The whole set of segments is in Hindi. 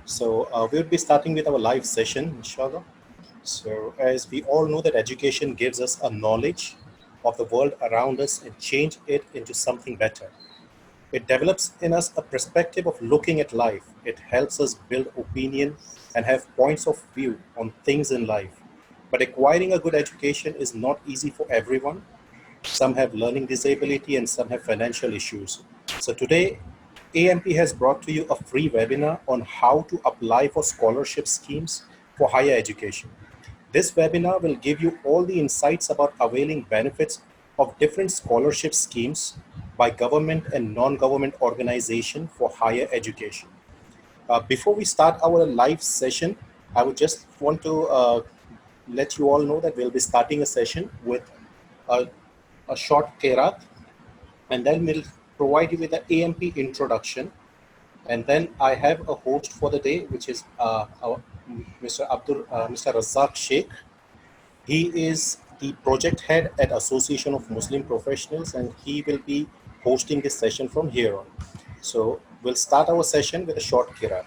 So we'll be starting with our live session, inshallah. So as we all know that education gives us a knowledge of the world around us and change it into something better. It develops in us a perspective of looking at life. It helps us build opinion and have points of view on things in life. But acquiring a good education is not easy for everyone. Some have learning disability and some have financial issues. So today, AMP has brought to you a free webinar on how to apply for scholarship schemes for higher education. This webinar will give you all the insights about availing benefits of different scholarship schemes by government and non-government organizations for higher education. Before we start our live session, I would just want to let you all know that we'll be starting a session with a, a short qiraat, and then we'll provide you with the AMP introduction. And then I have a host for the day, which is Mr. Razak Sheikh. He is the project head at Association of Muslim Professionals, and he will be hosting this session from here on. So we'll start our session with a short qiraat.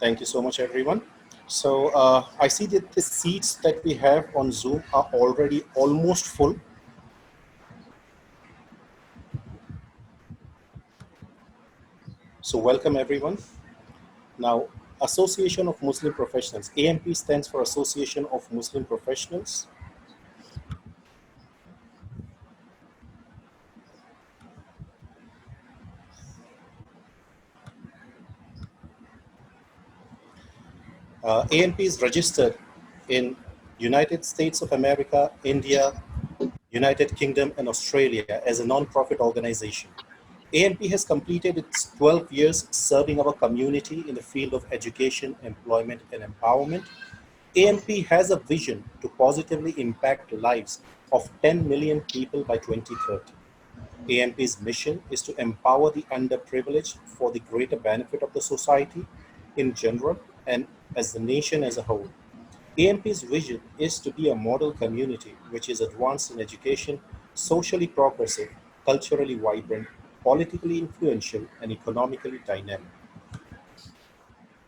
Thank you so much, everyone. So I see that the seats that we have on Zoom are already almost full. So welcome, everyone. Now, Association of Muslim Professionals. AMP stands for Association of Muslim Professionals. AMP is registered in United States of America, India, United Kingdom, and Australia as a non-profit organization. AMP has completed its 12 years serving our community in the field of education, employment, and empowerment. AMP has a vision to positively impact the lives of 10 million people by 2030. AMP's mission is to empower the underprivileged for the greater benefit of the society in general and as the nation as a whole. AMP's vision is to be a model community which is advanced in education, socially progressive, culturally vibrant, politically influential, and economically dynamic.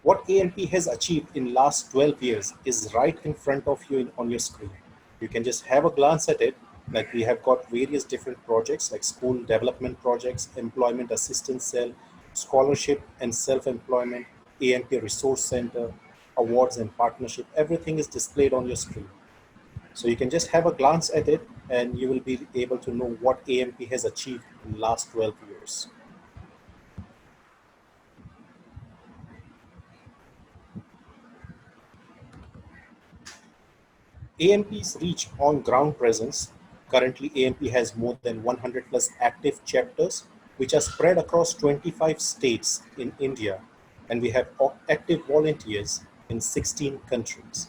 What AMP has achieved in last 12 years is right in front of you on your screen. You can just have a glance at it. Like we have got various different projects like school development projects, employment assistance cell, scholarship and self-employment, AMP resource center, awards and partnership. Everything is displayed on your screen. So you can just have a glance at it and you will be able to know what AMP has achieved in last 12 years. AMP's reach on ground presence. Currently, AMP has more than 100 plus active chapters, which are spread across 25 states in India, and we have active volunteers in 16 countries.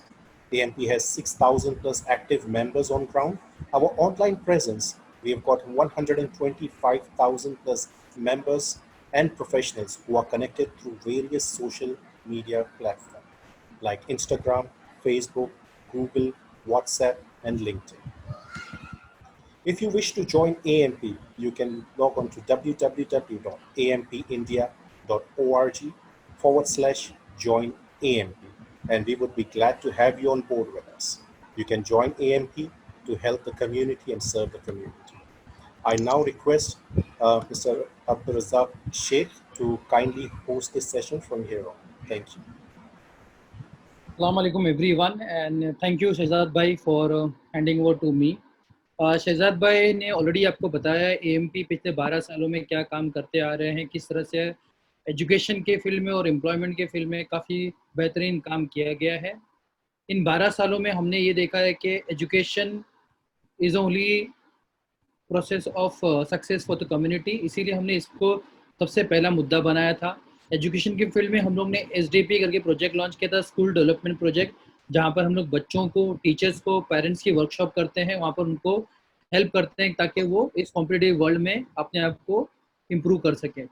AMP has 6,000 plus active members on ground. Our online presence, we have got 125,000 plus members and professionals who are connected through various social media platforms like Instagram, Facebook, Google, WhatsApp, and LinkedIn. If you wish to join AMP, you can log on to www.ampindia.org/join AMP, and we would be glad to have you on board with us. You can join AMP to help the community and serve the community. I now request Mr. Abdurazak Sheikh to kindly host this session from here on. Thank you. Assalamu alaikum everyone, and thank you Shehzad bhai for handing over to me. Shahzad भाई ने ऑलरेडी आपको बताया एएमपी पिछले 12 सालों में क्या काम करते आ रहे हैं, किस तरह से एजुकेशन के फील्ड में और एम्प्लॉयमेंट के फील्ड में काफ़ी बेहतरीन काम किया गया है। इन 12 सालों में हमने ये देखा है कि education is only process of success for the community, इसीलिए हमने इसको सबसे पहला मुद्दा बनाया था। एजुकेशन की फील्ड में हम लोग ने SDP करके प्रोजेक्ट लॉन्च किया था, स्कूल डेवलपमेंट प्रोजेक्ट, जहाँ पर हम लोग बच्चों को, टीचर्स को, पेरेंट्स की वर्कशॉप करते हैं, वहाँ पर उनको हेल्प करते हैं ताकि वो इस कॉम्पिटिटिव वर्ल्ड में अपने आप को इम्प्रूव कर सकें।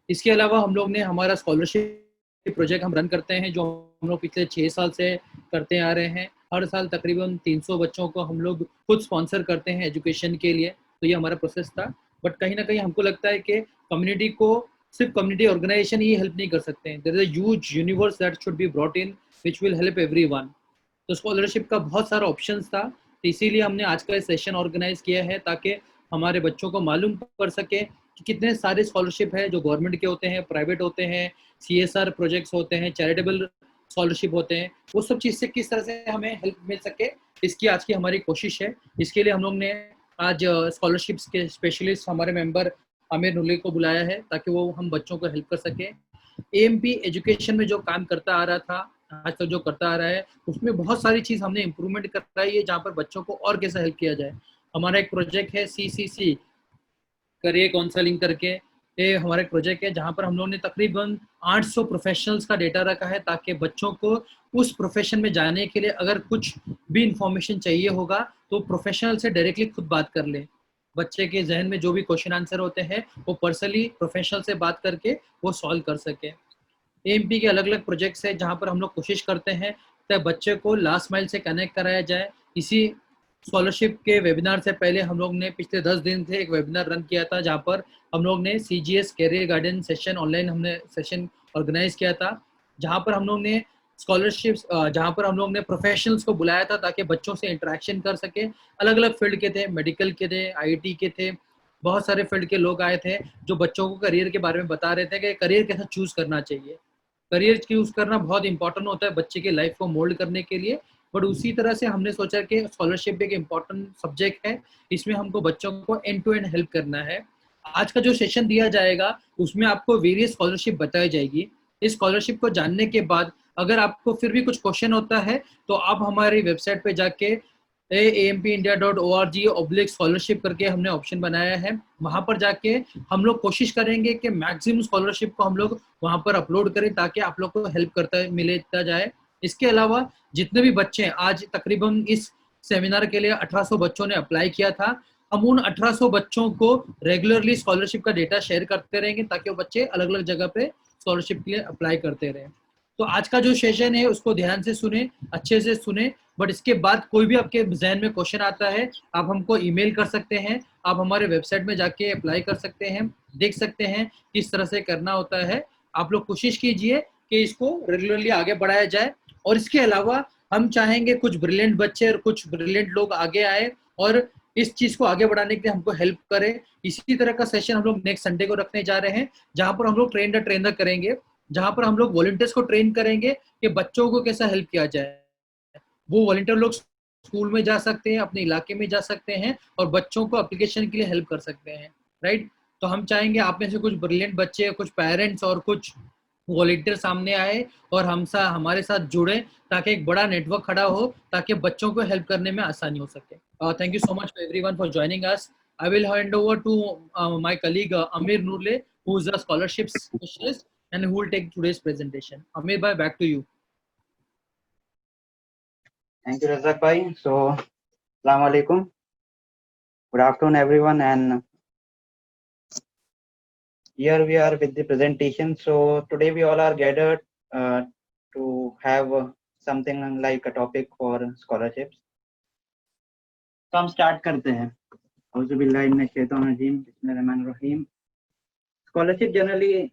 इसके अलावा हम लोग ने हमारा स्कॉलरशिप प्रोजेक्ट हम रन करते हैं, जो हम लोग पिछले 6 साल से करते आ रहे हैं। हर साल तकरीबन 300 बच्चों को हम लोग खुद स्पॉन्सर करते हैं एजुकेशन के लिए। तो ये हमारा प्रोसेस था। बट कहीं ना कहीं हमको लगता है कि कम्युनिटी को सिर्फ कम्युनिटी ऑर्गेनाइजेशन ही हेल्प नहीं कर सकते हैं। There is a huge universe that should be brought in which will help everyone. तो स्कॉलरशिप का बहुत सारा ऑप्शंस था, तो इसीलिए हमने आज का सेशन ऑर्गेनाइज किया है ताकि हमारे बच्चों को मालूम पड़ सके कि कितने सारे स्कॉलरशिप है, जो गवर्नमेंट के होते हैं, प्राइवेट होते हैं, CSR प्रोजेक्ट्स होते हैं, चैरिटेबल स्कॉलरशिप होते हैं, वो सब चीज़ से किस तरह से हमें हेल्प मिल सके, इसकी आज की हमारी कोशिश है। इसके लिए हम लोग ने आज स्कॉलरशिप्स के स्पेशलिस्ट हमारे मेंबर आमिर नुली को बुलाया है ताकि वो हम बच्चों को हेल्प कर सके। AMP एजुकेशन में जो काम करता आ रहा था, आज तक जो करता आ रहा है, उसमें बहुत सारी चीज़ हमने इम्प्रूवमेंट कराई है, जहाँ पर बच्चों को और कैसे हेल्प किया जाए। हमारा एक प्रोजेक्ट है CCC करियर काउंसलिंग करके, ये हमारा एक प्रोजेक्ट है जहाँ पर हम लोगों ने तकरीबन 800 प्रोफेशनल्स का डेटा रखा है ताकि बच्चों को उस प्रोफेशन में जाने के लिए अगर कुछ भी इंफॉर्मेशन चाहिए होगा तो प्रोफेशनल से डायरेक्टली खुद बात कर ले। बच्चे के जहन में जो भी क्वेश्चन आंसर होते हैं वो पर्सनली प्रोफेशनल से बात करके वो सॉल्व कर सके। AMP के अलग अलग प्रोजेक्ट्स है जहाँ पर हम लोग कोशिश करते हैं कि बच्चे को लास्ट माइल से कनेक्ट कराया जाए। इसी स्कॉलरशिप के वेबिनार से पहले हम लोग ने पिछले 10 दिन से एक वेबिनार रन किया था, जहाँ पर हम लोग ने CGS career guidance session online हमने सेशन ऑर्गेनाइज किया था, जहाँ पर हम लोग ने स्कॉलरशिप्स, जहाँ पर हम लोग ने प्रोफेशनल्स को बुलाया था ताकि बच्चों से इंटरेक्शन कर सके। अलग अलग फील्ड के थे, मेडिकल के थे, IT के थे, बहुत सारे फील्ड के लोग आए थे जो बच्चों को करियर के बारे में बता रहे थे कि करियर कैसा चूज करना चाहिए। करियर चूज करना बहुत इंपॉर्टेंट होता है बच्चे की लाइफ को मोल्ड करने के लिए। बट उसी तरह से हमने सोचा कि स्कॉलरशिप भी एक इम्पॉर्टेंट सब्जेक्ट है, इसमें हमको बच्चों को एंड टू एंड हेल्प करना है। आज का जो सेशन दिया जाएगा उसमें आपको वेरियस स्कॉलरशिप बताई जाएगी। इस स्कॉलरशिप को जानने के बाद अगर आपको फिर भी कुछ क्वेश्चन होता है तो आप हमारी वेबसाइट पे जाके ampindia.org/scholarship करके हमने ऑप्शन बनाया है, वहां पर जाके हम लोग कोशिश करेंगे कि मैक्सिमम स्कॉलरशिप को हम लोग वहां पर अपलोड करें ताकि आप लोग को हेल्प करता मिलता जाए। इसके अलावा जितने भी बच्चे आज तकरीबन इस सेमिनार के लिए 1800 बच्चों ने अप्लाई किया था, हम उन 1800 बच्चों को रेगुलरली स्कॉलरशिप का डेटा शेयर करते रहेंगे ताकि वो बच्चे अलग अलग जगह पे स्कॉलरशिप के लिए अप्लाई करते रहें। तो आज का जो सेशन है उसको ध्यान से सुने, अच्छे से सुने। बट इसके बाद कोई भी आपके जहन में क्वेश्चन आता है, आप हमको ईमेल कर सकते हैं, आप हमारे वेबसाइट में जाके अप्लाई कर सकते हैं, देख सकते हैं किस तरह से करना होता है। आप लोग कोशिश कीजिए कि इसको रेगुलरली आगे बढ़ाया जाए। और इसके अलावा हम चाहेंगे कुछ ब्रिलियंट बच्चे और कुछ ब्रिलियंट लोग आगे आए और इस चीज को आगे बढ़ाने के लिए हमको हेल्प करें। इसी तरह का सेशन हम लोग नेक्स्ट संडे को रखने जा रहे हैं, जहां पर हम लोग ट्रेन द ट्रेनर करेंगे, जहां पर हम लोग वॉलंटियर्स को ट्रेन करेंगे कि बच्चों को कैसा हेल्प किया जाए। वो वॉलंटियर लोग स्कूल में जा सकते हैं, अपने इलाके में जा सकते हैं और बच्चों को एप्लीकेशन के लिए हेल्प कर सकते हैं, राइट। तो हम चाहेंगे आप में से कुछ ब्रिलियंट बच्चे, कुछ पेरेंट्स और कुछ वॉलंटियर सामने आए और हमारे साथ जुड़े ताकि एक बड़ा नेटवर्क खड़ा हो ताकि बच्चों को हेल्प करने में आसानी हो सके। Thank you so much everyone for joining us. I will hand over to my colleague Amir Nurle, who is a scholarship specialist and who will take today's presentation. Amir bhai, back to you. Thank you, Razak bhai. So, Assalamu alaikum. Good afternoon, everyone. And here we are with the presentation. So today we all are gathered to have something like a topic for scholarships. तो हम स्टार्ट करते हैं। स्कॉलरशिप जनरली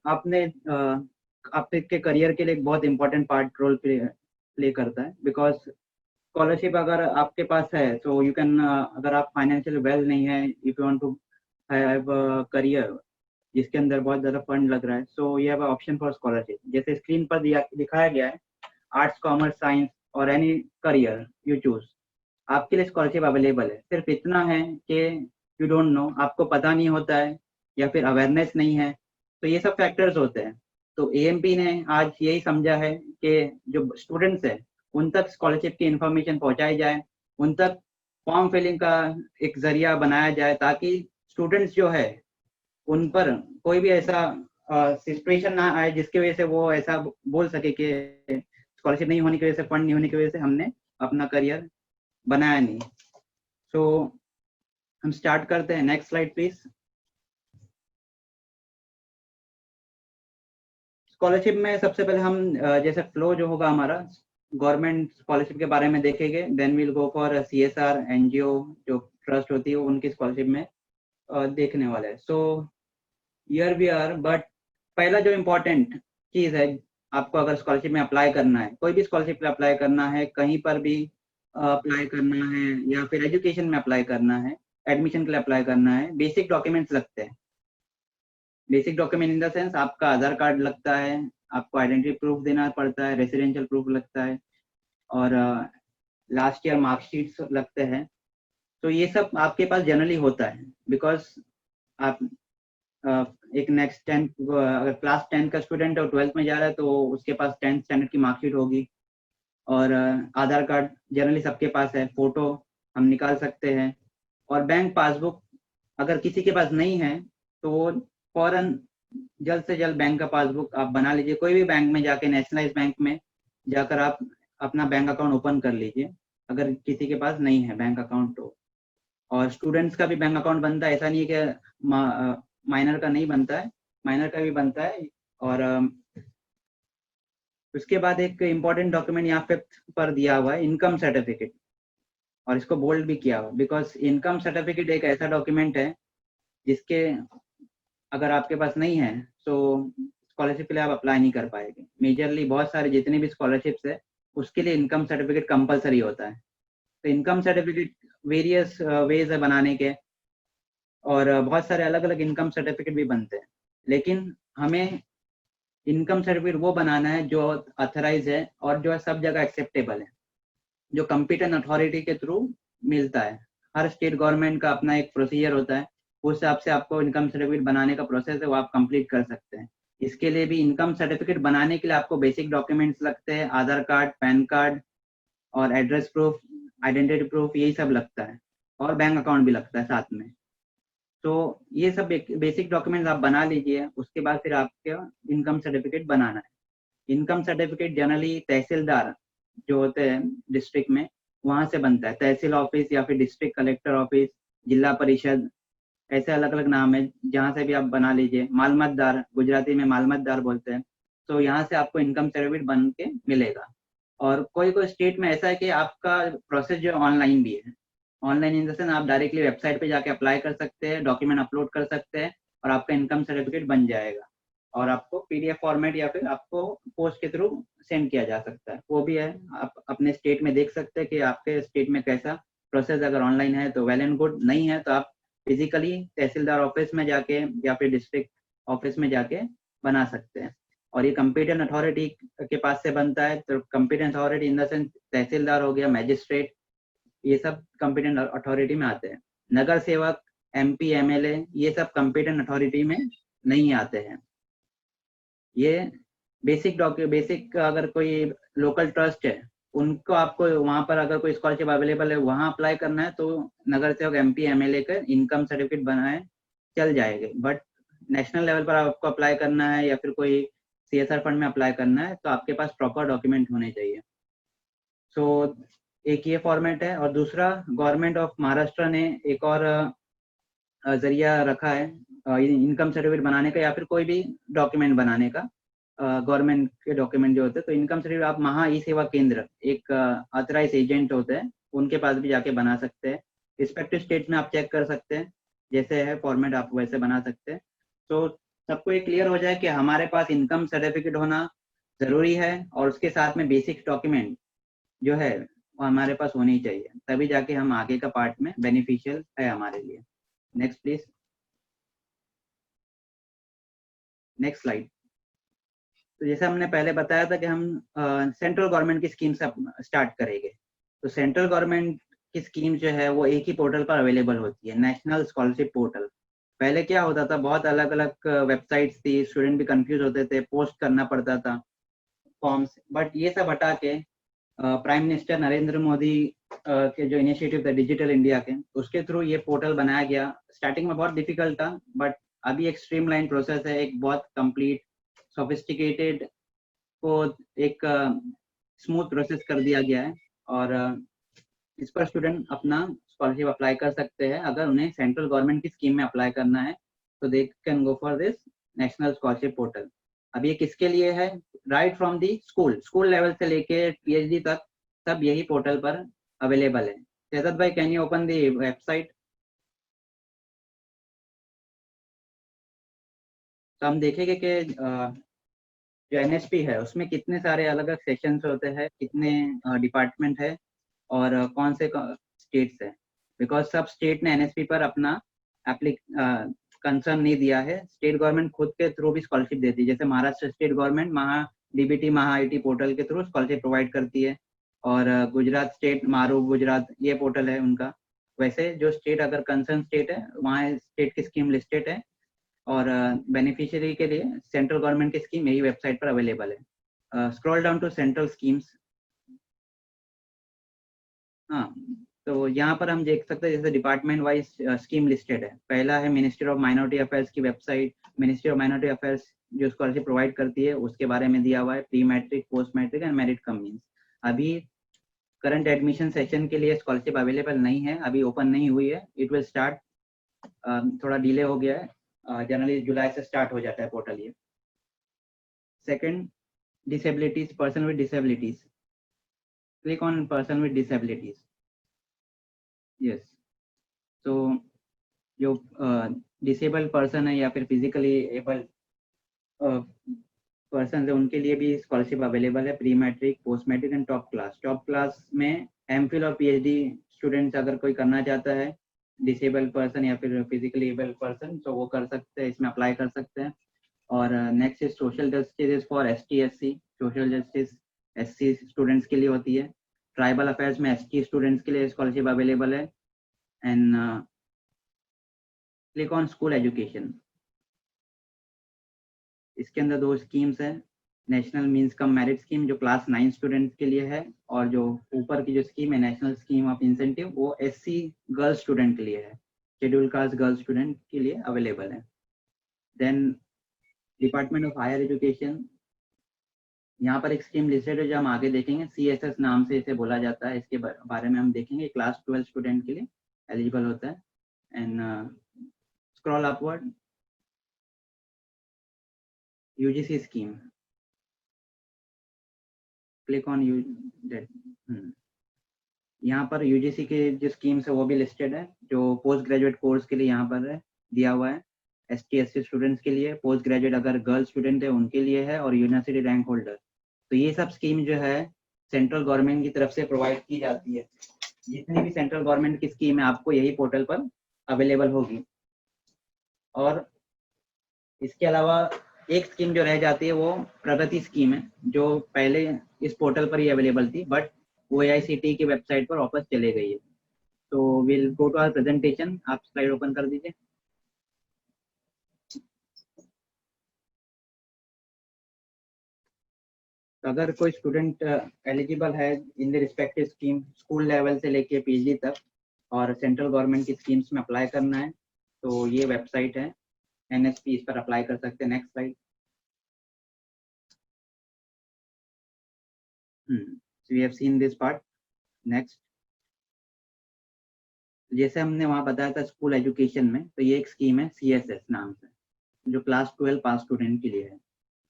आपके करियर के लिए एक बहुत इंपॉर्टेंट पार्ट रोल प्ले करता है, बिकॉज स्कॉलरशिप अगर आपके पास है तो यू कैन, अगर आप फाइनेंशियल वेल नहीं है, if you want to have career जिसके अंदर बहुत ज़्यादा फंड लग रहा है, so you have option for scholarship. जैसे स्क्रीन पर दिखाया गया है, आर्ट्स, कॉमर्स, साइंस और एनी करियर यू चूज, आपके लिए स्कॉलरशिप अवेलेबल है। सिर्फ इतना है कि यू डोंट नो, आपको पता नहीं होता है या फिर अवेयरनेस नहीं है, तो ये सब फैक्टर्स होते हैं। तो AMP ने आज यही समझा है कि जो स्टूडेंट्स है उन तक स्कॉलरशिप की इंफॉर्मेशन पहुंचाई जाए, उन तक फॉर्म फिलिंग का एक जरिया बनाया जाए, ताकि स्टूडेंट्स जो है उन पर कोई भी ऐसा सिचुएशन ना आए जिसकी वजह से वो ऐसा बोल सके कि स्कॉलरशिप नहीं होने की वजह से, फंड नहीं होने की वजह से हमने अपना करियर बनाया नहीं। सो हम स्टार्ट करते हैं। Next slide please. स्कॉलरशिप में सबसे पहले हम जैसे फ्लो जो होगा हमारा, गवर्नमेंट स्कॉलरशिप के बारे में देखेंगे, then will go for CSR, NGO जो ट्रस्ट होती है उनकी स्कॉलरशिप में देखने वाला है। So here we are. But पहला जो इम्पोर्टेंट चीज है, आपको अगर स्कॉलरशिप में अप्लाई करना है, कोई भी स्कॉलरशिप में अप्लाई करना है, कहीं पर भी अप्लाई करना है या फिर एजुकेशन में अप्लाई करना है, एडमिशन के लिए अप्लाई करना है, बेसिक डॉक्यूमेंट्स लगते हैं। Basic document in the sense आपका आधार कार्ड लगता है, आपको आइडेंटिटी प्रूफ देना पड़ता है, रेसिडेंशियल प्रूफ लगता है, और लास्ट ईयर मार्कशीट्स लगते हैं। तो ये सब आपके पास जनरली होता है, बिकॉज आप एक नेक्स्ट 10 अगर क्लास 10 का स्टूडेंट और 12th में जा रहा है तो उसके पास 10th स्टैंडर्ड की मार्कशीट होगी, और आधार कार्ड जनरली सबके पास है, फोटो हम निकाल सकते हैं, और बैंक पासबुक अगर किसी के पास नहीं है तो वो फौरन जल्द से जल्द बैंक का पासबुक आप बना लीजिए। कोई भी बैंक में जाके, नेशनलाइज बैंक में जाकर आप अपना बैंक अकाउंट ओपन कर लीजिए अगर किसी के पास नहीं है बैंक अकाउंट तो। और स्टूडेंट्स का भी बैंक अकाउंट बनता है, ऐसा नहीं है कि माइनर का नहीं बनता है, माइनर का भी बनता है। और उसके बाद एक इम्पॉर्टेंट डॉक्यूमेंट यहाँ पे पर दिया हुआ है, इनकम सर्टिफिकेट, और इसको बोल्ड भी किया हुआ, बिकॉज इनकम सर्टिफिकेट एक ऐसा डॉक्यूमेंट है जिसके अगर आपके पास नहीं है तो स्कॉलरशिप के लिए आप अप्लाई नहीं कर पाएंगे। मेजरली बहुत सारे जितने भी स्कॉलरशिप्स है उसके लिए इनकम सर्टिफिकेट कंपलसरी होता है। तो इनकम सर्टिफिकेट वेरियस वेज है बनाने के, और बहुत सारे अलग अलग इनकम सर्टिफिकेट भी बनते हैं, लेकिन हमें इनकम सर्टिफिकेट वो बनाना है जो ऑथराइज है और जो सब जगह एक्सेप्टेबल है, जो कंपीटेंट अथॉरिटी के थ्रू मिलता है। हर स्टेट गवर्नमेंट का अपना एक प्रोसीजर होता है, उस हिसाब से आपको इनकम सर्टिफिकेट बनाने का प्रोसेस है वो आप कंप्लीट कर सकते हैं। इसके लिए भी इनकम सर्टिफिकेट बनाने के लिए आपको बेसिक डॉक्यूमेंट्स लगते हैं, आधार कार्ड, पैन कार्ड और एड्रेस प्रूफ, आइडेंटिटी प्रूफ, यही सब लगता है, और बैंक अकाउंट भी लगता है साथ में। तो ये सब बेसिक डॉक्यूमेंट्स आप बना लीजिए, उसके बाद फिर आपको इनकम सर्टिफिकेट बनाना है। इनकम सर्टिफिकेट जनरली तहसीलदार जो होते हैं डिस्ट्रिक्ट में वहां से बनता है, तहसील ऑफिस या फिर डिस्ट्रिक्ट कलेक्टर ऑफिस, जिला परिषद, ऐसे अलग अलग नाम है, जहाँ से भी आप बना लीजिए। मालमतदार, गुजराती में मालमतदार बोलते हैं। तो यहाँ से आपको इनकम सर्टिफिकेट बन के मिलेगा। और कोई कोई स्टेट में ऐसा है कि आपका प्रोसेस जो ऑनलाइन भी है, ऑनलाइन इन द सेंस आप डायरेक्टली वेबसाइट पे जाके अप्लाई कर सकते हैं, डॉक्यूमेंट अपलोड कर सकते हैं और आपका इनकम सर्टिफिकेट बन जाएगा, और आपको PDF फॉर्मेट या फिर आपको पोस्ट के थ्रू सेंड किया जा सकता है। वो भी है, आप अपने स्टेट में देख सकते हैं कि आपके स्टेट में कैसा प्रोसेस, अगर ऑनलाइन है तो वेल एंड गुड, नहीं है तो आप फिजिकली तहसीलदार ऑफिस में जाके या फिर डिस्ट्रिक्ट ऑफिस में जाके बना सकते हैं। और ये कंपीटेंट अथॉरिटी के पास से बनता है, तो competent authority in the sense tehsildar हो गया, मैजिस्ट्रेट, ये सब कंपीटेंट अथॉरिटी में आते हैं। नगर सेवक, MP, MLA ये सब कंपीटेंट अथॉरिटी में नहीं आते हैं। ये बेसिक अगर कोई लोकल ट्रस्ट है उनको, आपको वहां पर अगर कोई स्कॉलरशिप अवेलेबल है वहां अप्लाई करना है तो नगर सेवक, MP, MLA का इनकम सर्टिफिकेट बनाए चल जाएंगे। बट नेशनल लेवल पर आपको अप्लाई करना है या फिर कोई CSR फंड में अप्लाई करना है तो आपके पास प्रॉपर डॉक्यूमेंट होने चाहिए। सो एक ये फॉर्मेट है। और दूसरा, गवर्नमेंट ऑफ महाराष्ट्र ने एक और जरिया रखा है इनकम सर्टिफिकेट बनाने का या फिर कोई भी डॉक्यूमेंट बनाने का, गवर्नमेंट के डॉक्यूमेंट जो होते हैं। तो इनकम सर्टिफिकेट आप महा ई सेवा केंद्र, एक ऑथराइज एजेंट होते हैं, उनके पास भी जाके बना सकते हैं। रिस्पेक्टिव स्टेट में आप चेक कर सकते हैं, जैसे है फॉर्मेट आप वैसे बना सकते हैं। तो सबको ये क्लियर हो जाए कि हमारे पास इनकम सर्टिफिकेट होना जरूरी है, और उसके साथ में बेसिक डॉक्यूमेंट जो है वो हमारे पास होनी चाहिए, तभी जाके हम आगे का पार्ट में बेनिफिशियल है हमारे लिए। Next please, next slide. तो जैसे हमने पहले बताया था कि हम सेंट्रल गवर्नमेंट की स्कीम से स्टार्ट करेंगे। तो सेंट्रल गवर्नमेंट की स्कीम जो है वो एक ही पोर्टल पर अवेलेबल होती है, नेशनल स्कॉलरशिप पोर्टल। पहले क्या होता था, बहुत अलग अलग वेबसाइट्स थी, स्टूडेंट भी कंफ्यूज होते थे, पोस्ट करना पड़ता था फॉर्म्स। बट ये सब हटा के प्राइम मिनिस्टर नरेंद्र मोदी के जो इनिशिएटिव था डिजिटल इंडिया के, उसके थ्रू ये पोर्टल बनाया गया। स्टार्टिंग में बहुत डिफिकल्ट था, बट अभी एक स्ट्रीमलाइन प्रोसेस है, एक बहुत कंप्लीट सोफिस्टिकेटेड को एक स्मूथ प्रोसेस कर दिया गया है। और इस पर स्टूडेंट अपना स्कॉलरशिप अप्लाई कर सकते हैं। अगर उन्हें सेंट्रल गवर्नमेंट की स्कीम में अप्लाई करना है तो they can go for this national scholarship portal. अब ये किसके लिए है? Right from the school level से लेके पीएचडी तक सब यही पोर्टल पर अवेलेबल है। शहजाद भाई, can you open the website? तो हम देखेंगे कि जो एनएसपी है उसमें कितने सारे अलग अलग सेक्शंस होते हैं, कितने डिपार्टमेंट है और कौन से स्टेट्स है। बिकॉज सब स्टेट ने एनएसपी पर अपना कंसर्न नहीं दिया है। स्टेट गवर्नमेंट खुद के थ्रू भी स्कॉलरशिप देती है। जैसे महाराष्ट्र स्टेट गवर्नमेंट डीबीटी महा आईटी पोर्टल के थ्रू स्कॉलरशिप प्रोवाइड करती है, और गुजरात स्टेट मारू गुजरात ये पोर्टल है उनका। वैसे जो स्टेट अगर कंसर्न स्टेट है वहाँ स्टेट की स्कीम लिस्टेड है, और बेनिफिशियरी के लिए सेंट्रल गवर्नमेंट की स्कीम यही वेबसाइट पर अवेलेबल है। Scroll down to central schemes. हाँ, तो यहाँ पर हम देख सकते हैं जैसे डिपार्टमेंट वाइज स्कीम लिस्टेड है। पहला है मिनिस्ट्री ऑफ माइनॉरिटी अफेयर्स की website. Ministry of minority affairs जो स्कॉलरशिप प्रोवाइड करती है उसके बारे में दिया हुआ है, pre matric, post matric and merit cum means. अभी करंट एडमिशन सेशन के लिए स्कॉलरशिप अवेलेबल नहीं है, अभी ओपन नहीं हुई है। इट विल स्टार्ट, थोड़ा डिले हो गया है, जनरली जुलाई से स्टार्ट हो जाता है पोर्टल ये। Second, disabilities, person with disabilities. Click on person with disabilities. Yes, तो जो डिसेबल्ड पर्सन है या फिर फिजिकली एबल्ड पर्सन है उनके लिए भी स्कॉलरशिप अवेलेबल है, pre matric, post matric and top class. Top class में एमफिल और पीएचडी स्टूडेंट्स अगर कोई करना चाहता है, डिसेबल्ड पर्सन या फिर फिजिकली एबल्ड पर्सन, तो वो कर सकते हैं, इसमें अप्लाई कर सकते हैं। और next is social justice for ST SC. Social justice SC students के लिए होती है। ट्राइबल अफेयर्स में एसटी स्टूडेंट्स के लिए स्कॉलरशिप अवेलेबल है। And click on school education. इसके अंदर दो स्कीम्स है, national means cum merit scheme जो क्लास 9 स्टूडेंट्स के लिए है, और जो ऊपर की जो स्कीम है नेशनल स्कीम ऑफ इंसेंटिव वो एससी गर्ल्स स्टूडेंट के लिए है, शेड्यूल कास्ट गर्ल्स स्टूडेंट के लिए अवेलेबल है। Then department of higher education, यहाँ पर एक स्कीम लिस्टेड है जो हम आगे देखेंगे, सीएसएस नाम से इसे बोला जाता है। इसके बारे में हम देखेंगे, क्लास 12 स्टूडेंट के लिए एलिजिबल होता है। And scroll upward, UGC scheme, click on यहाँ पर यूजीसी के जो स्कीम्स है वो भी लिस्टेड है। जो पोस्ट ग्रेजुएट कोर्स के लिए यहाँ पर है दिया हुआ है, एसटी एससी स्टूडेंट्स के लिए, पोस्ट ग्रेजुएट अगर गर्ल स्टूडेंट है उनके लिए है, और यूनिवर्सिटी रैंक होल्डर। तो ये सब स्कीम जो है सेंट्रल गवर्नमेंट की तरफ से प्रोवाइड की जाती है। जितनी भी सेंट्रल गवर्नमेंट की स्कीम है आपको यही पोर्टल पर अवेलेबल होगी। और इसके अलावा एक स्कीम जो रह जाती है वो प्रगति स्कीम है, जो पहले इस पोर्टल पर ही अवेलेबल थी, बट वो AICTE की वेबसाइट पर वापस चले गई है। तो will go to our presentation. आप स्लाइड ओपन कर दीजिए। अगर कोई स्टूडेंट एलिजिबल है in the respective scheme, school level से लेके पीजी तक, और सेंट्रल गवर्नमेंट की स्कीम्स में अप्लाई करना है, तो ये वेबसाइट है NSP, इस पर अप्लाई कर सकते हैं। Next slide. So we have seen this part. Next, जैसे हमने वहाँ बताया था स्कूल एजुकेशन में, तो ये एक स्कीम है CSS नाम से, जो क्लास 12 पास स्टूडेंट के लिए है।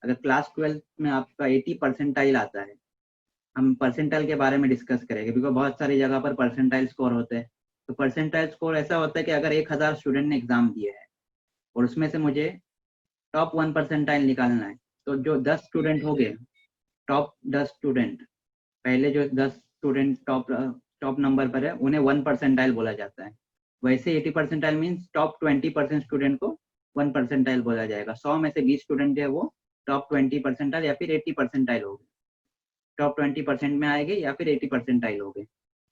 अगर क्लास 12 में आपका 80 परसेंटाइल आता है, हम परसेंटाइल के बारे में डिस्कस करेंगे, बिकॉज बहुत सारी जगह पर परसेंटाइल स्कोर होते हैं। तो परसेंटाइल स्कोर ऐसा होता है कि अगर 1000 स्टूडेंट ने एग्जाम दिया है और उसमें से मुझे टॉप 1 परसेंटाइल निकालना है, तो जो 10 स्टूडेंट हो गए, टॉप 10 स्टूडेंट, पहले जो 10 स्टूडेंट टॉप नंबर पर है उन्हें 1 परसेंटाइल बोला जाता है। वैसे 80 परसेंटाइल मीन्स टॉप 20% स्टूडेंट को 1 परसेंटाइल बोला जाएगा। 100 में से 20 स्टूडेंट है वो टॉप 20 परसेंटाइल या फिर 80 परसेंटाइल हो गए, टॉप 20% में आएंगे या फिर 80 परसेंटाइल हो गए।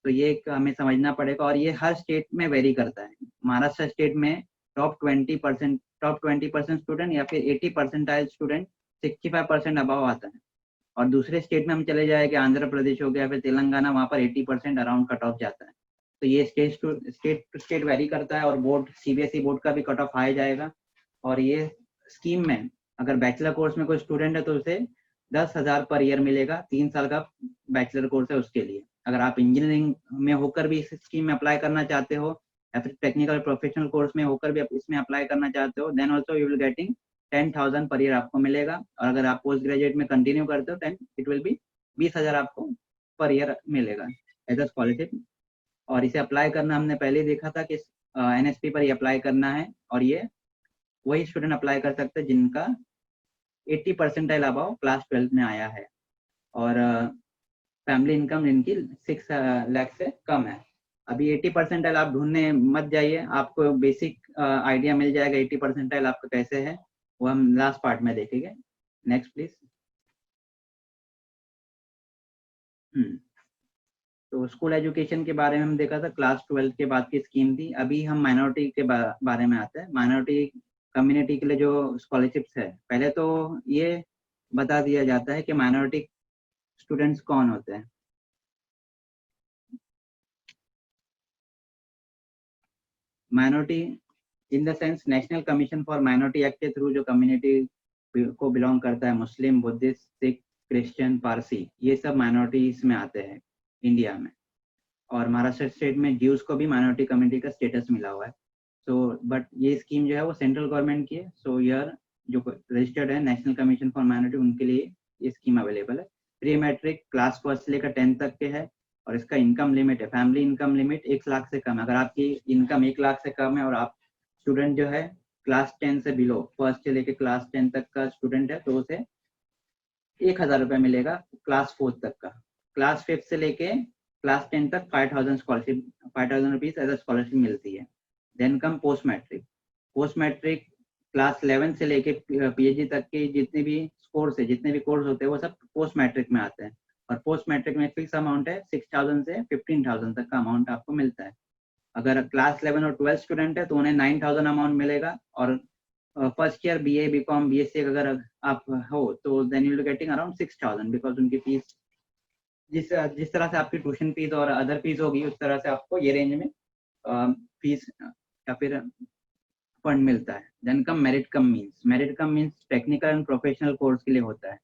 तो ये हमें समझना पड़ेगा, और ये हर स्टेट में वेरी करता है। महाराष्ट्र स्टेट में टॉप 20% स्टूडेंट या फिर 80 परसेंटाइल स्टूडेंट 65% अबव आता है, और दूसरे स्टेट में हम चले जाए कि आंध्र प्रदेश हो गया, फिर तेलंगाना, वहाँ पर 80% अराउंड कट ऑफ जाता है। तो ये स्टेट टू स्टेट वेरी करता है, और बोर्ड सीबीएसई बोर्ड का भी कट ऑफ हाई जाएगा। और ये स्कीम में अगर बैचलर कोर्स में कोई स्टूडेंट है तो उसे 10,000 पर ईयर मिलेगा, 3 साल का बैचलर कोर्स है उसके लिए। अगर आप इंजीनियरिंग में होकर भी इस स्कीम में अप्लाई करना चाहते हो, या फिर टेक्निकल प्रोफेशनल कोर्स में होकर भी आप इसमें अप्लाई करना चाहते हो, then also you will getting 10,000 per year आपको मिलेगा। और अगर आप पोस्ट ग्रेजुएट में कंटिन्यू करते हो देन इट विल बी 20,000 आपको पर ईयर मिलेगा एज अ स्कॉलरशिप। और इसे अप्लाई करना हमने पहले ही देखा था कि एनएसपी पर ही अप्लाई करना है, और ये वही स्टूडेंट अप्लाई कर सकते हैं जिनका 80 परसेंटाइल अबाव क्लास 12 में आया है, और फैमिली इनकम इनकी 6 लाख से कम है। अभी 80 परसेंटाइल आप ढूंढने मत जाइए, आपको बेसिक आइडिया मिल जाएगा 80 परसेंटाइल आपका कैसे है, वो हम लास्ट पार्ट में देखेंगे। Next please. तो स्कूल एजुकेशन के बारे में हम देखा था, क्लास 12 के बाद की स्कीम थी। अभी हम माइनॉरिटी के बारे में आते हैं। माइनॉरिटी कम्युनिटी के लिए जो स्कॉलरशिप्स है, पहले तो ये बता दिया जाता है कि माइनॉरिटी स्टूडेंट्स कौन होते हैं। Minority in the sense national commission for minority act के थ्रू जो कम्युनिटी को बिलोंग करता है, मुस्लिम, बुद्धिस्ट, सिख, क्रिश्चियन, पारसी, ये सब माइनॉरिटीज में आते हैं इंडिया में। और महाराष्ट्र स्टेट में ज्यूज को भी माइनॉरिटी कम्युनिटी का स्टेटस मिला हुआ है। सो बट ये स्कीम जो है वो सेंट्रल गवर्नमेंट की है। सो यार जो रजिस्टर्ड है नेशनल कमीशन फॉर माइनॉरिटी, उनके लिए ये स्कीम अवेलेबल है। प्री मैट्रिक क्लास 1 से लेकर 10 तक के है, और इसका इनकम लिमिट है, फैमिली इनकम लिमिट 1 लाख से कम है। अगर आपकी इनकम 1 लाख से कम है और आप स्टूडेंट जो है क्लास 10 से बिलो, फर्स्ट से लेकर क्लास 10 तक का स्टूडेंट है, तो उसे 1,000 रुपये मिलेगा क्लास 4 तक का। क्लास 5 से लेके क्लास 10 तक 5,000 scholarship, 5,000 rupees as a scholarship मिलती है। Then cum post matric. Post matric class 11 से लेके पीएचडी तक के जितने भी कोर्स है, जितने भी कोर्स होते हैं, वो सब पोस्ट मैट्रिक में आते हैं। और पोस्ट मैट्रिक में फिक्स अमाउंट है, 6,000 से 15,000 तक का अमाउंट आपको मिलता है। अगर क्लास 11 और 12 स्टूडेंट है तो उन्हें 9,000 अमाउंट मिलेगा। और first year BA, BCom, BSc अगर आप हो तो then you will getting around 6,000, because उनकी फीस जिस तरह से आपकी ट्यूशन फीस और अदर फीस होगी, उस तरह से आपको ये रेंज में फीस या फिर फंड मिलता है। Then cum merit cum means. Merit cum means technical and professional course के लिए होता है,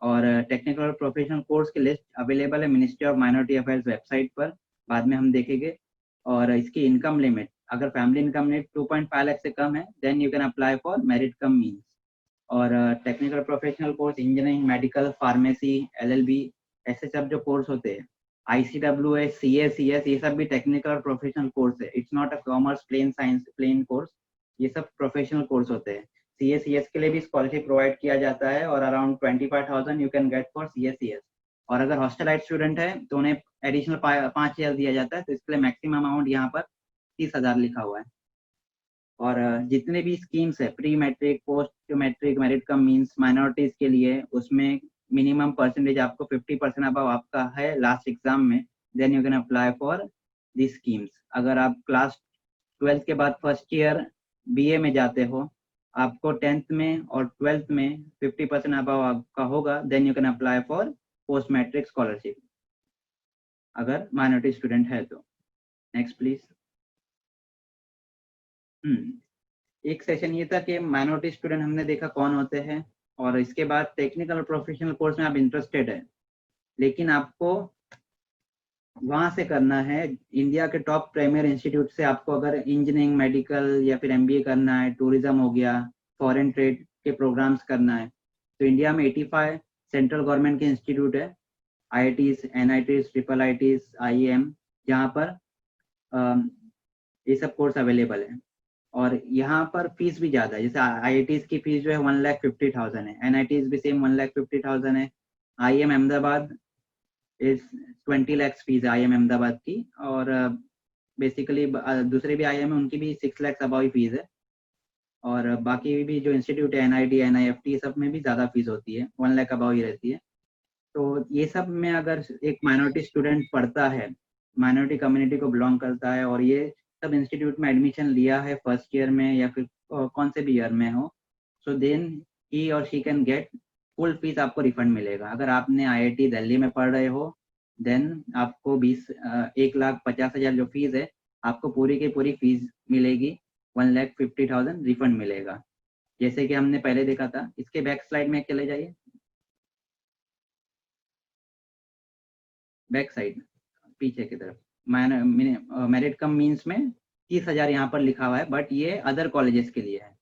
और टेक्निकल और प्रोफेशनल कोर्स की लिस्ट अवेलेबल है ministry of minority affairs website पर, बाद में हम देखेंगे। और इसकी इनकम लिमिट, अगर फैमिली इनकम लिमिट 2.5 लाख से कम है then you can apply for merit cum means. और technical professional course engineering, medical, pharmacy, LLB, ऐसे सब जो कोर्स होते हैं, ICWS, CS, ये सब भी टेक्निकल और प्रोफेशनल कोर्स है। It's not a commerce, plain science, plain course, ये सब प्रोफेशनल कोर्स होते हैं। CS के लिए भी स्कॉलरशिप प्रोवाइड किया जाता है, और around 25,000 you can get for CS। और अगर हॉस्टलाइट स्टूडेंट है तो उन्हें एडिशनल 5,000 दिया जाता है। तो इसके लिए मैक्सिमम अमाउंट यहाँ पर 30,000 लिखा हुआ है। और जितने भी स्कीम्स है, pre matric, post matric, merit cum means, minorities के लिए, उसमें मिनिमम परसेंटेज आपको 50% अबव आपका है लास्ट एग्जाम में, then you can apply for the schemes. अगर आप क्लास 12 के बाद फर्स्ट ईयर बीए में जाते हो, आपको 10th में और 12th में 50% अबव आपका होगा, then you can apply for post matric scholarship अगर माइनॉरिटी स्टूडेंट है तो। Next please. एक सेशन ये था कि माइनॉरिटी स्टूडेंट हमने देखा कौन होते हैं, और इसके बाद टेक्निकल और प्रोफेशनल कोर्स में आप इंटरेस्टेड है, लेकिन आपको वहां से करना है इंडिया के टॉप प्रीमियर इंस्टीट्यूट से। आपको अगर इंजीनियरिंग, मेडिकल या फिर MBA करना है, टूरिज्म हो गया, फॉरेन ट्रेड के प्रोग्राम्स करना है, तो इंडिया में 85 सेंट्रल गवर्नमेंट के इंस्टीट्यूट है, IITs, NITs, IIITs, IIM, जहाँ पर ये सब कोर्स अवेलेबल है। और यहाँ पर फीस भी ज़्यादा है, जैसे IITs की फीस जो है 1,50,000 है, NITs भी सेम 1,50,000 है, IIM Ahmedabad is 20 lakh fees है IIM अहमदाबाद की। और बेसिकली दूसरे भी IIM है, उनकी भी 6 लाख अबाव ही फीस है। और बाकी भी जो इंस्टीट्यूट है, NIT, NIFT, सब में भी ज़्यादा फीस होती है, 1 लाख अबाव ही रहती है। तो ये सब में अगर एक माइनॉरिटी स्टूडेंट पढ़ता है, माइनॉरिटी कम्युनिटी को बिलोंग करता है, और ये सब इंस्टीट्यूट में एडमिशन लिया है फर्स्ट ईयर में या फिर कौन से भी ईयर में हो, सो देन ही और she can get full fees आपको रिफंड मिलेगा। अगर आपने IIT दिल्ली में पढ़ रहे हो देन आपको 1,50,000 जो फीस है आपको पूरी की पूरी फीस मिलेगी, 1,50,000 रिफंड मिलेगा, जैसे कि हमने पहले देखा था। इसके बैक स्लाइड में चले जाइए, बैक साइड पीछे की तरफ। मेरिट कम मीन्स में 30,000 यहाँ पर लिखा हुआ है, बट ये अदर कॉलेजेस के लिए है।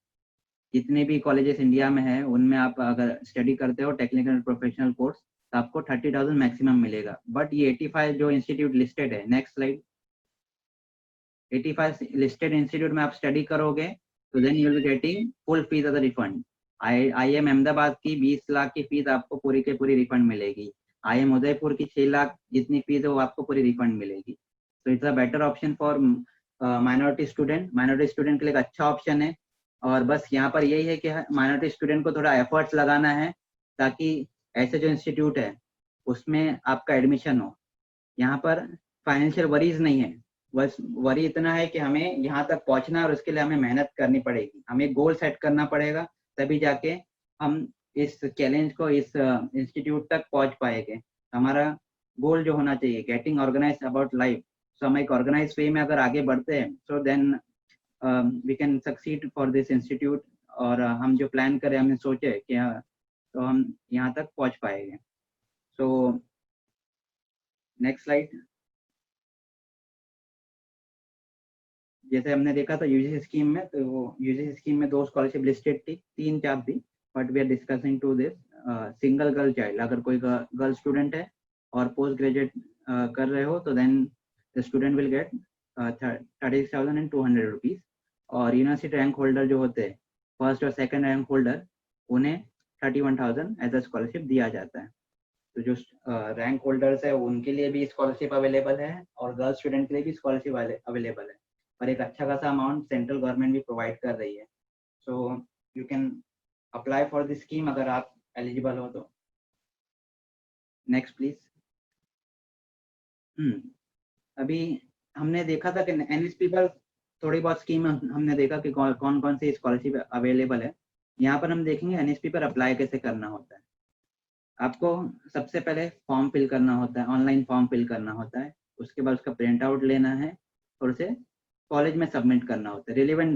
जितने भी कॉलेजेस इंडिया में है उनमें आप अगर स्टडी करते हो टेक्निकल प्रोफेशनल कोर्स तो आपको 30,000 मैक्सिमम मिलेगा। बट ये 85 जो इंस्टीट्यूट लिस्टेड है, नेक्स्ट स्लाइड, 85 लिस्टेड इंस्टीट्यूट में आप स्टडी करोगे तो then you will getting full fees as a refund. IIM Ahmedabad की 20 लाख की फीस आपको पूरी के पूरी रिफंड मिलेगी। IIM उदयपुर की 6 लाख जितनी फीस है वो आपको पूरी रिफंड मिलेगी। तो it's a better option for minority student. Minority student के लिए एक अच्छा ऑप्शन है। और बस यहाँ पर यही है कि माइनॉरिटी स्टूडेंट को थोड़ा एफर्ट्स लगाना है ताकि ऐसे जो इंस्टीट्यूट है उसमें आपका एडमिशन हो। यहाँ पर फाइनेंशियल वरीज नहीं है, बस वरी इतना है कि हमें यहाँ तक पहुँचना है और उसके लिए हमें मेहनत करनी पड़ेगी, हमें गोल सेट करना पड़ेगा, तभी जाके हम इस चैलेंज को, इस इंस्टीट्यूट तक पहुँच पाएंगे। हमारा गोल जो होना चाहिए getting organise about life. So हम एक ऑर्गेनाइज वे में अगर आगे बढ़ते हैं so then we can succeed for this institute. और हम जो प्लान करें, हमने सोचे कि तो हम यहाँ तक पहुँच पाएंगे। So next slide. जैसे हमने देखा था यूजीसी स्कीम में, तो वो यूजीसी स्कीम में 2 स्कॉलरशिप लिस्टेड थी, 3-4 थी, but we are discussing to this single girl child. अगर कोई गर्ल स्टूडेंट है और पोस्ट ग्रेजुएट कर रहे हो तो then the student will get 36,200 rupees. और यूनिवर्सिटी रैंक होल्डर जो होते हैं, फर्स्ट और सेकंड रैंक होल्डर, उन्हें 31,000 एज अ स्कॉलरशिप दिया जाता है। तो जो रैंक होल्डर्स है उनके लिए भी स्कॉलरशिप अवेलेबल है और गर्ल स्टूडेंट के लिए भी स्कॉलरशिप अवेलेबल है, और एक अच्छा खासा अमाउंट सेंट्रल गवर्नमेंट भी प्रोवाइड कर रही है। So you can apply for this scheme अगर आप एलिजिबल हो तो। Next please. अभी हमने देखा था कि NSP पर थोड़ी बहुत स्कीम हमने देखा कि कौन कौन सी स्कॉलरशिप अवेलेबल है। यहाँ पर हम देखेंगे NSP पर अप्लाई कैसे करना होता है। आपको सबसे पहले फॉर्म फिल करना होता है, ऑनलाइन फॉर्म फिल करना होता है। उसके बाद उसका प्रिंट आउट लेना है और उसे कॉलेज में सबमिट करना होता है। रिलेवेंट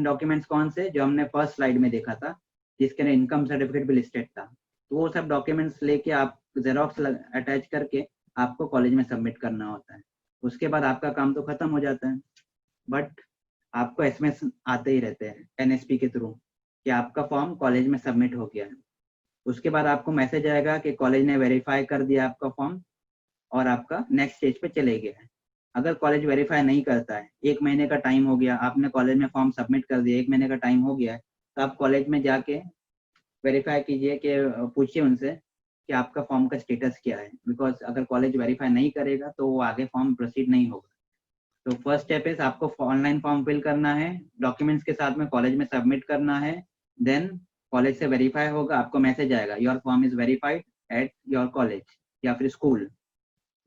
डॉक्यूमेंट्स कौन से, जो हमने फर्स्ट स्लाइड में देखा था जिसके अंदर इनकम सर्टिफिकेट भी लिस्टेड था, तो वो सब डॉक्यूमेंट्स लेके आप जेरोक्स अटैच करके आपको कॉलेज में सबमिट करना होता है। उसके बाद आपका काम तो खत्म हो जाता है, बट आपको SMS आते ही रहते हैं NSP के थ्रू कि आपका फॉर्म कॉलेज में सबमिट हो गया है। उसके बाद आपको मैसेज आएगा कि कॉलेज ने वेरीफाई कर दिया आपका फॉर्म और आपका नेक्स्ट स्टेज पे चले गया है। अगर कॉलेज वेरीफाई नहीं करता है, 1 महीने का टाइम हो गया, आपने कॉलेज में फॉर्म सबमिट कर दिया, 1 महीने का टाइम हो गया है, तो आप कॉलेज में जाके वेरीफाई कीजिए कि पूछिए उनसे कि आपका फॉर्म का स्टेटस क्या है, बिकॉज अगर कॉलेज वेरीफाई नहीं करेगा तो वो आगे फॉर्म प्रोसीड नहीं होगा। तो फर्स्ट स्टेप इज आपको ऑनलाइन फॉर्म फिल करना है, डॉक्यूमेंट्स के साथ में कॉलेज में सबमिट करना है, देन कॉलेज से वेरीफाई होगा, आपको मैसेज आएगा your form is verified at your college या फिर स्कूल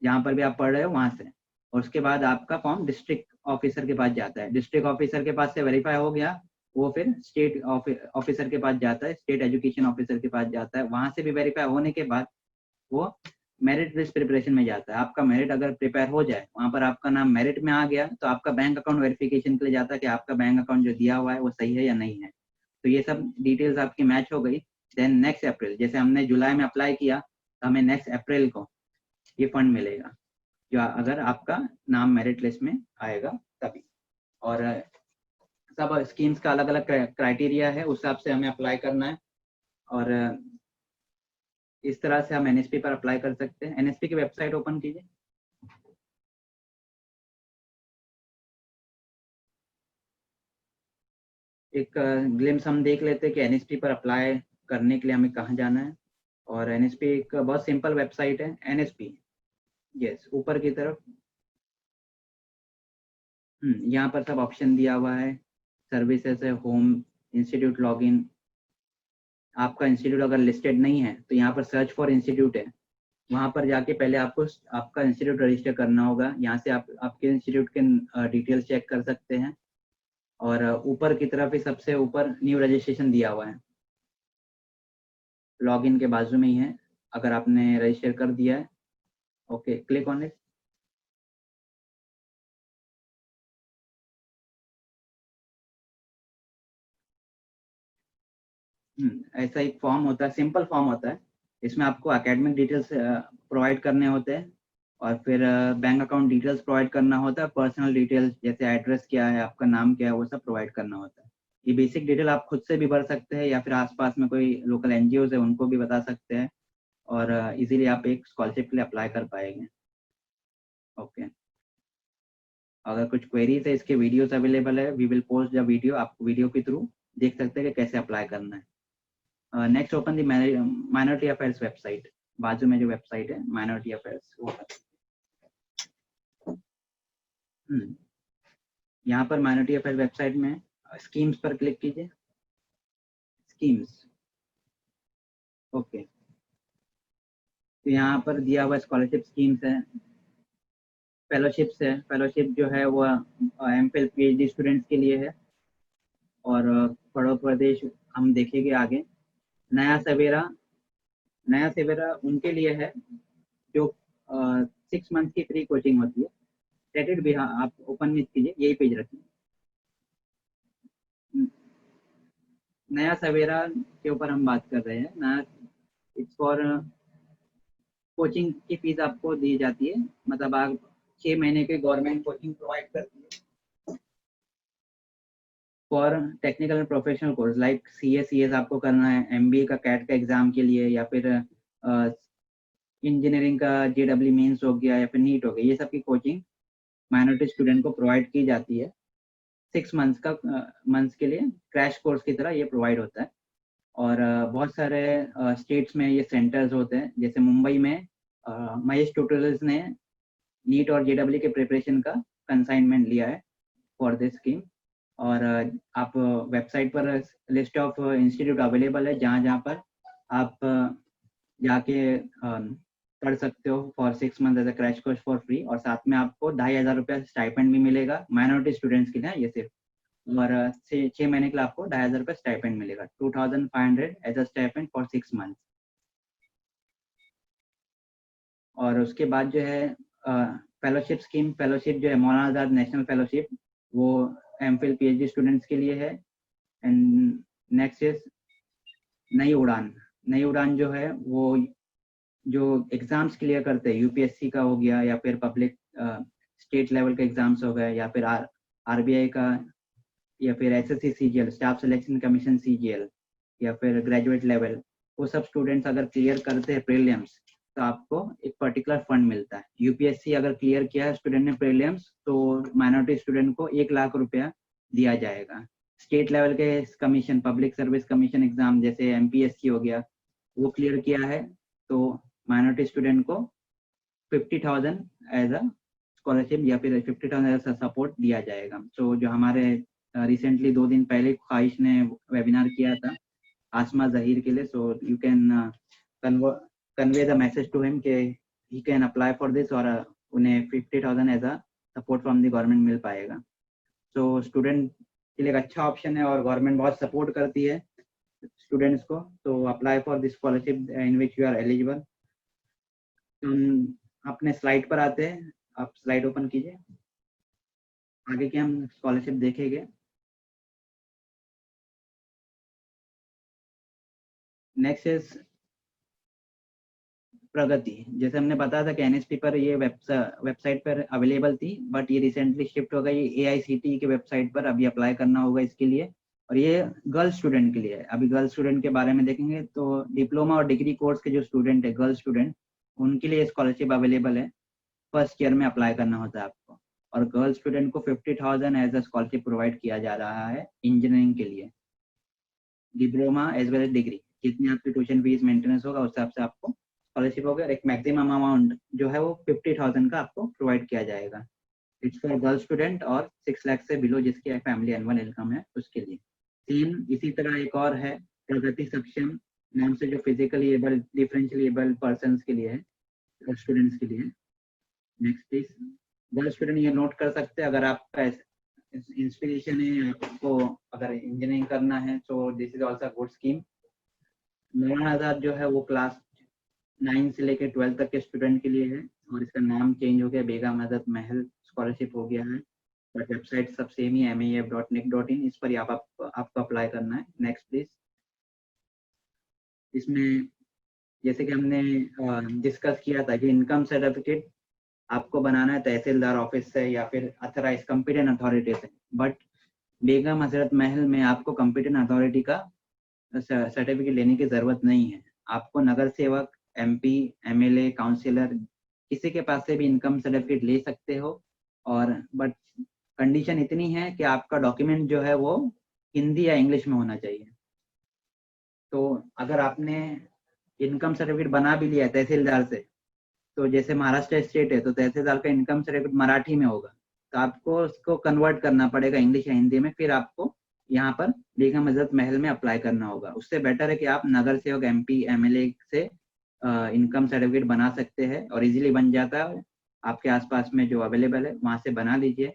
जहाँ पर भी आप पढ़ रहे हो वहाँ से। और उसके बाद आपका फॉर्म डिस्ट्रिक्ट ऑफिसर के पास जाता है। डिस्ट्रिक्ट ऑफिसर के पास से वेरीफाई हो गया, वो फिर स्टेट ऑफिसर के पास जाता है, स्टेट एजुकेशन ऑफिसर के पास जाता है। वहाँ से भी वेरीफाई होने के बाद वो मेरिट लिस्ट प्रिपरेशन में जाता है। आपका मेरिट अगर प्रिपेयर हो जाए, वहाँ पर आपका नाम मेरिट में आ गया, तो आपका बैंक अकाउंट वेरिफिकेशन के लिए जाता है कि आपका बैंक अकाउंट जो दिया हुआ है वो सही है या नहीं है। तो ये सब डिटेल्स आपकी मैच हो गई, देन नेक्स्ट अप्रैल, जैसे हमने जुलाई में अप्लाई किया तो हमें नेक्स्ट अप्रैल को ये फंड मिलेगा, जो अगर आपका नाम मेरिट लिस्ट में आएगा तभी। और सब स्कीम्स का अलग अलग क्राइटेरिया है, उस हिसाब से हमें अप्लाई करना है। और इस तरह से हम NSP पर अप्लाई कर सकते हैं। NSP की वेबसाइट ओपन कीजिए। एक ग्लिम्स हम देख लेते हैं कि NSP पर अप्लाई करने के लिए हमें कहाँ जाना है। और NSP एक बहुत सिंपल वेबसाइट है, NSP, यस, ऊपर की तरफ यहाँ पर सब ऑप्शन दिया हुआ है। सर्विसेज है, होम, इंस्टीट्यूट लॉगिन। आपका इंस्टीट्यूट अगर लिस्टेड नहीं है तो यहाँ पर सर्च फॉर इंस्टीट्यूट है, वहाँ पर जाके पहले आपको आपका इंस्टीट्यूट रजिस्टर करना होगा। यहाँ से आप आपके इंस्टीट्यूट के डिटेल्स चेक कर सकते हैं। और ऊपर की तरफ ही सबसे ऊपर न्यू रजिस्ट्रेशन दिया हुआ है। लॉगिन के बाजू में ही है अगर आपने रजिस्टर कर दिया है। Okay, click on it. ऐसा एक फॉर्म होता है, सिंपल फॉर्म होता है। इसमें आपको एकेडमिक डिटेल्स प्रोवाइड करने होते हैं और फिर बैंक अकाउंट डिटेल्स प्रोवाइड करना होता है, पर्सनल डिटेल्स जैसे एड्रेस क्या है, आपका नाम क्या है, वो सब प्रोवाइड करना होता है। ये बेसिक डिटेल आप खुद से भी भर सकते हैं या फिर आसपास में कोई लोकल एनजीओ है उनको भी बता सकते हैं और इजीली आप एक स्कॉलरशिप के लिए अप्लाई कर पाएंगे। ओके, अगर कुछ क्वेरीज है, इसके वीडियोस अवेलेबल है, we will post the video, आप वीडियो के थ्रू देख सकते हैं कि कैसे अप्लाई करना है। Next open the minority affairs website, बाजू में जो वेबसाइट है माइनॉरिटी अफेयर्स वो। यहाँ पर माइनॉरिटी अफेयर वेबसाइट में स्कीम्स पर क्लिक कीजिए। स्कीम्स, ओके, तो यहाँ पर दिया हुआ स्कॉलरशिप स्कीम्स है, फेलोशिप्स है। फेलोशिप जो है वो एमफिल पीएचडी स्टूडेंट्स के लिए है और पढ़ो प्रदेश हम देखेंगे आगे। नया सवेरा, नया सवेरा उनके लिए है जो 6 मंथ की फ्री कोचिंग होती है। स्टेटेड भी, हाँ, आप ओपन में कीजिए, यही पेज रखिए। नया सवेरा के ऊपर हम बात कर रहे हैं। नया इट्स फॉर कोचिंग की फीस आपको दी जाती है, मतलब आप 6 महीने के गवर्नमेंट कोचिंग प्रोवाइड करती है for technical and professional course like CS आपको करना है, एमबीए का कैट का एग्जाम के लिए, या फिर इंजीनियरिंग का जेडब्ल्यू मेंस हो गया या फिर नीट हो गया, ये सब की कोचिंग माइनॉरिटी स्टूडेंट को प्रोवाइड की जाती है। 6 मंथ्स के लिए क्रैश कोर्स की तरह ये प्रोवाइड होता है। और बहुत सारे स्टेट्स में ये सेंटर्स होते हैं, जैसे मुंबई में महेश ट्यूटोरियल्स ने नीट और जेडब्ल्यू के प्रिपरेशन का कंसाइनमेंट लिया है फॉर दिस स्कीम। और आप वेबसाइट पर लिस्ट ऑफ इंस्टीट्यूट अवेलेबल है जहाँ जहाँ पर आप जाके पढ़ सकते हो for 6 month as a crash course for free. और साथ में आपको 2,500 रुपया स्टाइपेंड भी मिलेगा माइनॉरिटी स्टूडेंट्स के लिए, ये सिर्फ। और 6 महीने के लिए आपको 2,500 रुपया स्टाइपेंड मिलेगा, 2,500 as a stipend for 6 month. और उसके बाद जो है फेलोशिप स्कीम, फेलोशिप जो है मौलाना आजाद नेशनल फेलोशिप, वो एमफिल पीएचडी स्टूडेंट्स के लिए है। एंड नेक्स्ट इज नई उड़ान। नई उड़ान जो है वो जो एग्जाम्स क्लियर करते हैं, यूपीएससी का हो गया या फिर पब्लिक स्टेट लेवल के एग्जाम्स हो गए या फिर आरबीआई का या फिर SSC CGL, staff selection commission CGL, या फिर ग्रेजुएट लेवल, वो सब स्टूडेंट्स अगर क्लियर करते हैं प्रीलिम्स तो आपको एक पर्टिकुलर फंड मिलता है। यूपीएससी अगर क्लियर किया है स्टूडेंट ने प्रीलिम्स तो माइनॉरिटी स्टूडेंट को 1 लाख रुपया दिया जाएगा। स्टेट लेवल के commission, public service commission exam जैसे एमपीएससी हो गया, वो क्लियर किया है तो माइनॉरिटी स्टूडेंट को 50,000 एज अ स्कॉलरशिप या फिर 50,000 एज अ सपोर्ट दिया जाएगा। तो जो हमारे रिसेंटली 2 दिन पहले ख्वाहिश ने वेबिनार किया था आसमा जहीर के लिए, so you can convey the message to him कि he can apply for this और उन्हें 50,000 as a support from the government मिल पाएगा। तो स्टूडेंट के लिए एक अच्छा ऑप्शन है और गवर्नमेंट बहुत सपोर्ट करती है स्टूडेंट्स को। तो apply for this scholarship in which you are eligible. अपने स्लाइड पर आते हैं, आप स्लाइड ओपन कीजिए, आगे के हम स्कॉलरशिप देखेंगे। नेक्स्ट इज प्रगति। जैसे हमने बताया था कि एनएसपी पर ये वेबसाइट पर अवेलेबल थी, बट ये रिसेंटली शिफ्ट हो गई एआईसीटी की वेबसाइट पर। अभी अप्लाई करना होगा इसके लिए और ये गर्ल्स स्टूडेंट के लिए है। अभी गर्ल्स स्टूडेंट के बारे में देखेंगे तो डिप्लोमा और डिग्री कोर्स के जो स्टूडेंट है, गर्ल्स स्टूडेंट, उनके लिए स्कॉलरशिप अवेलेबल है। फर्स्ट ईयर में अप्लाई करना होता है आपको। और गर्ल्स स्टूडेंट को 50,000 एज अ स्कॉलरशिप प्रोवाइड किया जा रहा है इंजीनियरिंग के लिए, diploma as well as degree. जितनी आपकी ट्यूशन फीस मेंटेनेंस होगा उस हिसाब से आपको स्कॉलरशिप होगा। एक मैक्सिमम अमाउंट जो है वो 50,000 का आपको प्रोवाइड किया जाएगा। इट्स फॉर गर्ल्स स्टूडेंट और 6 लाख से बिलो जिसकी फैमिली एनुअल इनकम है उसके लिए। सेम इसी तरह एक और है प्रगति सक्षम नाम से, जो physically able, differentially able person के लिए है, स्टूडेंट्स के लिए। Next please. गर्ल्स स्टूडेंट ये नोट कर सकते हैं, अगर आपका इंस्पिरेशन है आपको अगर इंजीनियरिंग करना है, तो this is also good scheme. मौलाना आज़ाद जो है वो क्लास 9 से लेकर 12 तक के स्टूडेंट के लिए है, और इसका नाम चेंज हो गया, बेगम आज़ाद महल स्कॉलरशिप हो गया है, बट वेबसाइट सब सेम ही maef.nic.in, इस पर ही आपको अप्लाई करना है। Next please. इसमें जैसे कि हमने डिस्कस किया था कि इनकम सर्टिफिकेट आपको बनाना है तहसीलदार ऑफिस से या फिर अथराइज कॉम्पिटेंट अथॉरिटी से, बट बेगम हजरत महल में आपको कॉम्पिटेंट अथॉरिटी का सर्टिफिकेट लेने की जरूरत नहीं है। आपको नगर सेवक, MP, MLA, काउंसिलर किसी के पास से भी इनकम सर्टिफिकेट ले सकते हो, और बट कंडीशन इतनी है कि आपका डॉक्यूमेंट जो है वो हिंदी या इंग्लिश में होना चाहिए। तो अगर आपने इनकम सर्टिफिकेट बना भी लिया है तहसीलदार से, तो जैसे महाराष्ट्र स्टेट है तो तहसीलदार का इनकम सर्टिफिकेट मराठी में होगा, तो आपको उसको कन्वर्ट करना पड़ेगा इंग्लिश या हिंदी में, फिर आपको यहाँ पर बेगम हजरत महल में अप्लाई करना होगा। उससे बेटर है कि आप नगर सेवक, MP, MLA से इनकम सर्टिफिकेट बना सकते हैं और इजीली बन जाता है। आपके आसपास में जो अवेलेबल है वहां से बना लीजिए।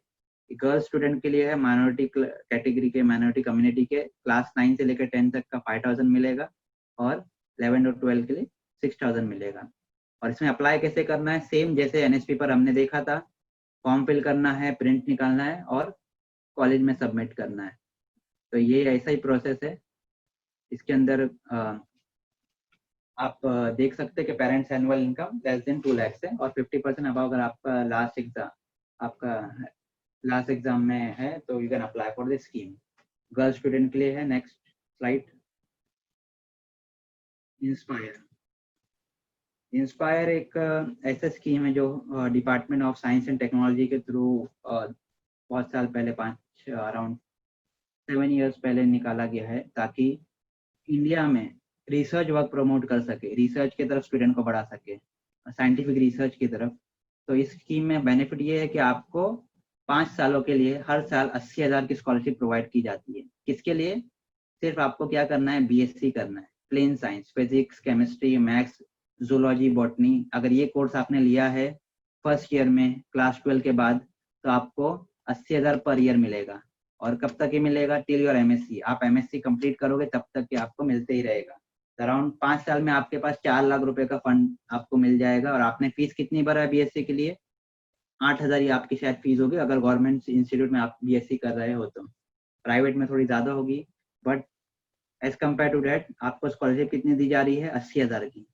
गर्ल्स स्टूडेंट के लिए है, माइनॉरिटी कैटेगरी के, माइनॉरिटी कम्युनिटी के क्लास 9 से लेकर 10 तक का 5000 मिलेगा, और 11 और 12 के लिए 6000 मिलेगा। और इसमें अप्लाई कैसे करना है, सेम जैसे NSP पर हमने देखा था, फॉर्म फिल करना है, प्रिंट निकालना है और कॉलेज में सबमिट करना है। तो ये ऐसा ही प्रोसेस है। इसके अंदर आप देख सकते हैं कि parents annual income less than 2 lakh है, और 50% अबव अगर आपका लास्ट एग्जाम में है तो you can apply for this scheme. Girls student के लिए है। Next slide. इंस्पायर एक ऐसा स्कीम है जो department of science and technology के थ्रू बहुत साल पहले, अराउंड 7 इयर्स पहले निकाला गया है, ताकि इंडिया में रिसर्च वर्क प्रमोट कर सके, रिसर्च की तरफ स्टूडेंट को बढ़ा सके, साइंटिफिक रिसर्च की तरफ। तो इस स्कीम में बेनिफिट ये है कि आपको 5 सालों के लिए हर साल 80,000 की स्कॉलरशिप प्रोवाइड की जाती है। किसके लिए? सिर्फ आपको क्या करना है, BSc करना है, plain science, physics, chemistry, maths, zoology, botany. अगर ये कोर्स आपने लिया है फर्स्ट ईयर में क्लास 12 के बाद, तो आपको 80,000 पर ईयर मिलेगा। और कब तक ये मिलेगा? Till your MSc। आप MSc कंप्लीट करोगे तब तक ये आपको मिलते ही रहेगा। अराउंड 5 साल में आपके पास 4 लाख रुपए का फंड आपको मिल जाएगा। और आपने फीस कितनी भरा है BSc के लिए? 8,000 ही आपकी शायद फीस होगी, अगर गवर्नमेंट इंस्टीट्यूट में आप BSc कर रहे हो तो। प्राइवेट में थोड़ी ज्यादा होगी, but as compare to date आपको स्कॉलरशिप कितनी दी जा रही है? 80,000 की।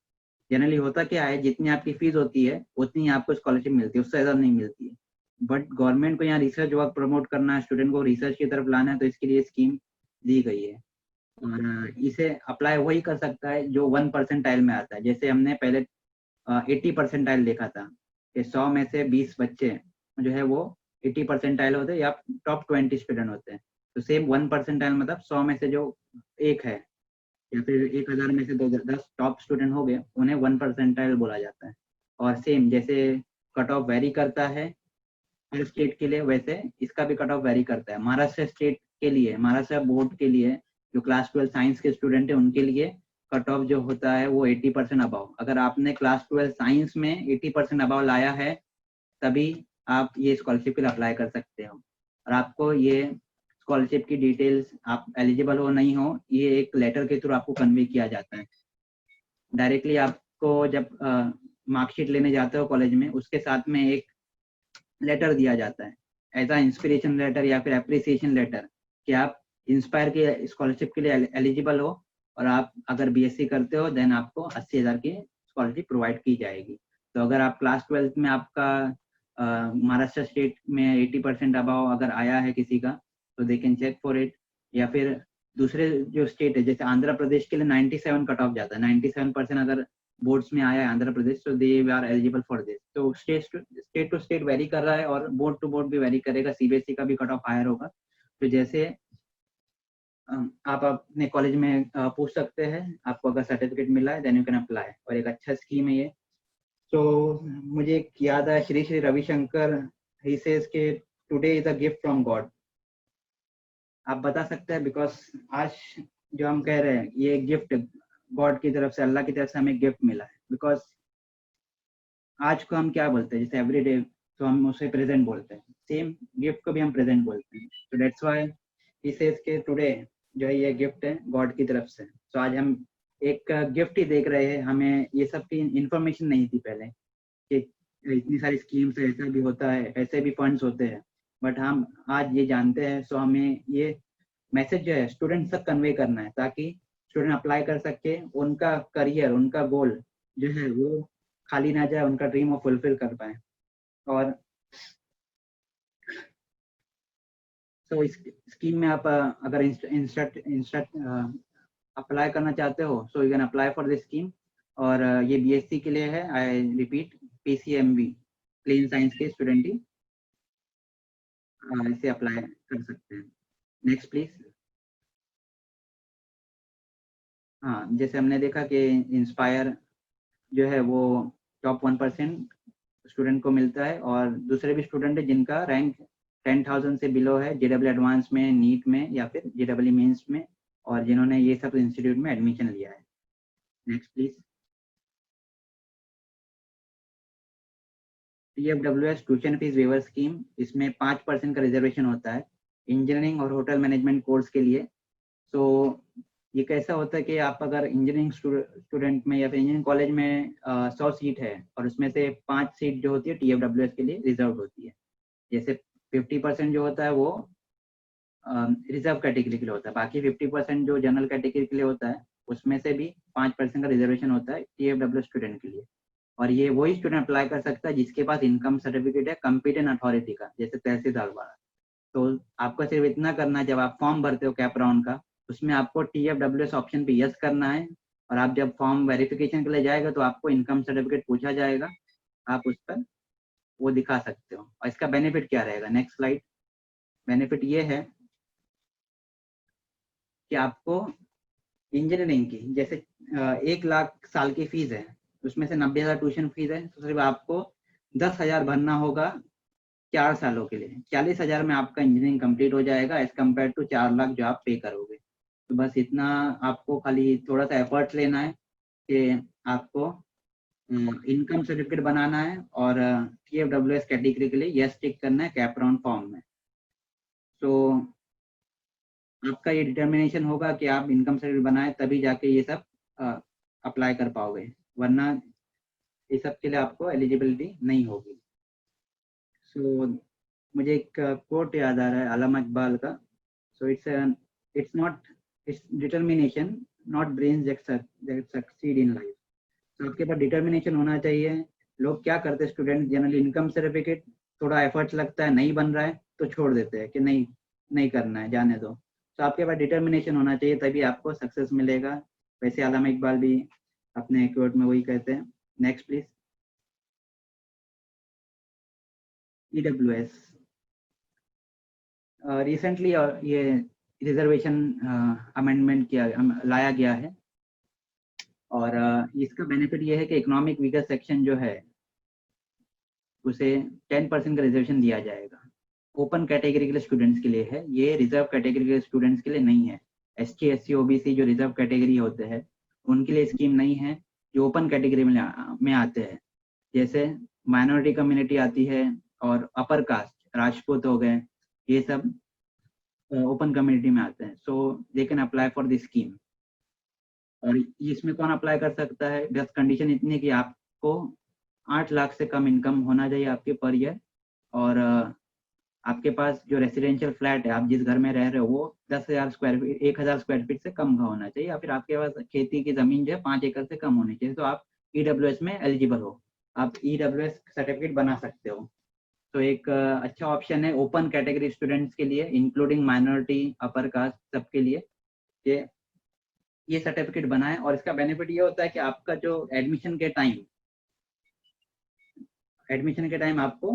जनरली होता क्या है, जितनी आपकी फीस होती है उतनी आपको स्कॉलरशिप मिलती है, उससे ज्यादा नहीं मिलती है। बट गवर्नमेंट को यहाँ रिसर्च वर्क प्रमोट करना है, स्टूडेंट को रिसर्च की तरफ लाना है, तो इसके लिए स्कीम दी गई है। और इसे अप्लाई वही कर सकता है जो 1 परसेंटाइल में आता है। जैसे हमने पहले 80 परसेंटाइल देखा था कि 100 में से 20 बच्चे जो है वो 80 परसेंटाइल होते हैं या टॉप 20 स्टूडेंट होते हैं। तो सेम 1 परसेंटाइल मतलब 100 में से जो एक है, या फिर 1000 में से 10 टॉप स्टूडेंट हो गए, उन्हें 1 परसेंटाइल बोला जाता है। और सेम जैसे कट ऑफ वेरी करता है हर स्टेट के लिए, वैसे इसका भी कट ऑफ वेरी करता है। महाराष्ट्र स्टेट के लिए, महाराष्ट्र बोर्ड के लिए, जो क्लास 12 साइंस के स्टूडेंट है उनके लिए कट ऑफ जो होता है वो 80% अबाव। अगर आपने क्लास 12 साइंस में 80% अबाव लाया है, तभी आप ये स्कॉलरशिप के लिए अप्लाई कर सकते हो। और आपको ये स्कॉलरशिप की डिटेल्स, आप एलिजिबल हो नहीं हो, ये एक लेटर के थ्रू आपको कन्वे किया जाता है। डायरेक्टली आपको जब मार्कशीट लेने जाते हो कॉलेज में, उसके साथ में एक लेटर दिया जाता है, एज अ इंस्पिरेशन लेटर या फिर अप्रिसिएशन लेटर, कि आप इंस्पायर के स्कॉलरशिप के लिए एलिजिबल हो, और आप अगर BSc करते हो देन आपको 80,000 की स्कॉलरशिप प्रोवाइड की जाएगी। तो अगर आप क्लास 12 में आपका महाराष्ट्र स्टेट में 80% अबाव अगर आया है किसी का, तो they can check for it. या फिर दूसरे जो स्टेट है, जैसे आंध्र प्रदेश के लिए 97 कट ऑफ जाता है, 97% अगर बोर्ड्स में आया है आंध्र प्रदेश, तो they are eligible for this. तो स्टेट टू स्टेट वेरी कर रहा है, और बोर्ड टू बोर्ड भी वेरी करेगा। CBSE का भी कट ऑफ हायर होगा। तो जैसे आप अपने कॉलेज में पूछ सकते हैं, आपको अगर सर्टिफिकेट मिला है देन यू कैन अप्लाई, और एक अच्छा स्कीम है ये। तो मुझे एक याद है, श्री श्री रविशंकर ही सेज के today is a gift from God. आप बता सकते हैं, बिकॉज आज जो हम कह रहे हैं ये गिफ्ट गॉड की तरफ से, अल्लाह की तरफ से हमें गिफ्ट मिला है। बिकॉज आज को हम क्या बोलते हैं, जैसे एवरी डे तो हम उसे प्रेजेंट बोलते हैं, सेम गिफ्ट को भी हम प्रेजेंट बोलते हैं। तो डेट्स व्हाई ही सेज के टुडे जो है ये गिफ्ट है गॉड की तरफ से। तो आज हम एक गिफ्ट ही देख रहे हैं, हमें ये सब की इंफॉर्मेशन नहीं थी पहले कि इतनी सारी स्कीम्स है, ऐसा भी होता है, ऐसे भी फंड्स होते हैं, बट हम आज ये जानते हैं। सो हमें ये मैसेज जो है स्टूडेंट तक कन्वे करना है ताकि स्टूडेंट अप्लाई कर सके, उनका करियर, उनका गोल जो है वो खाली ना जाए, उनका ड्रीम वो फुलफिल कर पाए। और तो इस स्कीम में आप अगर इंस्ट्रक्ट अप्लाई करना चाहते हो, सो you can apply for this scheme. और ये बीएससी के लिए है, I repeat, PCMB clean science के स्टूडेंट ही इसे अप्लाई कर सकते हैं। Next please. हाँ, जैसे हमने देखा कि इंस्पायर जो है वो टॉप 1% स्टूडेंट को मिलता है, और दूसरे भी स्टूडेंट है जिनका रैंक 10,000 से बिलो है जेडब्ल्यू एडवांस में, नीट में या फिर जेडब्ल्यू मेंस में, और जिन्होंने ये सब इंस्टीट्यूट में एडमिशन लिया है। Next please. TFWS tuition fee waiver scheme, इसमें 5% का रिजर्वेशन होता है इंजीनियरिंग और होटल मैनेजमेंट कोर्स के लिए। तो ये कैसा होता है कि आप अगर इंजीनियरिंग स्टूडेंट में या फिर इंजीनियरिंग कॉलेज में 100 सीट है और उसमें से 5 सीट जो होती है TFWS के लिए रिजर्व होती है। जैसे 50% जो होता है वो रिजर्व कैटेगरी के लिए होता है, बाकी 50% जो जनरल कैटेगरी के लिए होता है उसमें से भी 5% का रिजर्वेशन होता है TFWS स्टूडेंट के लिए। और ये वही स्टूडेंट अप्लाई कर सकता है जिसके पास इनकम सर्टिफिकेट है कॉम्पिटेंट अथॉरिटी का, जैसे तहसीलदार वाला। तो आपको सिर्फ इतना करना है, जब आप फॉर्म भरते हो कैप राउंड का, उसमें आपको TFWS ऑप्शन पे यस करना है, और आप जब फॉर्म वेरिफिकेशन के लिए जाएगा तो आपको इनकम सर्टिफिकेट पूछा जाएगा, आप उस पर वो दिखा सकते हो। और इसका बेनिफिट क्या रहेगा, नेक्स्ट स्लाइड। बेनिफिट ये है कि आपको इंजीनियरिंग की जैसे 1 लाख साल की फीस है, उसमें से 90,000 ट्यूशन फीस है, तो सिर्फ आपको 10,000 भरना होगा 4 सालों के लिए। 40,000 में आपका इंजीनियरिंग कंप्लीट हो जाएगा एज कम्पेयर टू 4 लाख जो आप पे करोगे। तो बस इतना आपको खाली थोड़ा सा एफर्ट्स लेना है कि आपको इनकम सर्टिफिकेट बनाना है और TFWS कैटेगरी के लिए यस टिक करना है कैप राउंड फॉर्म में। तो आपका ये डिटर्मिनेशन होगा कि आप इनकम सर्टिफिकेट बनाए तभी जाके ये सब अप्लाई कर पाओगे, वरना ये सब के लिए आपको एलिजिबिलिटी नहीं होगी। सो मुझे एक कोट याद आ रहा है अल्लामा इकबाल का। So it's not, it's determination not brains that succeed in life. तो आपके पास डिटर्मिनेशन होना चाहिए। लोग क्या करते हैं स्टूडेंट, जनरली इनकम सर्टिफिकेट थोड़ा एफर्ट्स लगता है, नहीं बन रहा है तो छोड़ देते हैं कि नहीं करना है, जाने दो। तो आपके पास डिटर्मिनेशन होना चाहिए, तभी आपको सक्सेस मिलेगा। वैसे अल्लामा इकबाल भी अपने कोट में वही कहते हैं। Next please. EWS रिसेंटली ये रिजर्वेशन अमेंडमेंट लाया गया है, और इसका बेनिफिट ये है कि इकोनॉमिक वीकर सेक्शन जो है उसे 10% का रिजर्वेशन दिया जाएगा। ओपन कैटेगरी के लिए स्टूडेंट्स के लिए है, ये रिजर्व कैटेगरी के स्टूडेंट्स के लिए नहीं है। ST SC OBC जो रिजर्व कैटेगरी होते हैं उनके लिए स्कीम नहीं है, जो ओपन कैटेगरी में आते हैं, जैसे माइनॉरिटी कम्युनिटी आती है और अपर कास्ट राजपूत हो गए, ये सब ओपन कम्युनिटी में आते हैं। So they can apply for this scheme. और इसमें कौन अप्लाई कर सकता है, बस कंडीशन इतनी है कि आपको 8 लाख से कम इनकम होना चाहिए आपके पर ईयर, और आपके पास जो रेसिडेंशियल फ्लैट है, आप जिस घर में रह रहे हो, वो 10,000 स्क्वायर फीट 1,000 स्क्वायर फीट से कम का होना चाहिए, या फिर आपके पास खेती की जमीन जो है 5 एकड़ से कम होनी चाहिए, तो आप EWS में एलिजिबल हो, आप EWS सर्टिफिकेट बना सकते हो। तो एक अच्छा ऑप्शन है ओपन कैटेगरी स्टूडेंट्स के लिए, इंक्लूडिंग माइनॉरिटी, अपर कास्ट, सबके लिए ये सर्टिफिकेट बनाएं। और इसका बेनिफिट ये होता है कि आपका जो एडमिशन के टाइम आपको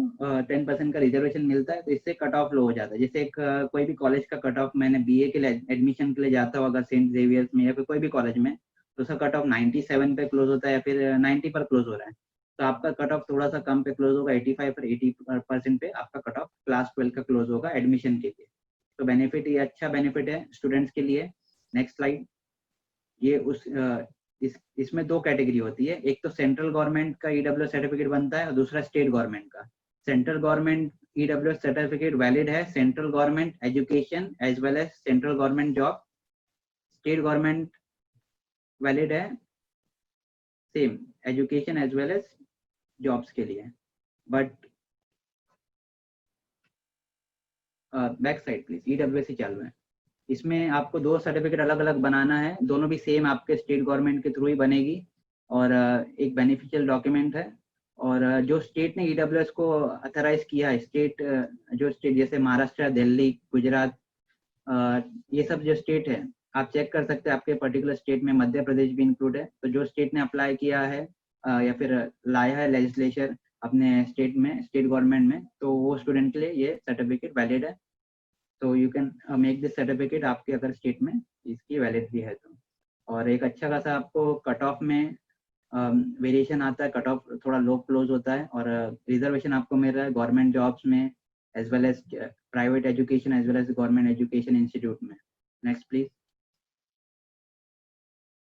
10% का रिजर्वेशन मिलता है, तो इससे कट ऑफ लो हो जाता है। जैसे एक कोई भी कॉलेज का कट ऑफ, मैंने BA के लिए एडमिशन के लिए जाता हूँ अगर सेंट जेवियर्स में या फिर कोई भी कॉलेज में, तो उसका कट ऑफ 97 पे क्लोज होता है या फिर 90 पर क्लोज हो रहा है। तो आपका कट ऑफ थोड़ा सा कम पे क्लोज होगा, 85 पर 80% पे आपका कट ऑफ क्लास 12 का क्लोज होगा एडमिशन के लिए। तो बेनिफिट, ये अच्छा बेनिफिट है स्टूडेंट्स के लिए। Next slide. ये इसमें 2 कैटेगरी होती है, एक तो सेंट्रल गवर्नमेंट का EWS सर्टिफिकेट बनता है और दूसरा स्टेट गवर्नमेंट का। Central government EWS certificate valid है central government education as well as central government job. State government valid है same education as well as jobs के लिए। But back side please, EWS चालू है। इसमें आपको 2 सर्टिफिकेट अलग अलग बनाना है, दोनों भी सेम आपके स्टेट गवर्नमेंट के थ्रू ही बनेगी और एक बेनिफिशियल डॉक्यूमेंट है। और जो स्टेट ने ईडब्ल्यूएस को अथराइज किया है, स्टेट जो स्टेट जैसे महाराष्ट्र, दिल्ली, गुजरात, ये सब जो स्टेट है आप चेक कर सकते हैं आपके पर्टिकुलर स्टेट में मध्य प्रदेश भी इंक्लूड है। तो जो स्टेट ने अप्लाई किया है या फिर लाया है लेजिस्लेचर अपने स्टेट में, स्टेट गवर्नमेंट में, तो वो स्टूडेंट के लिए ये सर्टिफिकेट वैलिड है। तो you can make this certificate आपके अगर स्टेट में इसकी वैलिडिटी है तो। और एक अच्छा खासा आपको कट ऑफ में वेरिएशन आता है, कट ऑफ थोड़ा लो क्लोज होता है और रिजर्वेशन आपको मिल रहा है गवर्नमेंट जॉब्स में as well as private education as well as government education institute में। Next please.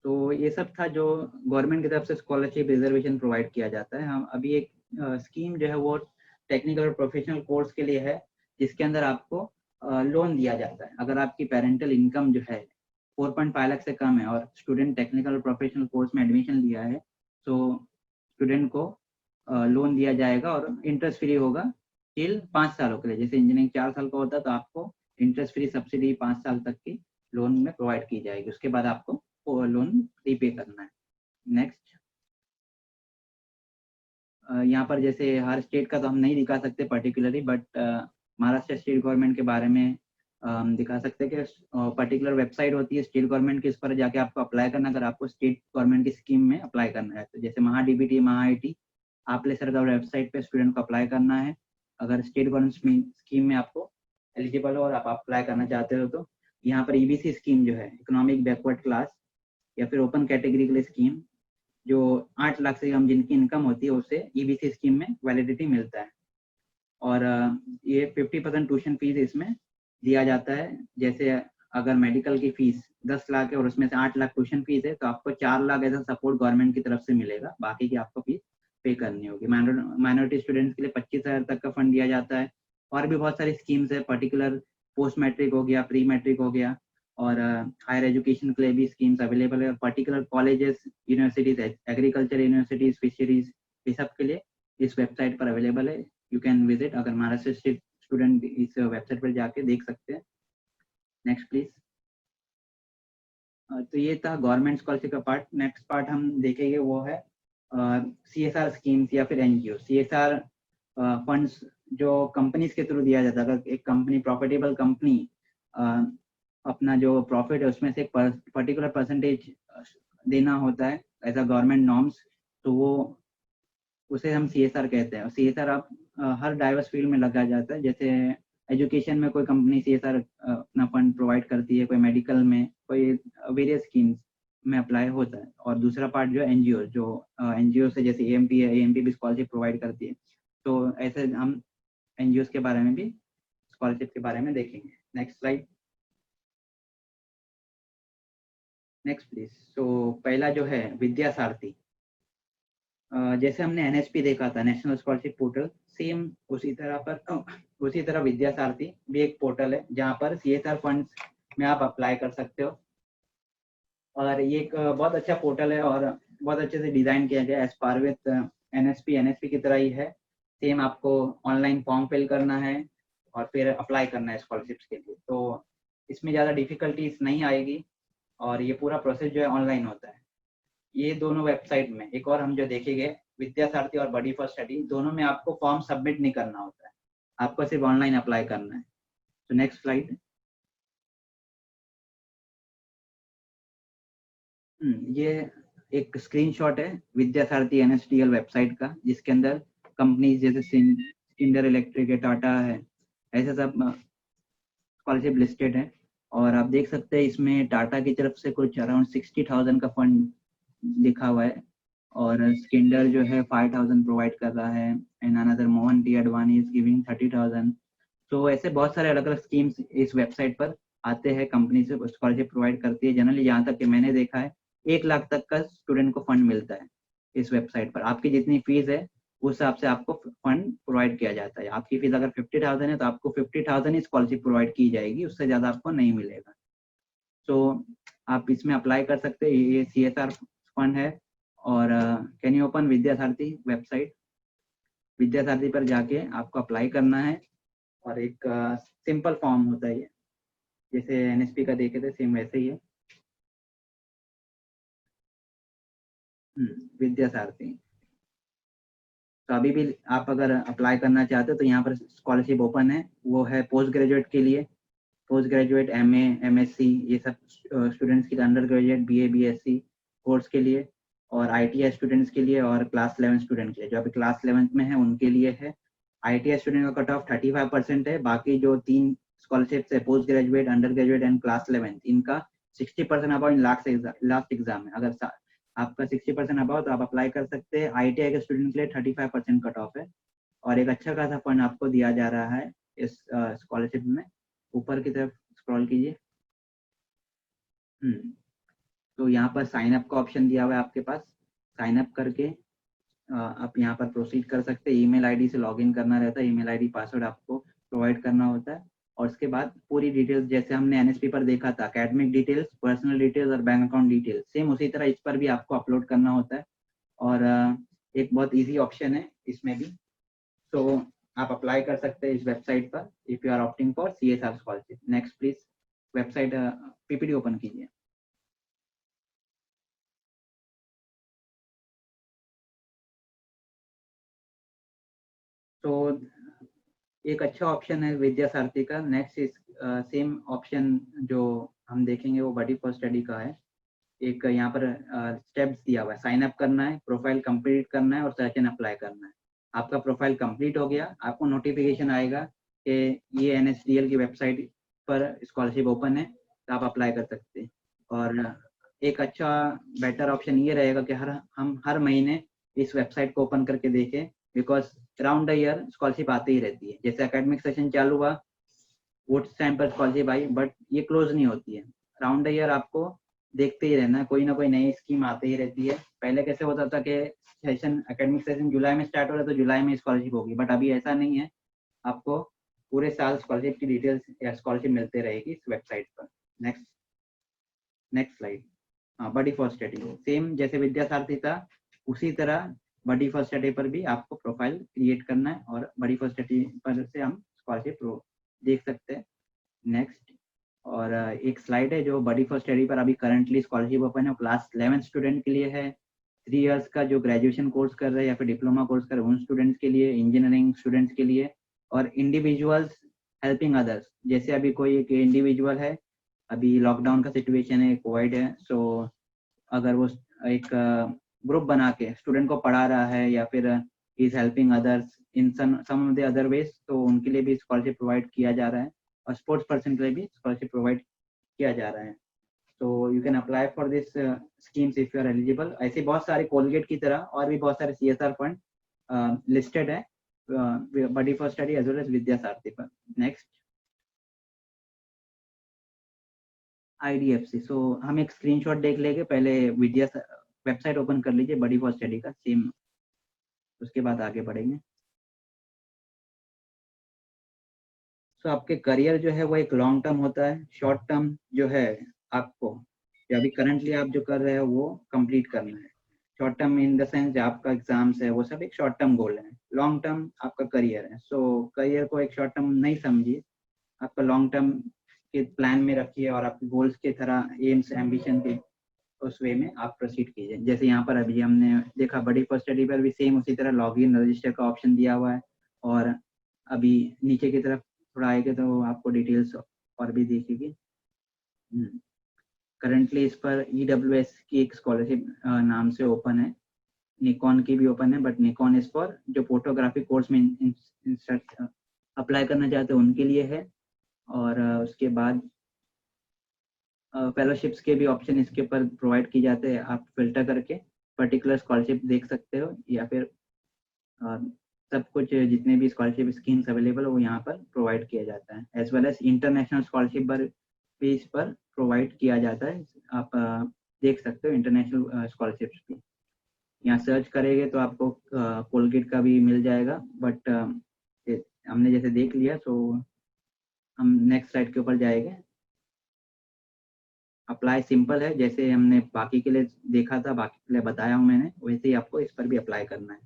तो ये सब था जो गवर्नमेंट की तरफ से स्कॉलरशिप रिजर्वेशन प्रोवाइड किया जाता है। हम अभी एक स्कीम जो है वो टेक्निकल और प्रोफेशनल कोर्स के लिए है, जिसके अंदर आपको लोन दिया जाता है। अगर आपकी पेरेंटल इनकम जो है 4.5 लाख से कम है और स्टूडेंट टेक्निकल और प्रोफेशनल कोर्स में एडमिशन लिया है, तो स्टूडेंट को लोन दिया जाएगा और इंटरेस्ट फ्री होगा टिल 5 सालों के लिए। जैसे इंजीनियरिंग 4 साल का होता है, तो आपको इंटरेस्ट फ्री सब्सिडी 5 साल तक की लोन में प्रोवाइड की जाएगी। उसके बाद आपको लोन रीपे करना है। नेक्स्ट। यहाँ पर जैसे हर स्टेट का तो हम नहीं दिखा सकते particularly, but Maharashtra state government के बारे में दिखा सकते हैं कि पर्टिकुलर वेबसाइट होती है स्टेट गवर्नमेंट की, इस पर जाके आपको अप्लाई करना अगर आपको स्टेट गवर्नमेंट की स्कीम में अप्लाई करना है। तो जैसे महाडीबीटी, महाआईटी, आप ले सरकार वेबसाइट पे स्टूडेंट को अप्लाई करना है। अगर स्टेट गवर्नमेंट स्कीम में आपको एलिजिबल हो और आप अप्लाई करना चाहते हो, तो यहाँ पर ईबीसी स्कीम जो है, इकोनॉमिक बैकवर्ड क्लास या फिर ओपन कैटेगरी के लिए स्कीम, जो 8 लाख से कम जिनकी इनकम होती है, उससे ईबीसी स्कीम में वैलिडिटी मिलता है। और ये 50% ट्यूशन फीस इसमें दिया जाता है। जैसे अगर मेडिकल की फीस 10 लाख है और उसमें से 8 लाख ट्यूशन फीस है, तो आपको 4 लाख ऐसा सपोर्ट गवर्नमेंट की तरफ से मिलेगा, बाकी की आपको फीस पे करनी होगी। माइनॉरिटी स्टूडेंट्स के लिए 25,000 तक का फंड दिया जाता है। और भी बहुत सारी स्कीम्स है, पर्टिकुलर पोस्ट मैट्रिक हो गया, प्री मैट्रिक हो गया, और हायर एजुकेशन के लिए भी स्कीम्स अवेलेबल है। Particular colleges, universities, agriculture universities, fisheries, ये सब के लिए इस वेबसाइट पर अवेलेबल है। यू कैन विजिट, अगर महाराष्ट्र स्टेट स्टूडेंट इस वेबसाइट पर जाके देख सकते हैं। Next please. तो ये था गवर्नमेंट स्कॉलरशिप का पार्ट। नेक्स्ट पार्ट हम देखेंगे वो है CSR स्कीम्स या फिर एनजीओ। CSR फंड्स जो कंपनीज के थ्रू दिया जाता है। अगर एक कंपनी, प्रॉफिटेबल कंपनी, अपना जो प्रॉफिट है उसमें से एक पर्टिकुलर परसेंटेज देना होता है एज अ गवर्नमेंट नॉर्म्स, तो वो उसे हम CSR कहते हैं। और CSR आप हर डाइवर्स फील्ड में लगाया जाता है। जैसे एजुकेशन में कोई कंपनी CSR अपना फंड प्रोवाइड करती है, कोई मेडिकल में, कोई वेरियस स्कीम्स में अप्लाई होता है। और दूसरा पार्ट जो एनजीओ, जो एनजीओ से जैसे AMP है, AMP भी स्कॉलरशिप प्रोवाइड करती है। तो ऐसे हम एनजीओ के बारे में भी, स्कॉलरशिप के बारे में देखेंगे। Next slide. Next please. तो पहला जो है विद्या सारथी। जैसे हमने NSP देखा था, नेशनल स्कॉलरशिप पोर्टल, सेम उसी तरह विद्या सारथी भी एक पोर्टल है जहाँ पर CSR फंड्स में आप अप्लाई कर सकते हो। और ये एक बहुत अच्छा पोर्टल है और बहुत अच्छे से डिजाइन किया गया है। एज पार विथ NSP की तरह ही है। सेम आपको ऑनलाइन फॉर्म फिल करना है और फिर अप्लाई करना है स्कॉलरशिप्स के लिए। तो इसमें ज़्यादा डिफिकल्टीज नहीं आएगी और ये पूरा प्रोसेस जो है ऑनलाइन होता है। ये दोनों वेबसाइट में एक और हम जो देखेंगे, विद्या सारथी और बडी फॉर स्टडी, दोनों में आपको फॉर्म सबमिट नहीं करना होता है, आपको सिर्फ ऑनलाइन अप्लाई करना है। तो नेक्स्ट स्लाइड। ये एक स्क्रीनशॉट है विद्या सारथी NSDL वेबसाइट का, जिसके अंदर कंपनीज जैसे स्किंडर इलेक्ट्रिक है, टाटा है, ऐसे सब स्कॉलरशिप लिस्टेड है। और आप देख सकते हैं इसमें टाटा की तरफ से कुछ अराउंड 60,000 का फंड लिखा हुआ है और स्किंडर जो है 5,000 प्रोवाइड कर रहा है and another Mohan T Advani is giving 30,000। तो ऐसे बहुत सारे अलग अलग स्कीम्स इस वेबसाइट पर आते हैं, कंपनी से स्कॉलरशिप प्रोवाइड करती है। जनरली यहाँ तक कि मैंने देखा है 1 लाख तक का स्टूडेंट को फंड मिलता है इस वेबसाइट पर। आपकी जितनी फीस है उस हिसाब से आपको फंड प्रोवाइड किया जाता है। आपकी फीस अगर 50,000 है तो आपको 50,000 ही स्कॉलरशिप प्रोवाइड की जाएगी, उससे ज़्यादा आपको नहीं मिलेगा। सो आप इसमें अप्लाई कर सकते हैं। ये CSR फंड है। और कैन यू ओपन विद्यासारथी वेबसाइट। विद्यासारथी पर जाके आपको अप्लाई करना है और एक सिंपल फॉर्म होता है ये, जैसे NSP का देखे थे सेम वैसे ही है। विद्यासारथी। तो अभी भी आप अगर अप्लाई करना चाहते हो तो यहाँ पर स्कॉलरशिप ओपन है, वो है पोस्ट ग्रेजुएट के लिए। पोस्ट ग्रेजुएट MA MSc ये सब स्टूडेंट्स के लिए, under graduate BA BSc course के लिए, और ITI स्टूडेंट्स के लिए, और क्लास 11 स्टूडेंट के लिए। जो अभी क्लास 11th में है उनके लिए है। ITI स्टूडेंट का कट ऑफ 35% है। बाकी जो 3 स्कॉलरशिप है, post graduate, under graduate and class 11, इनका 60% अबाउट इन लास्ट एग्जाम है। अगर आपका 60% अबाउट तो आप अप्लाई कर सकते हैं। ITI के स्टूडेंट के लिए 35% कट ऑफ है और एक अच्छा खासा फंड आपको दिया जा रहा है इस स्कॉलरशिप में। ऊपर की तरफ स्क्रॉल कीजिए। तो यहाँ पर साइन अप का ऑप्शन दिया हुआ है आपके पास। साइन अप करके आप यहाँ पर प्रोसीड कर सकते हैं। ईमेल आईडी से लॉगिन करना रहता है। ईमेल आईडी पासवर्ड आपको प्रोवाइड करना होता है और उसके बाद पूरी डिटेल्स, जैसे हमने NSP पर देखा था, एकेडमिक डिटेल्स, पर्सनल डिटेल्स और बैंक अकाउंट डिटेल्स, सेम उसी तरह इस पर भी आपको अपलोड करना होता है। और एक बहुत ईजी ऑप्शन है इसमें भी। तो आप अप्लाई कर सकते हैं इस वेबसाइट पर if you are opting for CSR scholarship. Next please, website PPT open कीजिए। तो एक अच्छा ऑप्शन है विद्यासारथी का। नेक्स्ट इस सेम ऑप्शन जो हम देखेंगे वो बडी फॉर स्टडी का है। एक यहाँ पर स्टेप्स दिया हुआ है। साइन अप करना है, प्रोफाइल कंप्लीट करना है और सर्च एंड अप्लाई करना है। आपका प्रोफाइल कंप्लीट हो गया, आपको नोटिफिकेशन आएगा कि ये NSDL की वेबसाइट पर स्कॉलरशिप ओपन है, तो आप अप्लाई कर सकते हैं। और एक अच्छा बेटर ऑप्शन ये रहेगा कि हम हर महीने इस वेबसाइट को ओपन करके देखें, because around the year scholarship आती ही रहती है। जैसे एकेडमिक सेशन चालू हुआ, उस टाइम पर स्कॉलरशिप आई, बट ये क्लोज नहीं होती है। अराउंड द ईयर आपको देखते ही रहना है, कोई ना कोई नई स्कीम आती ही रहती है। पहले कैसे होता था कि सेशन, एकेडमिक सेशन जुलाई में स्टार्ट हो रहा है तो जुलाई में स्कॉलरशिप होगी, बट अभी ऐसा नहीं है। आपको पूरे साल स्कॉलरशिप की डिटेल्स या स्कॉलरशिप मिलते रहेगी इस वेबसाइट पर। Next next slide. Buddy for study same जैसे विद्यासारथी था उसी तरह बडी फॉर स्टडी पर भी आपको प्रोफाइल क्रिएट करना है और बडी फॉर स्टडी पर से हम स्कॉलरशिप देख सकते हैं। नेक्स्ट, और एक स्लाइड है जो बडी फॉर स्टडी पर अभी करंटली स्कॉलरशिप ओपन है, क्लास 11 स्टूडेंट के लिए है। 3 इयर्स का जो ग्रेजुएशन कोर्स कर रहे हैं या फिर डिप्लोमा कोर्स कर रहे हैं उन स्टूडेंट्स के लिए, इंजीनियरिंग स्टूडेंट्स के लिए, और इंडिविजुअल्स हेल्पिंग अदर्स। जैसे अभी कोई एक इंडिविजुअल है, अभी लॉकडाउन का सिचुएशन है, कोविड है, सो अगर वो एक ग्रुप बना के स्टूडेंट को पढ़ा रहा है या फिर is helping others in some of the other ways, तो उनके लिए भी स्कॉलरशिप प्रोवाइड किया जा रहा है। और स्पोर्ट्स पर्सन के लिए भी स्कॉलरशिप प्रोवाइड किया जा रहा है। तो you can apply for this schemes if you are eligible. ऐसे बहुत सारे कोलगेट की तरह और भी बहुत सारे CSR फंड लिस्टेड है buddy for study as well as Vidyasaarathi पर। Next, IDFC। सो हम एक स्क्रीनशॉट देख लेंगे। पहले वेबसाइट ओपन कर लीजिए बडी फॉर स्टडी का सेम, उसके बाद आगे बढ़ेंगे। सो आपके करियर जो है वो एक लॉन्ग टर्म होता है। शॉर्ट टर्म जो है आपको अभी करंटली आप जो कर रहे हो वो कंप्लीट करना है। Short term in the sense जो आपका एग्जाम्स है वो सब एक शॉर्ट टर्म गोल है। लॉन्ग टर्म आपका करियर है। सो करियर को एक शॉर्ट टर्म नहीं समझिए, आपका लॉन्ग टर्म के प्लान में रखिए और आपके गोल्स की तरह, एम्स एम्बिशन के उस वे में आप प्रोसीड कीजिए। जैसे यहाँ पर अभी हमने देखा बडी फॉर स्टडी पर भी सेम उसी तरह लॉगिन रजिस्टर का ऑप्शन दिया हुआ है। और अभी नीचे की तरफ थोड़ा आएगा तो आपको डिटेल्स और भी दिखेगी। करंटली इस पर EWS की एक स्कॉलरशिप नाम से ओपन है। निकॉन की भी ओपन है, बट निकॉन इस पर जो फोटोग्राफी कोर्स में अप्लाई करना चाहते हैं उनके लिए है। और उसके बाद फेलोशिप्स के भी ऑप्शन इसके ऊपर प्रोवाइड की जाते हैं। आप फिल्टर करके पर्टिकुलर स्कॉलरशिप देख सकते हो या फिर सब कुछ जितने भी स्कॉलरशिप स्कीम्स अवेलेबल है वो यहाँ पर प्रोवाइड किया जाता है। As well as international scholarship पर भी इस पर प्रोवाइड किया जाता है। आप देख सकते हो इंटरनेशनल स्कॉलरशिप्स भी। यहाँ सर्च करेंगे तो आपको कोलगेट का भी मिल जाएगा, बट हमने जैसे देख लिया, तो हम नेक्स्ट स्लाइड के ऊपर जाएंगे। अप्लाई सिंपल है, जैसे हमने बाकी के लिए देखा था, बाकी के लिए बताया हूँ मैंने, वैसे ही आपको इस पर भी अप्लाई करना है।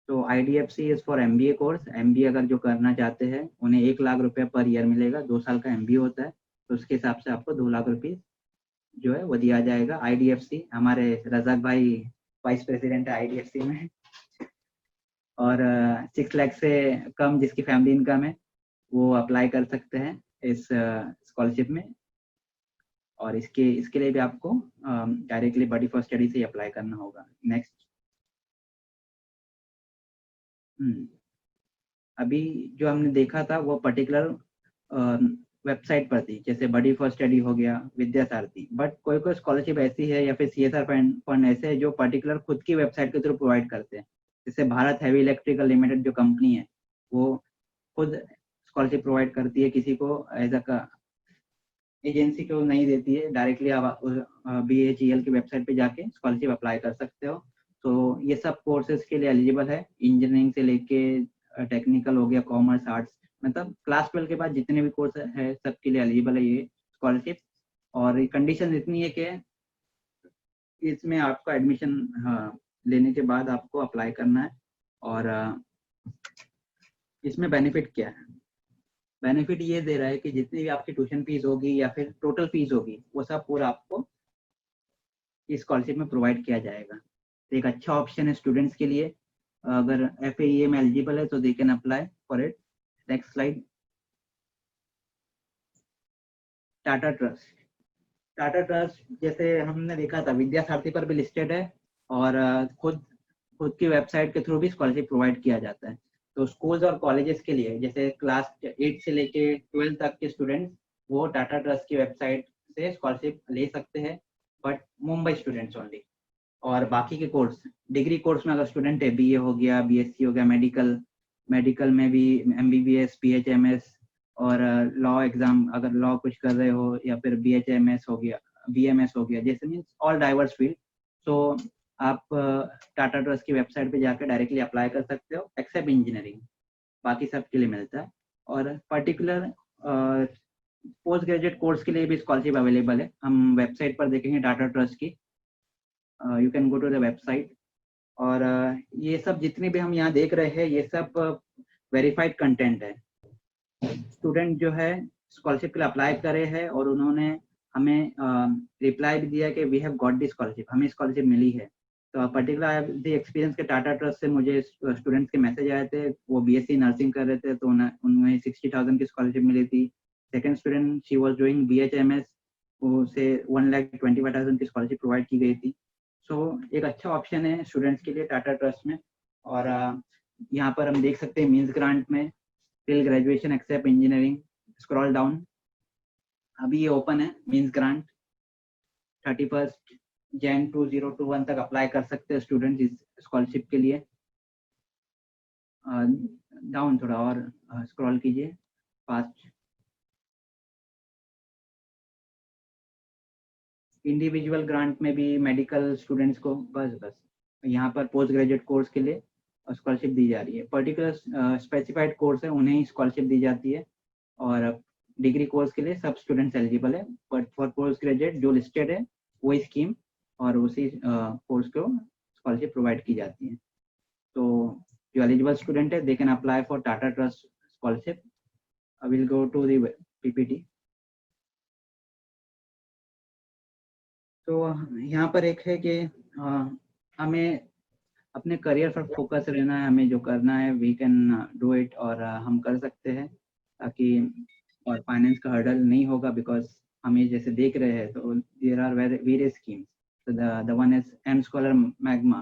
तो IDFC is for MBA course. MBA अगर जो करना चाहते हैं उन्हें 1 लाख रुपया पर ईयर मिलेगा। 2 साल का MBA होता है, तो उसके हिसाब से आपको 2 लाख रुपये जो है वो दिया जाएगा। IDFC, हमारे रजाक भाई वाइस प्रेसिडेंट है IDFC में। और 6 लाख से कम जिसकी फैमिली इनकम है वो अप्लाई कर सकते हैं इस स्कॉलरशिप में। और इसके इसके लिए भी आपको डायरेक्टली बॉडी फॉर स्टडी से अप्लाई करना होगा। नेक्स्ट। अभी जो हमने देखा था वो पर्टिकुलर वेबसाइट पर थी, जैसे बडी फॉर स्टडी हो गया, विद्यासारथी। बट कोई कोई स्कॉलरशिप ऐसी है या फिर CSR फंड ऐसे है जो पर्टिकुलर खुद की वेबसाइट के थ्रू प्रोवाइड करते हैं। जैसे भारत हैवी इलेक्ट्रिकल लिमिटेड जो कंपनी है वो खुद स्कॉलरशिप प्रोवाइड करती है, किसी को एज अ एजेंसी को नहीं देती है। डायरेक्टली आप BHEL की वेबसाइट पे जाके स्कॉलरशिप अप्लाई कर सकते हो। तो ये सब कोर्सेज के लिए एलिजिबल है, इंजीनियरिंग से लेके टेक्निकल हो गया, कॉमर्स, आर्ट्स, मतलब क्लास 12 के बाद जितने भी कोर्स है सबके लिए एलिजिबल है ये स्कॉलरशिप। और कंडीशन इतनी है कि इसमें आपका एडमिशन लेने के बाद आपको अप्लाई करना है। और इसमें बेनिफिट क्या है? बेनिफिट ये दे रहा है कि जितनी भी आपकी ट्यूशन फीस होगी या फिर टोटल फीस होगी वो सब पूरा आपको इस स्कॉलरशिप में प्रोवाइड किया जाएगा। तो एक अच्छा ऑप्शन है स्टूडेंट्स के लिए। अगर FAEA में एलिजिबल है तो they can apply for it. Next slide. Tata trust. Tata trust जैसे हमने देखा था विद्यासारथी पर भी लिस्टेड है, और खुद खुद की वेबसाइट के थ्रू भी स्कॉलरशिप प्रोवाइड किया जाता है। तो स्कूल्स और कॉलेजेस के लिए जैसे क्लास 8 से लेके 12 तक के स्टूडेंट्स वो टाटा ट्रस्ट की वेबसाइट से स्कॉलरशिप ले सकते हैं, बट मुंबई स्टूडेंट्स ओनली। और बाकी के कोर्स, डिग्री कोर्स में अगर स्टूडेंट है, BA हो गया, BSc हो गया, मेडिकल में भी MBBS, PHMS, और लॉ एग्जाम अगर लॉ कुछ कर रहे हो, या फिर BHMS हो गया, BMS हो गया, जैसे मीन्स ऑल डाइवर्स फील्ड। तो आप टाटा ट्रस्ट की वेबसाइट पे जाकर डायरेक्टली अप्लाई कर सकते हो, एक्सेप्ट इंजीनियरिंग, बाकी सब के लिए मिलता है। और पर्टिकुलर पोस्ट ग्रेजुएट कोर्स के लिए भी स्कॉलरशिप अवेलेबल है। हम वेबसाइट पर देखेंगे टाटा ट्रस्ट की, you can go to the website. और ये सब जितने भी हम यहाँ देख रहे हैं ये सब वेरीफाइड कंटेंट है। स्टूडेंट जो है स्कॉलरशिप के लिए अप्लाई करे हैं और उन्होंने हमें रिप्लाई भी दिया कि we have got the scholarship, हमें स्कॉलरशिप मिली है। तो पर्टिकुलर द एक्सपीरियंस के टाटा ट्रस्ट से मुझे स्टूडेंट्स के मैसेज आए थे, वो BSc नर्सिंग कर रहे थे, तो उनमें 60,000 की स्कॉलरशिप मिली थी। Second student she was doing BHMS, उसे 1,25,000 की स्कॉलरशिप प्रोवाइड की गई थी। सो एक अच्छा ऑप्शन है स्टूडेंट्स के लिए टाटा ट्रस्ट में। और यहाँ पर हम देख सकते हैं मीन्स ग्रांट में till graduation except engineering, scroll down, अभी ये ओपन है मीन्स ग्रांट। 31 Jan 2021 तक अप्लाई कर सकते हैं स्टूडेंट इस स्कॉलरशिप के लिए। डाउन थोड़ा और स्क्रॉल कीजिए फास्ट। इंडिविजुअल ग्रांट में भी मेडिकल स्टूडेंट्स को बस यहाँ पर पोस्ट ग्रेजुएट कोर्स के लिए स्कॉलरशिप दी जा रही है। पर्टिकुलर स्पेसिफाइड कोर्स है उन्हें ही स्कॉलरशिप दी जाती है, और डिग्री कोर्स के लिए सब स्टूडेंट्स एलिजिबल है। बट फॉर पोस्ट ग्रेजुएट जो लिस्टेड है वही स्कीम और उसी कोर्स को स्कॉलरशिप प्रोवाइड की जाती है। तो जो एलिजिबल स्टूडेंट है they can apply for Tata trust scholarship. I will go to the PPT। तो यहाँ पर एक है कि हमें अपने करियर पर फोकस रहना है, हमें जो करना है वी कैन डू इट, और हम कर सकते हैं ताकि, और फाइनेंस का हर्डल नहीं होगा, बिकॉज हम ये जैसे देख रहे हैं तो देयर आर वेरियस स्कीम्स। तो the one is M Scholar magma,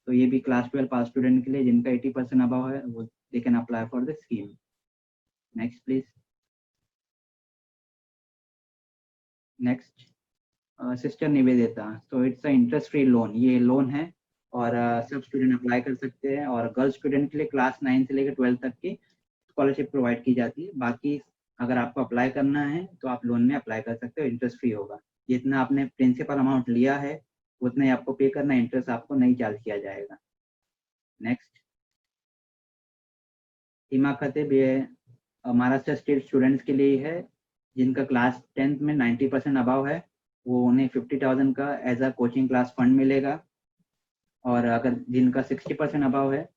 तो ये भी क्लास 12 पास स्टूडेंट के लिए जिनका 80% अबव है वो they can apply for the scheme. Next please. Next, sister Nivedita. तो it's a interest free loan, ये लोन है और सब स्टूडेंट अप्लाई कर सकते हैं। और गर्ल्स स्टूडेंट के लिए क्लास 9 से लेकर 12 तक की स्कॉलरशिप प्रोवाइड की जाती है। बाकी अगर आपको अप्लाई करना है तो आप लोन में अप्लाई कर सकते हो, इंटरेस्ट फ्री होगा। जितना आपने प्रिंसिपल अमाउंट लिया है उतना ही आपको पे करना है, इंटरेस्ट आपको नहीं चार्ज किया जाएगा। नेक्स्ट, हिमा खतीब, ये महाराष्ट्र स्टेट स्टूडेंट्स के लिए है। जिनका क्लास 10th में 90% अबाव है वो उन्हें 50,000 का as a coaching class fund मिलेगा। और अगर जिनका 60% अबाव है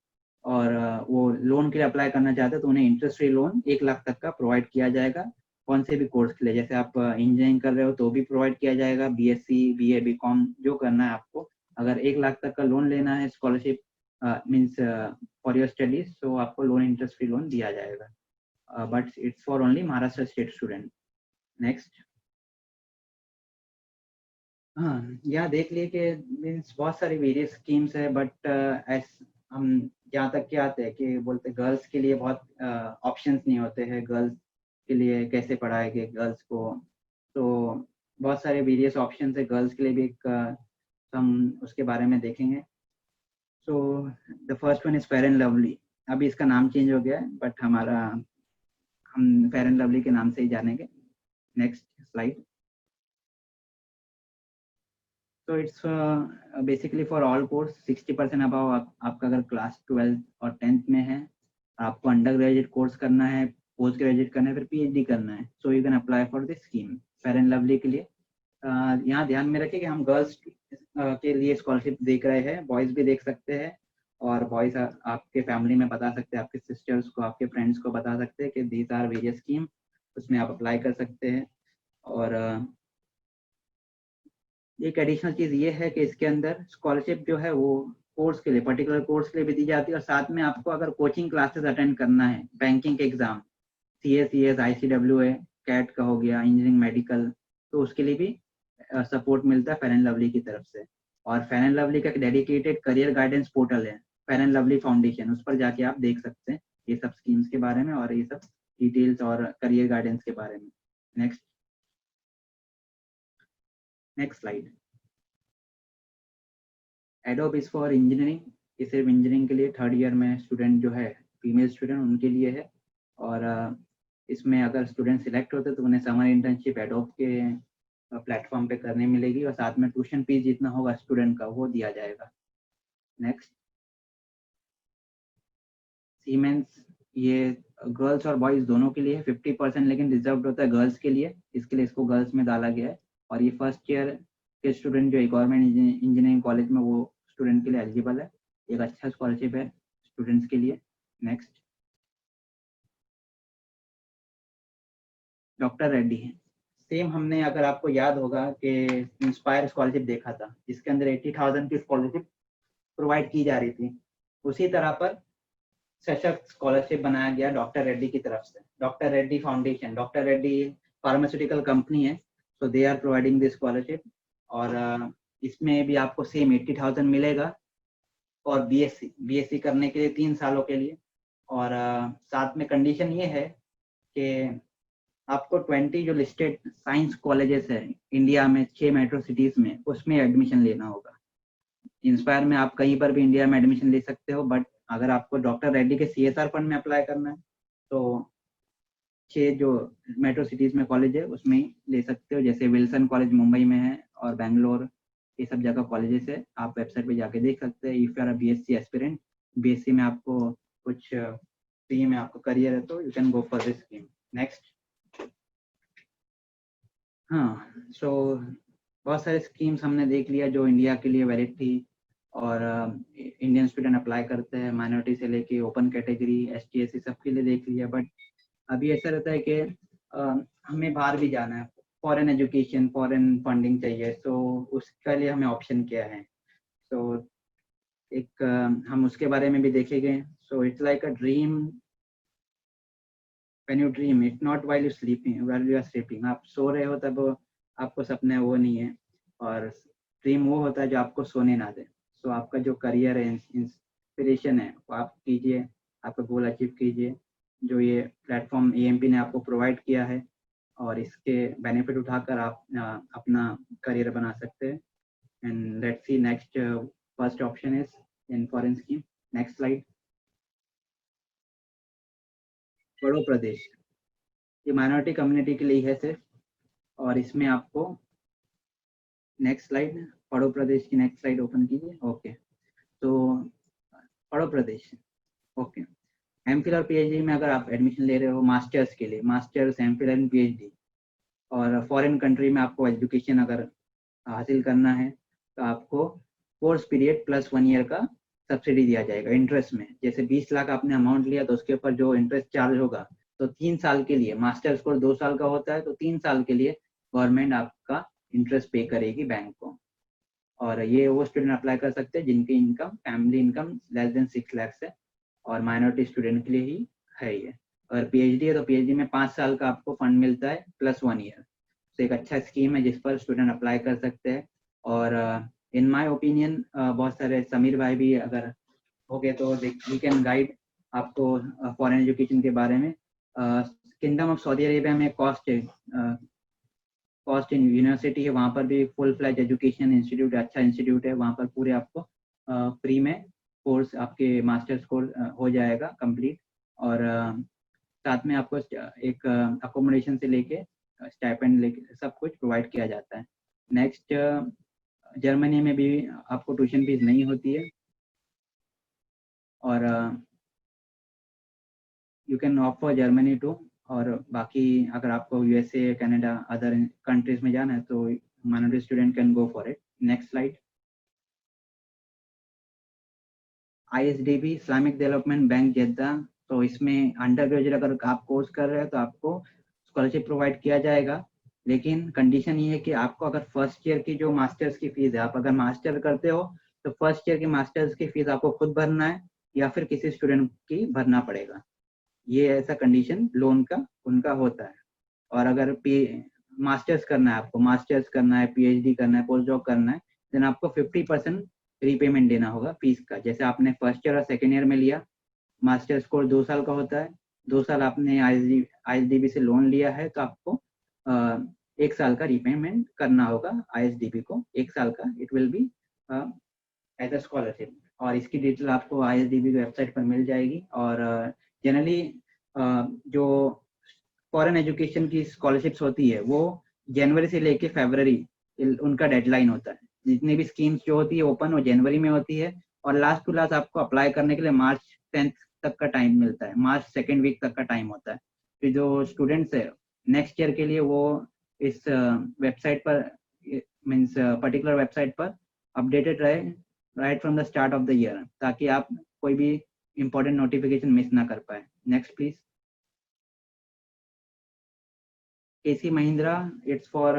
और वो लोन के लिए अप्लाई करना चाहते हैं तो उन्हें इंटरेस्ट फ्री लोन 1 लाख तक का प्रोवाइड किया जाएगा। कौन से भी कोर्स के लिए, जैसे आप इंजीनियरिंग कर रहे हो तो भी प्रोवाइड किया जाएगा, बीएससी बीए बीकॉम जो करना है आपको, अगर 1 लाख तक का लोन लेना है scholarship means for your studies, तो आपको लोन इंटरेस्ट फ्री लोन दिया जाएगा, but it's for only Maharashtra state student. Next. हाँ, यहाँ देख लिए कि मीन्स बहुत सारी वेरियस स्कीम्स है, बट हम जहाँ तक क्या आते हैं कि बोलते गर्ल्स के लिए बहुत ऑप्शंस नहीं होते हैं, गर्ल्स के लिए कैसे पढ़ाएंगे गर्ल्स को, तो बहुत सारे वेरियस ऑप्शंस है गर्ल्स के लिए भी। हम उसके बारे में देखेंगे। So the first one is fair and lovely. अभी इसका नाम चेंज हो गया है, बट हम फेयर एंड लवली के नाम से ही जानेंगे। Next slide. तो it's basically for all course 60% above आपका अगर क्लास 12 और 10th में है, आपको अंडर ग्रेजुएट कोर्स करना है, पोस्ट ग्रेजुएट करना है, फिर पीएचडी करना है, so you can apply for this scheme fair and lovely के लिए। यहाँ ध्यान में रखें कि हम गर्ल्स के लिए स्कॉलरशिप देख रहे हैं, बॉयज़ भी देख सकते हैं, और बॉयज़ आपके फैमिली में बता सकते हैं, आपके सिस्टर्स को, आपके फ्रेंड्स को बता सकते हैं कि दीज आर वेरियस स्कीम, उसमें आप अप्लाई कर सकते हैं। और एक एडिशनल चीज़ ये है कि इसके अंदर स्कॉलरशिप जो है वो कोर्स के लिए, पर्टिकुलर कोर्स के लिए भी दी जाती है, और साथ में आपको अगर कोचिंग क्लासेस अटेंड करना है, बैंकिंग के exam, CA, CS, ICWA, CAT का हो गया, इंजीनियरिंग, मेडिकल, तो उसके लिए भी सपोर्ट मिलता है फेयर एंड लवली की तरफ से। और फेयर एंड लवली का एक डेडिकेटेड करियर गाइडेंस पोर्टल है, फेयर एंड लवली फाउंडेशन, उस पर जाके आप देख सकते हैं ये सब स्कीम्स के बारे में और ये सब डिटेल्स और करियर गाइडेंस के बारे में। Next slide. Adobe is for engineering, ये सिर्फ इंजीनियरिंग के लिए 3rd ईयर में स्टूडेंट जो है, फीमेल स्टूडेंट, उनके लिए है। और इसमें अगर स्टूडेंट सिलेक्ट होते तो उन्हें समर इंटर्नशिप एडोब के प्लेटफॉर्म पे करने मिलेगी, और साथ में ट्यूशन फीस जितना होगा स्टूडेंट का वो दिया जाएगा। नेक्स्ट। सीमेंस, ये गर्ल्स और बॉयज़ दोनों के लिए 50%, लेकिन रिजर्व होता है गर्ल्स के लिए, इसके लिए इसको गर्ल्स में डाला गया है। और ये 1st ईयर के स्टूडेंट जो गवर्नमेंट इंजीनियरिंग कॉलेज में, वो स्टूडेंट के लिए एलिजिबल है, एक अच्छा स्कॉलरशिप है स्टूडेंट्स के लिए। नेक्स्ट। डॉक्टर रेड्डी है, सेम हमने, अगर आपको याद होगा कि इंस्पायर स्कॉलरशिप देखा था, जिसके अंदर 80,000 की स्कॉलरशिप प्रोवाइड की जा रही थी, उसी तरह पर सशक्त स्कॉलरशिप बनाया गया डॉक्टर रेड्डी की तरफ से। Doctor Reddy foundation, doctor Reddy pharmaceutical company है, so they are providing this scholarship. और इसमें भी आपको सेम 80,000 मिलेगा, और बीएससी करने के लिए 3 सालों के लिए। और साथ में कंडीशन ये है कि आपको 20 जो लिस्टेड साइंस कॉलेजेस है इंडिया में, 6 मेट्रो सिटीज में, उसमें एडमिशन लेना होगा। इंस्पायर में आप कहीं पर भी इंडिया में एडमिशन ले सकते हो, बट अगर आपको डॉक्टर रेड्डी के CSR फंड में अप्लाई करना है तो 6 जो मेट्रो सिटीज में कॉलेज है उसमें ही ले सकते हो, जैसे विल्सन कॉलेज मुंबई में है और बैंगलोर, ये सब जगह कॉलेजेस है, आप वेबसाइट पे जाके देख सकते हैं। If you are a BSc aspirant, BSc में आपको कुछ फ्री में आपको करियर है तो you can go for this scheme. Next. हाँ, सो बहुत सारे स्कीम्स हमने देख लिया जो इंडिया के लिए वैलिड थी, और इंडियन स्टूडेंट अप्लाई करते हैं, माइनॉरिटी से लेके ओपन कैटेगरी, ST SC सब के लिए देख लिया। बट अभी ऐसा रहता है कि हमें बाहर भी जाना है, फॉरेन एजुकेशन, फॉरेन फंडिंग चाहिए, तो उसके लिए हमें ऑप्शन क्या है, तो एक हम उसके बारे में भी देखेंगे। So it's like a dream when you dream, it's not while you sleeping, while you are sleeping, आप सो रहे हो तब आपको सपने वो नहीं है, और ड्रीम वो होता है जो आपको सोने ना दे। सो आपका जो करियर है, इंस्पिरेशन है, वो आप कीजिए, आपका गोल अचीव कीजिए, जो ये प्लेटफॉर्म AMP ने आपको प्रोवाइड किया है, और इसके बेनिफिट उठाकर आप अपना करियर बना सकते हैं। And let's see next, first option is in foreign scheme. Next slide. पढ़ो प्रदेश, ये माइनॉरिटी कम्युनिटी के लिए है सिर्फ, और इसमें आपको नेक्स्ट स्लाइड, पढ़ो प्रदेश की नेक्स्ट स्लाइड ओपन कीजिए। ओके, तो पढ़ो प्रदेश, ओके, MPhil और PhD में अगर आप एडमिशन ले रहे हो मास्टर्स के लिए, मास्टर्स, MPhil एंड PhD, और फॉरेन कंट्री में आपको एजुकेशन अगर हासिल करना है तो आपको कोर्स पीरियड प्लस 1 ईयर का सब्सिडी दिया जाएगा इंटरेस्ट में। जैसे 20 लाख आपने अमाउंट लिया तो उसके ऊपर जो इंटरेस्ट चार्ज होगा तो 3 साल के लिए, मास्टर्स कोर्स 2 साल का होता है तो 3 साल के लिए गवर्नमेंट आपका इंटरेस्ट पे करेगी बैंक को। और ये वो स्टूडेंट अप्लाई कर सकते हैं जिनकी income, family income less than 6 lakh है, और माइनॉरिटी स्टूडेंट के लिए ही है ये। और पीएचडी है तो पीएचडी में 5 साल का आपको फंड मिलता है प्लस 1 ईयर। तो एक अच्छा स्कीम है जिस पर स्टूडेंट अप्लाई कर सकते हैं। और इन माय ओपिनियन बहुत सारे समीर भाई भी अगर हो गए तो वी कैन गाइड आपको फॉरेन एजुकेशन के बारे में। किंगडम ऑफ सऊदी अरेबिया में कॉस्ट इन यूनिवर्सिटी है, वहाँ पर भी फुल फ्लैज एजुकेशन इंस्टीट्यूट, अच्छा इंस्टीट्यूट है, वहाँ पर पूरे आपको फ्री में कोर्स, आपके मास्टर्स कोर्स हो जाएगा कंप्लीट। और साथ में आपको एक अकोमोडेशन से लेके स्टाइपेंड लेके सब कुछ प्रोवाइड किया जाता है। नेक्स्ट, जर्मनी में भी आपको ट्यूशन फीस नहीं होती है। और you can opt for Germany too. और बाकी अगर आपको यूएसए, कनाडा, अदर कंट्रीज में जाना है तो minority student can go for it. Next slide. ISDB, Islamic development bank Jeddah. तो इसमें अंडर ग्रेजुएट अगर आप कोर्स कर रहे हैं तो आपको स्कॉलरशिप प्रोवाइड किया जाएगा, लेकिन कंडीशन ये है कि आपको अगर फर्स्ट ईयर की जो मास्टर्स की फीस है, आप अगर मास्टर करते हो तो फर्स्ट ईयर की मास्टर्स की फीस आपको खुद भरना है या फिर किसी स्टूडेंट की भरना पड़ेगा। ये ऐसा कंडीशन लोन का उनका होता है। और अगर मास्टर्स करना है, आपको मास्टर्स करना है, पीएचडी करना है, पोस्ट डॉक करना है, देन आपको 50% रीपेमेंट देना होगा फीस का। जैसे आपने फर्स्ट ईयर और सेकेंड ईयर में लिया, मास्टर्स कोर्स 2 साल का होता है, 2 साल आपने आईएसडीबी से लोन लिया है तो आपको 1 साल का रीपेमेंट करना होगा आईएसडीबी को, 1 साल का। It will be as a scholarship. और इसकी डिटेल आपको आईएसडीबी की वेबसाइट पर मिल जाएगी। और जनरली जो फॉरेन एजुकेशन की स्कॉलरशिप्स होती है वो जनवरी से लेके फरवरी उनका डेडलाइन होता है। जितनी भी स्कीम्स जो होती है ओपन वो जनवरी में होती है, और लास्ट टू लास्ट आपको अप्लाई करने के लिए मार्च 10 तक का टाइम मिलता है, मार्च सेकेंड वीक तक का टाइम होता है। फिर जो स्टूडेंट्स है नेक्स्ट ईयर के लिए वो इस वेबसाइट पर, मीन्स पर्टिकुलर वेबसाइट पर अपडेटेड रहे right from the start of the year, ताकि आप कोई भी इंपॉर्टेंट नोटिफिकेशन मिस ना कर पाए। Next please. KC Mahindra, it's for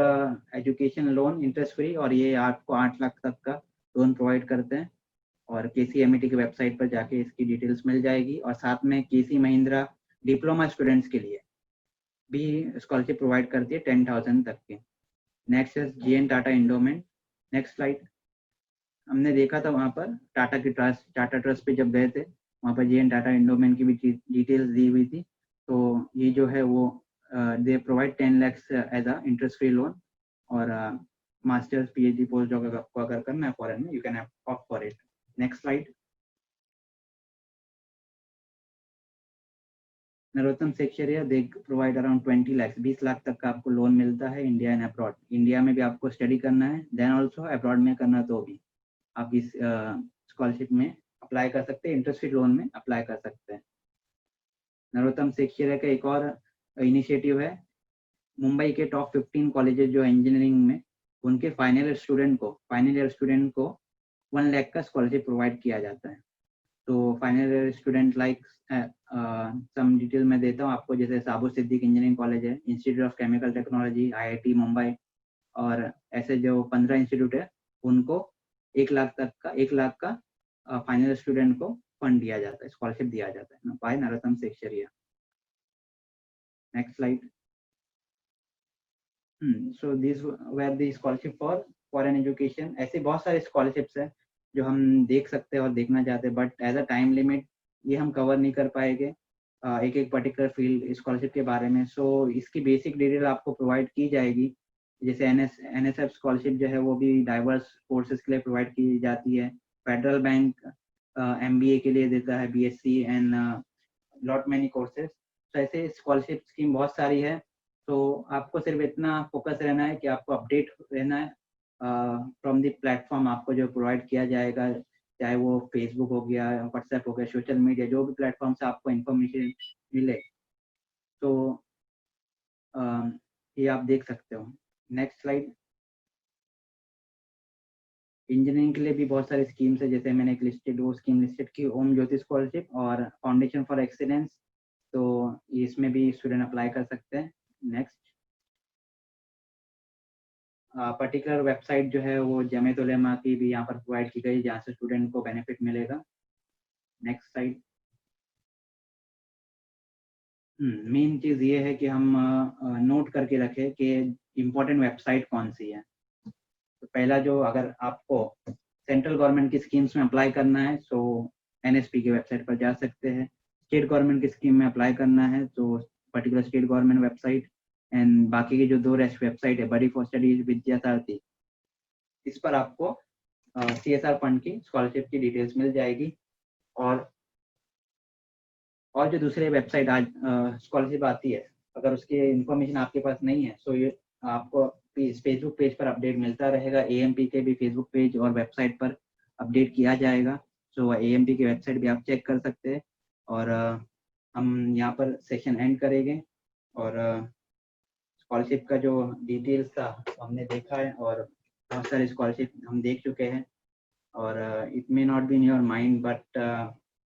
education loan interest free, और ये आपको 8 लाख तक का लोन प्रोवाइड करते हैं। और केसीएमईटी की वेबसाइट पर जाके इसकी डिटेल्स मिल जाएगी। और साथ में केसी महिंद्रा डिप्लोमा स्टूडेंट्स के लिए भी स्कॉलरशिप प्रोवाइड करती है 10,000 तक की। नेक्स्ट है GN Tata endowment. Next slide. हमने देखा था वहाँ पर टाटा ट्रस्ट पे जब गए थे, वहाँ पर जीएन टाटा इंडोमेंट की भी डिटेल्स दी हुई थी। तो ये जो है वो they provide 10 lakhs as a interest free loan. और मास्टर्स, पीएचडी, पोस्ट डॉक आपको अगर करना है फॉरेन में, you can opt for it. Next slide. Narottam Sekhsaria, they provide around 20 lakhs, 20 lakh तक का आपको लोन मिलता है इंडिया एंड अब्रॉड। इंडिया में भी आपको स्टडी करना है, देन ऑल्सो अब्रॉड में करना तो भी आप इस स्कॉलरशिप में अप्लाई कर सकते हैं, इंटरेस्ट फ्री लोन में अप्लाई कर सकते हैं। नरोत्तम सेक्शरिया का एक और इनिशिएटिव है, मुंबई के टॉप 15 कॉलेजेस जो इंजीनियरिंग में, उनके फाइनल ईयर स्टूडेंट को 1 लाख का स्कॉलरशिप प्रोवाइड किया जाता है। तो final year student like some detail मैं देता हूँ आपको। जैसे साबु सिद्दीक इंजीनियरिंग कॉलेज है, institute of chemical technology, IIT Mumbai, और ऐसे जो 15 इंस्टीट्यूट है उनको 1 लाख का फाइनल स्टूडेंट को फंड दिया जाता है, स्कॉलरशिप दिया जाता है by Narottam Sekhsaria. Next slide. So this were the scholarship for foreign education. ऐसे बहुत सारे स्कॉलरशिप्स है जो हम देख सकते हैं और देखना चाहते हैं, but as a time limit ये हम कवर नहीं कर पाएंगे एक एक पर्टिकुलर फील्ड स्कॉलरशिप के बारे में। सो इसकी बेसिक डिटेल आपको प्रोवाइड की जाएगी। जैसे एनएसएफ स्कॉलरशिप जो है वो भी डाइवर्स कोर्सेज के लिए प्रोवाइड की जाती है। फेडरल बैंक एमबीए के लिए देता है, BSc and lot many courses. तो ऐसे स्कॉलरशिप स्कीम बहुत सारी है। तो आपको सिर्फ इतना फोकस रहना है कि आपको अपडेट रहना है फ्रॉम द प्लेटफॉर्म आपको जो प्रोवाइड किया जाएगा, चाहे वो फेसबुक हो गया, व्हाट्सएप हो गया, सोशल मीडिया, जो भी प्लेटफॉर्म से आपको इंफॉर्मेशन मिले। तो ये आप देख सकते हो। Next slide. इंजीनियरिंग के लिए भी बहुत सारे स्कीम्स है, जैसे मैंने एक लिस्टेड वो स्कीम लिस्टेड की, ओम ज्योति स्कॉलरशिप और फाउंडेशन फॉर एक्सीलेंस, तो इसमें भी स्टूडेंट अप्लाई कर सकते हैं। नेक्स्ट, पर्टिकुलर वेबसाइट जो है वो जमीयत उलेमा की भी यहाँ पर प्रोवाइड की गई, जहाँ से स्टूडेंट को बेनिफिट मिलेगा। Next side. मेन चीज़ ये है कि हम नोट करके रखें कि इम्पोर्टेंट वेबसाइट कौन सी है। तो पहला जो, अगर आपको सेंट्रल गवर्नमेंट की स्कीम्स में अप्लाई करना है तो NSP की वेबसाइट पर जा सकते हैं। स्टेट गवर्नमेंट की स्कीम में अप्लाई करना है तो particular state government website, and बाकी की जो 2 रेस्ट वेबसाइट है, बडी फॉर स्टडीज, विद्या सारथी, इस पर आपको CSR फंड की स्कॉलरशिप की डिटेल्स मिल जाएगी। और जो दूसरे वेबसाइट आज स्कॉलरशिप आती है, अगर उसकी इंफॉर्मेशन आपके पास नहीं है तो ये आपको फेसबुक पेज पर अपडेट मिलता रहेगा। AMP के भी फेसबुक पेज और वेबसाइट पर अपडेट किया जाएगा, तो AMP की वेबसाइट भी आप चेक कर सकते हैं। और हम यहाँ पर सेशन एंड करेंगे, और स्कॉलरशिप का जो डिटेल्स था हमने देखा है, और बहुत सारे स्कॉलरशिप हम देख चुके हैं। और it may not be in your mind, but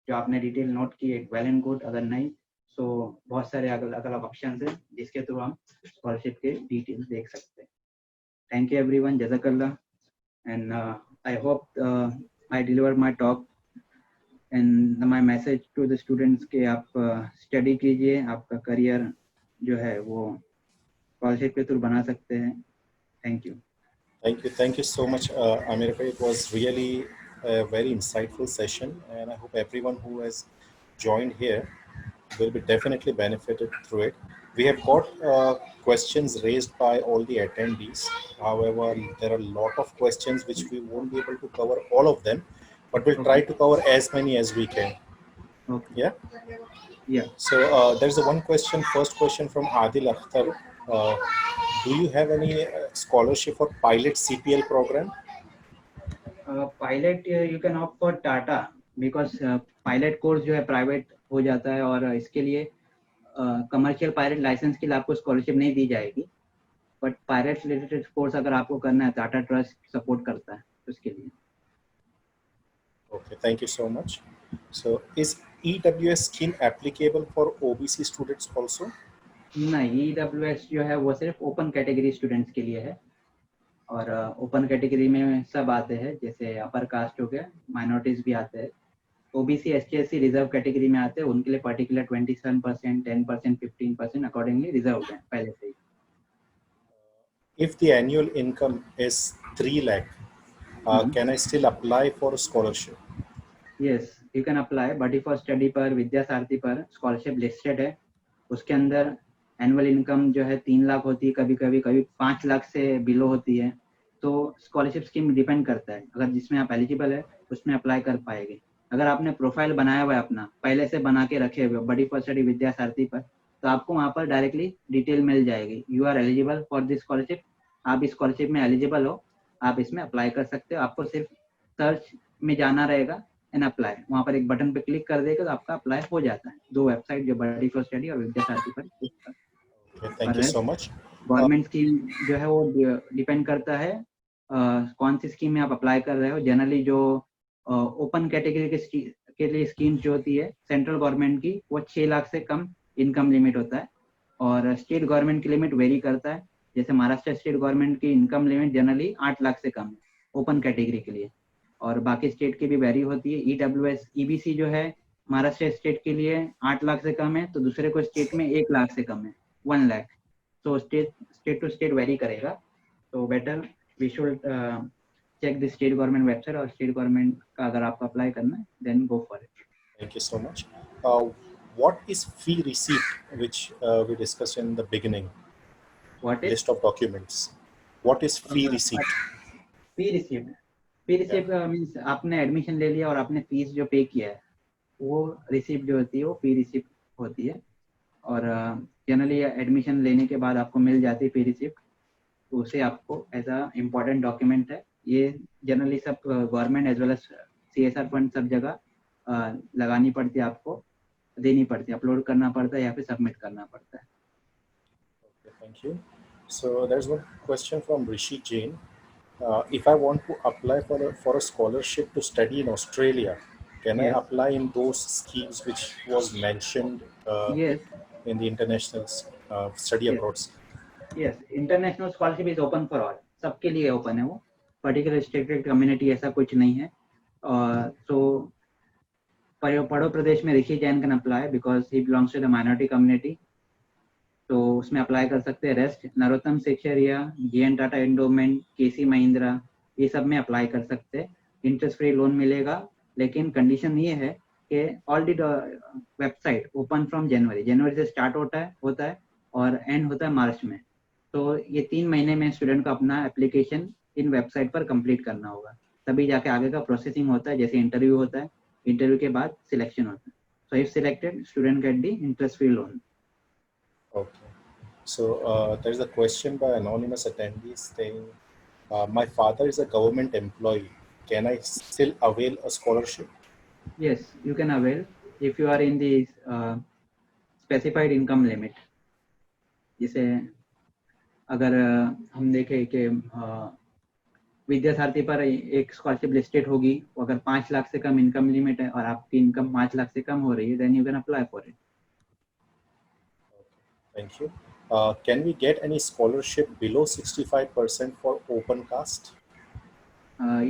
जो आपने डिटेल नोट की है वेल एंड गुड, अगर नहीं तो बहुत सारे अलग अलग ऑप्शन है जिसके थ्रू हम स्कॉलरशिप के डिटेल्स देख सकते हैं। थैंक यू एवरीवन, जज़ाकल्लाह, and I hope I deliver my talk and my message to the students कि आप स्टडी कीजिए, आपका करियर जो है वो स्कॉलरशिप के थ्रू बना सकते हैं। Thank you. Thank you so much, Amir bhai. It was really a very insightful session, and I hope everyone who has joined here will be definitely benefited through it. We have got questions raised by all the attendees. However, there are a lot of questions which we won't be able to cover all of them, but we'll try to cover as many as we can. Okay. Yeah. Yeah. So there's a one question. First question from Adil Akhtar. Uh, do you have any scholarship for pilot CPL program? Pilot you can opt for Tata, because pilot course जो है प्राइवेट हो जाता है, और इसके लिए कमर्शियल पायलट लाइसेंस के लिए आपको स्कॉलरशिप नहीं दी जाएगी। बट पायलट रिलेटेड कोर्स अगर आपको करना है, टाटा ट्रस्ट सपोर्ट करता है उसके लिए। Okay, thank you so much. So is EWS scheme applicable for OBC students also? नहीं, EWS जो है वो सिर्फ ओपन कैटेगरी स्टूडेंट्स के लिए है, और ओपन कैटेगरी में सब आते हैं, जैसे अपर कास्ट हो गया, माइनॉरिटीज भी आते हैं। OBC ST SC reserve category में आते हैं, उनके लिए पर्टिकुलर 27%, 10%, 15% अकॉर्डिंगली रिजर्व है पहले से ही। If the annual income is 3 lakh, can I still apply for a scholarship? Yes, you can apply. Buddy for study पर, विद्या सारथी पर स्कॉलरशिप लिस्टेड है। उसके अंदर एनुअल इनकम जो है 3 लाख होती है, कभी कभी 5 लाख से बिलो होती है। तो स्कॉलरशिप स्कीम डिपेंड करता है, अगर जिसमें आप एलिजिबल है उसमें अप्लाई कर पाएंगे। अगर आपने प्रोफाइल बनाया हुआ है अपना, पहले से बना के रखे हुए बडी फॉर स्टडी विद्या सारथी पर, तो आपको वहाँ पर डायरेक्टली डिटेल मिल जाएगी, you are eligible for this scholarship, आप इस स्कॉलरशिप में एलिजिबल हो, आप इसमें अप्लाई कर सकते हो। आपको सिर्फ सर्च में जाना रहेगा एंड अप्लाई, वहाँ पर एक बटन पे क्लिक कर देगा तो आपका अप्लाई हो जाता है। 2 वेबसाइट जो बडी फॉर स्टडी और विद्या सारथी पर। Okay, thank you so much. Government scheme जो है वो डिपेंड करता है कौन सी स्कीम में आप अप्लाई कर रहे हो। जनरली जो ओपन कैटेगरी के लिए स्कीम्स जो होती है सेंट्रल गवर्नमेंट की, वो 6 लाख से कम इनकम लिमिट होता है, और स्टेट गवर्नमेंट की लिमिट वेरी करता है। जैसे महाराष्ट्र स्टेट गवर्नमेंट की इनकम लिमिट जनरली 8 लाख से कम है ओपन कैटेगरी के लिए, और बाकी स्टेट की भी वेरी होती है। EWS EBC जो है महाराष्ट्र स्टेट के लिए 8 लाख से कम है, तो दूसरे को स्टेट में 1 लाख से कम है, 1 लाख। तो स्टेट टू स्टेट वेरी करेगा, तो better we should check the state government website, और स्टेट गवर्नमेंट का अगर आपको अप्लाई करना है then go for it. Thank you so much. What is fee receipt, which we discussed in the beginning? What is List of documents. What is fee receipt? Fee received? Fee received means आपने एडमिशन ले लिया और आपने फीस जो पे किया है, वो रिसीप्ट जो होती है वो फी रिसीप्ट होती है। और जनरली एडमिशन लेने के बाद आपको मिल जाती है फी रिसीप्ट, तो उसे आपको एज अ इम्पॉर्टेंट डॉक्यूमेंट है। ये जनरली सब government as well as CSR fund सब जगह लगानी पड़ती है, आपको देनी पड़ती है, अपलोड करना पड़ता है या फिर सबमिट करना पड़ता है। Okay, thank you. So there's one question from Rishi Jain. If I want to apply for a scholarship to study in Australia, can I Yes, apply in those schemes which was mentioned yes, in the international study yes, abroad? yes. International scholarship is open for all, सबके लिए ओपन है वो, पर्टिकुलर रिस्ट्रिक्टेड कम्युनिटी ऐसा कुछ नहीं है। और सो पड़ो प्रदेश में Rishi Jain can apply because he belongs to the minority community, तो उसमें अप्लाई कर सकते हैं। Rest Narottam Sekhsaria, JN Tata endowment, KC Mahindra, ये सब में अप्लाई कर सकते हैं। इंटरेस्ट फ्री लोन मिलेगा, लेकिन कंडीशन ये है कि already website open from January से स्टार्ट होता है और एंड होता है मार्च में। तो ये 3 महीने में स्टूडेंट को अपना एप्लीकेशन इन वेबसाइट पर कंप्लीट करना होगा, तभी जाके आगे का प्रोसेसिंग होता है। जैसे इंटरव्यू होता है, इंटरव्यू के बाद सिलेक्शन होता है। So if selected, student get the interest free loan. Okay. So there's a question by anonymous attendees saying, my father is a government employee. Can I still avail a scholarship? Yes, you can avail if you are in the specified income limit. जैसे अगर हम देखें कि विद्यासारथी पर एक स्कॉलरशिप लिस्टेड होगी, अगर 5 लाख से कम इनकम लिमिट है और आपकी इनकम 5 लाख से कम हो रही है, then you can apply for it. Thank you. Can we get any scholarship below 65% for open caste?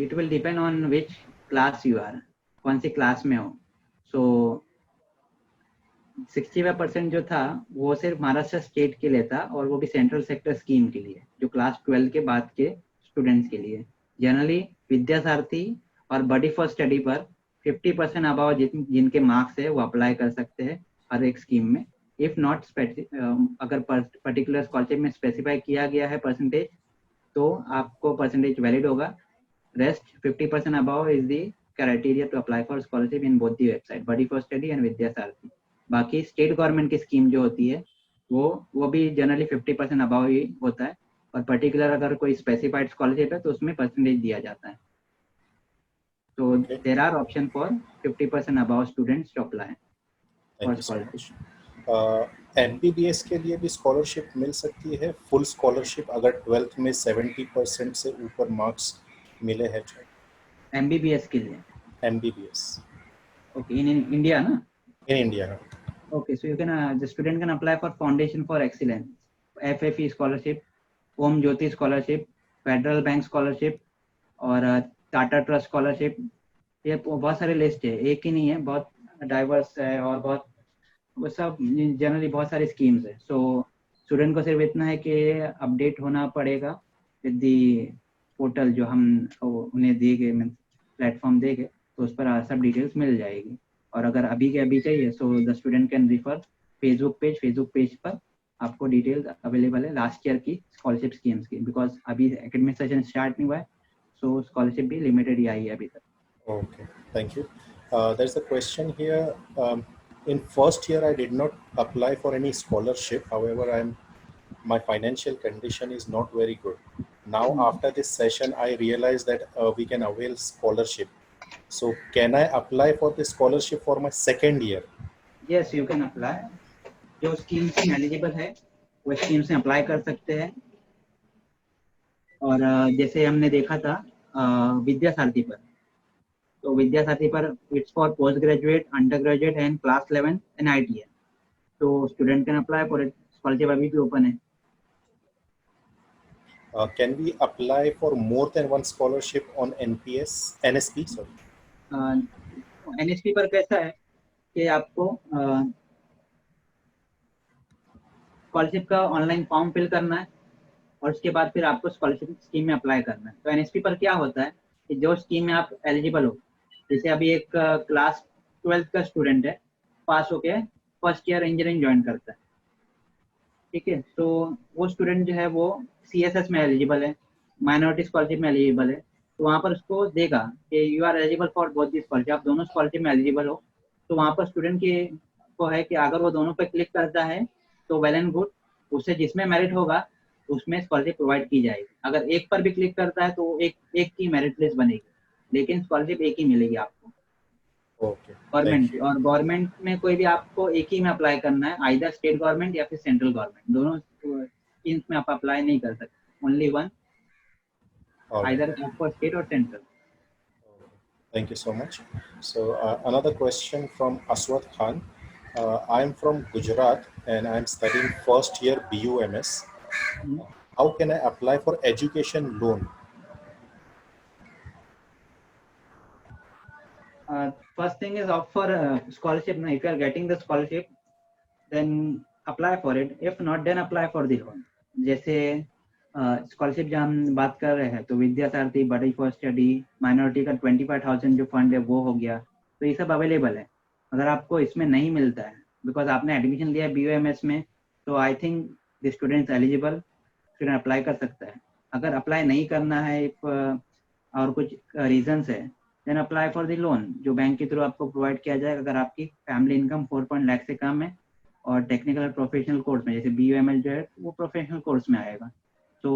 It will depend on which class you are, कौन सी क्लास में हो। सो 65% जो था वो सिर्फ महाराष्ट्र स्टेट के लिए था, और वो भी सेंट्रल सेक्टर स्कीम के लिए, जो क्लास 12 के बाद के स्टूडेंट्स के लिए। जनरली विद्यासारथी और बडी फॉर स्टडी पर 50% अबाव जिनके मार्क्स है वो अप्लाई कर सकते हैं हर एक स्कीम में। इफ नॉट अगर पर्टिकुलर स्कॉलरशिप में स्पेसिफाई किया गया है परसेंटेज, तो आपको परसेंटेज वैलिड होगा। Rest 50% above is the criteria to apply for scholarship in both the website, buddy for study and Vidyasaarathi. बाकी स्टेट गवर्नमेंट की स्कीम जो होती है वो भी जनरली 50% अबाव ही होता है, और पर्टिकुलर अगर कोई स्पेसिफाइड स्कॉलरशिप है तो उसमें परसेंटेज दिया जाता है। तो there are option for 50% above students to apply Thank for you so much. Scholarship. MBBS के लिए भी स्कॉलरशिप मिल सकती है, फुल स्कॉलरशिप, अगर 12th में 70% से ऊपर मार्क्स मिले हैं तो? MBBS के लिए MBBS ओके, इन इंडिया ना? in India. Okay, so you can the student can apply for Foundation for Excellence, FFE scholarship, Om Jyoti scholarship, Federal Bank scholarship और टाटा ट्रस्ट स्कॉलरशिप। ये बहुत सारे लिस्ट है, एक ही नहीं है, बहुत डाइवर्स है, और बहुत वो सब जनरली बहुत सारी स्कीम्स है। सो स्टूडेंट को सिर्फ इतना है कि अपडेट होना पड़ेगा विद दी पोर्टल जो हम उन्हें दिए गए, प्लेटफॉर्म देंगे, तो उस पर सब डिटेल्स मिल जाएगी। और अगर अभी के अभी चाहिए, so the student can refer Facebook page पर आपको डिटेल्स अवेलेबल है लास्ट ईयर की स्कॉलरशिप स्कीम्स की, बिकॉज अभी एकेडमिक सेशन स्टार्ट नहीं हुआ है, सो स्कॉलरशिप भी लिमिटेड ही आई है अभी तक। Okay, thank you. There's a question here. In first year, I did not apply for any scholarship. However, my financial condition is not very good. Now, after this session, I realized that we can avail scholarship. So, can I apply for this scholarship for my second year? Yes, you can apply. जो स्कीम्स में एलिजिबल है वो स्कीम्स में अप्लाई कर सकते हैं। और जैसे हमने देखा था विद्यासारथी पर, तो विद्यासारथी पर it's for post graduate, under graduate and class 11 and ITI, तो student can apply for it. Scholarship अभी भी ओपन है। Can we apply for more than one scholarship on NSP? Sorry. NSP पर कैसा है कि आपको स्कॉलरशिप का ऑनलाइन फॉर्म फिल करना है, और उसके बाद फिर आपको स्कॉलरशिप स्कीम में अप्लाई करना है। तो NSP पर क्या होता है कि जो स्कीम में आप एलिजिबल हो, जैसे अभी एक क्लास 12 का स्टूडेंट है, पास होके फर्स्ट ईयर इंजीनियरिंग ज्वाइन करता है, ठीक है, तो वो स्टूडेंट जो है वो CSS में एलिजिबल है, माइनॉरिटी स्कॉलरशिप में एलिजिबल है, तो वहाँ पर उसको देगा कि you are eligible for both the scholarship, आप दोनों स्कॉलरशिप में एलिजिबल हो। तो वहाँ पर स्टूडेंट की को है कि अगर वो दोनों पे क्लिक करता है तो वेल एंड गुड, उससे जिसमें मेरिट होगा उसमें स्कॉलरशिप प्रोवाइड की जाएगी। अगर एक पर भी क्लिक करता है तो एक की मेरिट लिस्ट बनेगी, लेकिन स्कॉलरशिप एक ही मिलेगी आपको। Okay. गवर्नमेंट, और गवर्नमेंट में कोई भी आपको एक ही में अप्लाई करना है, आइदर स्टेट गवर्नमेंट या फिर सेंट्रल गवर्नमेंट, दोनों स्कीम्स में आप अप्लाई नहीं कर सकते, only one, All right. Either for state और central. Thank you so much. So another question from Aswat Khan. I'm from Gujarat and I'm studying first year BUMS. How can I apply for education loan? First thing is opt for scholarship. Now, if you are getting the scholarship, then apply for it. If not, then apply for the loan. जैसे स्कॉलरशिप जहाँ हम बात कर रहे हैं, तो विद्या सारथी, बड़ी फॉर स्टडी, माइनॉरिटी का 25,000 जो फंड है वो हो गया, तो ये सब अवेलेबल है। अगर आपको इसमें नहीं मिलता है बिकॉज आपने एडमिशन लिया है BUMS में, तो I think the student eligible, student apply कर सकता है। अगर अप्लाई नहीं करना है और कुछ रीजंस है, then apply for the loan, जो बैंक के थ्रू आपको प्रोवाइड किया जाएगा अगर आपकी फैमिली इनकम 4 लाख से कम है और टेक्निकल और प्रोफेशनल कोर्स में, जैसे BUML जो है वो प्रोफेशनल कोर्स में आएगा, तो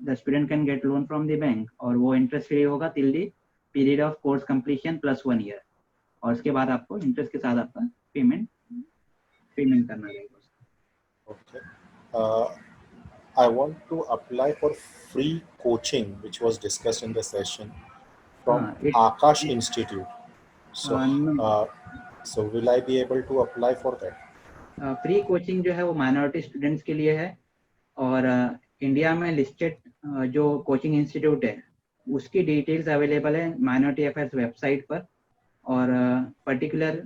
the student can get loan from the bank, और वो इंटरेस्ट फ्री होगा till the period of course completion plus 1 year, और उसके बाद आपको इंटरेस्ट के साथ आपका पेमेंट करना रहेगा। Okay. I want to apply for free coaching, which was discussed in the session from Akash Institute. So, no. So will I be able to apply for that? Free coaching जो है वो माइनॉरिटी स्टूडेंट्स के लिए है, और इंडिया में लिस्टेड जो कोचिंग इंस्टीट्यूट है उसकी डिटेल्स अवेलेबल है माइनॉरिटी अफेयर्स वेबसाइट पर, और particular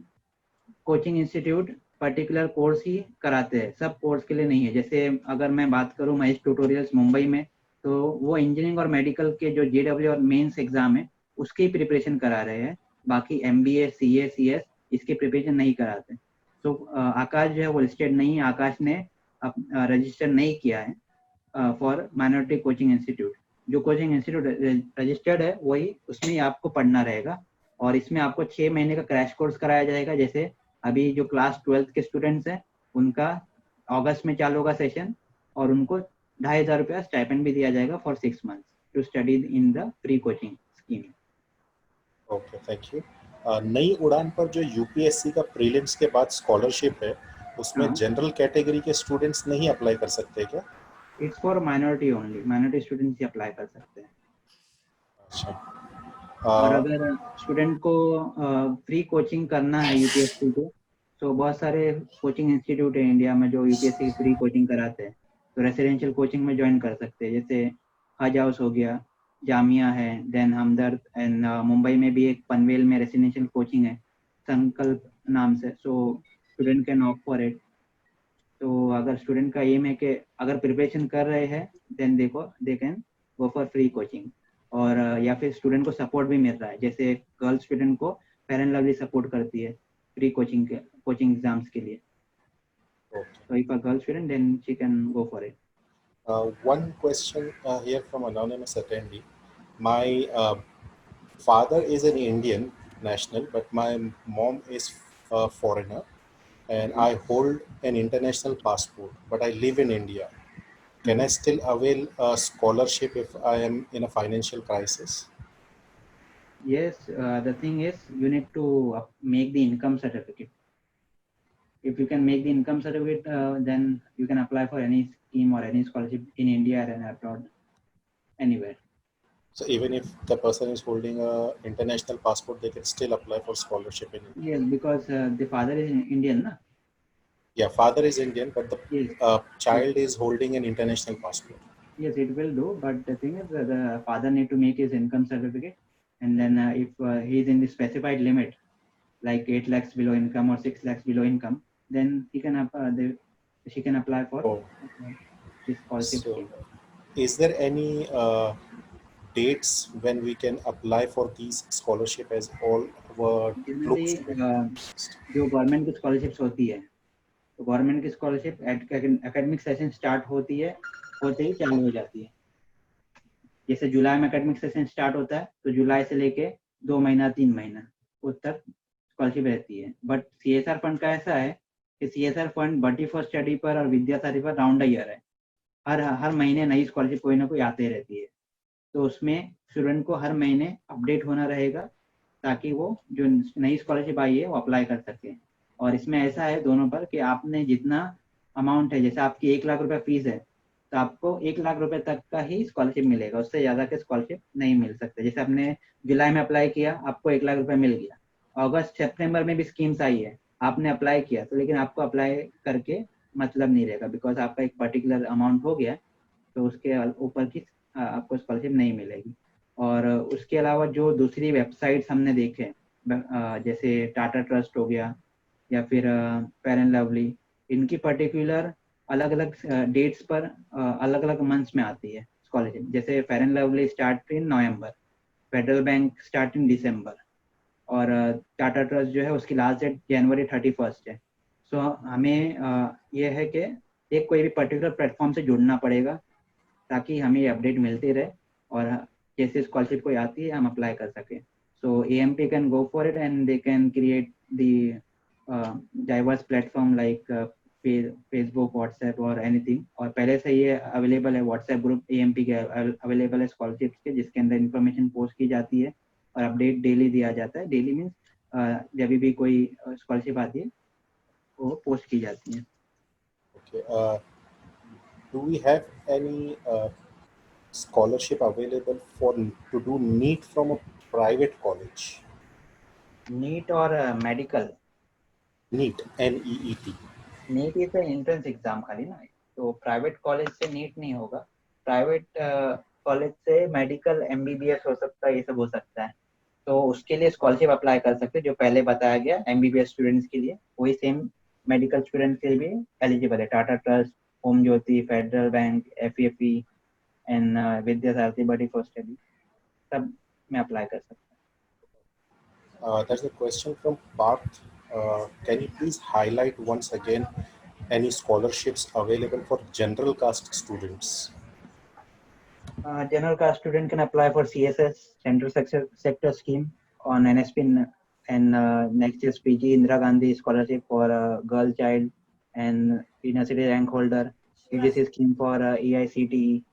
coaching institute particular course ही कराते हैं, सब कोर्स के लिए नहीं है। जैसे अगर मैं बात करूँ महेश ट्यूटोरियल्स मुंबई में, तो वो इंजीनियरिंग और मेडिकल के जो JEE और मेंस एग्जाम है उसकी प्रिपरेशन करा रहे हैं, बाकी MBA CA CS इसकी प्रिपरेशन नहीं कराते। तो आकाश जो है वो लिस्टेड नहीं है, आकाश ने रजिस्टर नहीं किया है फॉर माइनॉरिटी कोचिंग इंस्टीट्यूट। जो कोचिंग इंस्टीट्यूट रजिस्टर्ड है वही उसमें ही आपको पढ़ना रहेगा, और इसमें आपको 6 महीने का क्रैश कोर्स कराया जाएगा। जैसे अभी जो क्लास 12th के स्टूडेंट्स हैं उनका अगस्त में चालू होगा सेशन, और उनको 2,500 रुपया स्टाइपेंड भी दिया जाएगा for 6 months to study in the free coaching scheme. Okay, thank you. Nai Udaan पर जो UPSC का प्रीलिम्स के बाद स्कॉलरशिप है, उसमें जनरल कैटेगरी के स्टूडेंट्स नहीं अप्लाई कर सकते क्या? It's for minority only, minority students he apply कर सकते हैं। अच्छा। और अगर स्टूडेंट को फ्री कोचिंग करना है UPSC को, तो बहुत सारे कोचिंग इंस्टीट्यूट है इंडिया में जो UPSC की फ्री कोचिंग कराते हैं, तो रेसिडेंशियल कोचिंग में ज्वाइन कर सकते हैं। जैसे हज हाउस हो गया, जामिया है, देन हमदर्द, एंड मुंबई में भी एक पनवेल में रेसिडेंशियल कोचिंग है संकल्प नाम से, so student can opt for it. तो अगर स्टूडेंट का एम है कि अगर प्रिपरेशन कर रहे हैं, देन देखो they can go for free coaching, और या फिर स्टूडेंट को सपोर्ट भी मिल रहा है, जैसे गर्ल स्टूडेंट को फेयर एंड लवली सपोर्ट करती है फ्री कोचिंग एग्जाम्स के लिए। So if a girl student, then she can go for it. One question here from anonymous attendee. My father is an Indian national, but my mom is a foreigner, and I hold an international passport, but I live in India. Can I still avail a scholarship if I am in a financial crisis? Yes, the thing is you need to make the income certificate. If you can make the income certificate, then you can apply for any scheme or any scholarship in India and abroad, anywhere. So even if the person is holding a international passport, they can still apply for scholarship in India? Yes, because the father is Indian, na? Yeah, father is Indian, but the Yes. child is holding an international passport. Yes, it will do, but the thing is the father need to make his income certificate, and then if he is in the specified limit, like 8 lakhs below income or 6 lakhs below income, then he can she can apply for this scholarship scheme. Is there any dates when we can apply for these scholarship as all our Generally, जो गवर्नमेंट की स्कॉलरशिप्स होती है, तो गवर्नमेंट की स्कॉलरशिप एकेडमिक सेशन स्टार्ट होते ही चालू हो जाती है। जैसे जुलाई में एकेडमिक सेशन स्टार्ट होता है, तो जुलाई से लेके 2 महीना 3 महीना उस तक स्कॉलरशिप रहती है। बट CSR फंड का ऐसा है कि CSR फंड बटी फॉर स्टडी पर और विद्या साथी पर राउंड अ ईयर है, हर महीने नई स्कॉलरशिप कोई ना कोई आते रहती है, तो उसमें स्टूडेंट को हर महीने अपडेट होना रहेगा ताकि वो जो नई स्कॉलरशिप आई है वो अप्लाई कर सके। और इसमें ऐसा है दोनों पर कि आपने जितना अमाउंट है, जैसे आपकी 1 लाख रुपया फीस है, तो आपको 1 लाख रुपए तक का ही स्कॉलरशिप मिलेगा, उससे ज़्यादा के स्कॉलरशिप नहीं मिल सकते। जैसे आपने जुलाई में अप्लाई किया, आपको 1 लाख रुपए मिल गया, अगस्त सितंबर में भी स्कीम्स आई है, आपने अप्लाई किया, तो लेकिन आपको अप्लाई करके मतलब नहीं रहेगा, बिकॉज आपका एक पर्टिकुलर अमाउंट हो गया, तो उसके ऊपर की आपको स्कॉलरशिप नहीं मिलेगी। और उसके अलावा जो दूसरी वेबसाइट्स हमने देखे, जैसे टाटा ट्रस्ट हो गया या फिर फेयर एंड लवली, इनकी पर्टिकुलर अलग अलग डेट्स पर अलग अलग मंथ्स में आती है स्कॉलरशिप। जैसे fair and lovely start in November, federal bank start in December, और टाटा ट्रस्ट जो है उसकी लास्ट डेट जनवरी 31 है। सो हमें ये है कि एक कोई भी पर्टिकुलर प्लेटफॉर्म से जुड़ना पड़ेगा ताकि हमें ये अपडेट मिलती रहे, और जैसे स्कॉलरशिप कोई आती है हम अप्लाई कर सकें। सो AMP can go for it and they can create the diverse platform like Facebook, WhatsApp और एनीथिंग। और पहले से ये अवेलेबल है, व्हाट्सएप ग्रुप AMP के अवेलेबल है स्कॉलरशिप के, जिसके अंदर इंफॉर्मेशन पोस्ट की जाती है और अपडेट डेली दिया जाता है। डेली मीन्स जब भी कोई स्कॉलरशिप आती है वो पोस्ट की जाती है। Okay. Do we have any scholarship available for to do NEET from a private college? NEET और medical, NEET, NEET. NEET is entrance exam खाली ना, तो प्राइवेट कॉलेज से नीट नहीं होगा। प्राइवेट कॉलेज से मेडिकल, MBBS हो सकता है, ये सब हो सकता है। तो उसके लिए स्कॉलरशिप अप्लाई कर सकते हैं, जो पहले बताया गया MBBS स्टूडेंट्स के लिए, वही सेम मेडिकल स्टूडेंट्स के लिए भी एलिजिबल है। Tata trust, home Jyoti, federal bank, FEFE and Vidya Bharati, buddy for study, सब में अप्लाई कर सकते हैं। There's a question from Parth. Can you please highlight once again any scholarships available for general caste students? General caste student can apply for CSS, Central Sector Scheme on NSP, and next is PG Indira Gandhi Scholarship for a girl child and university rank holder, UGC scheme for EICTE,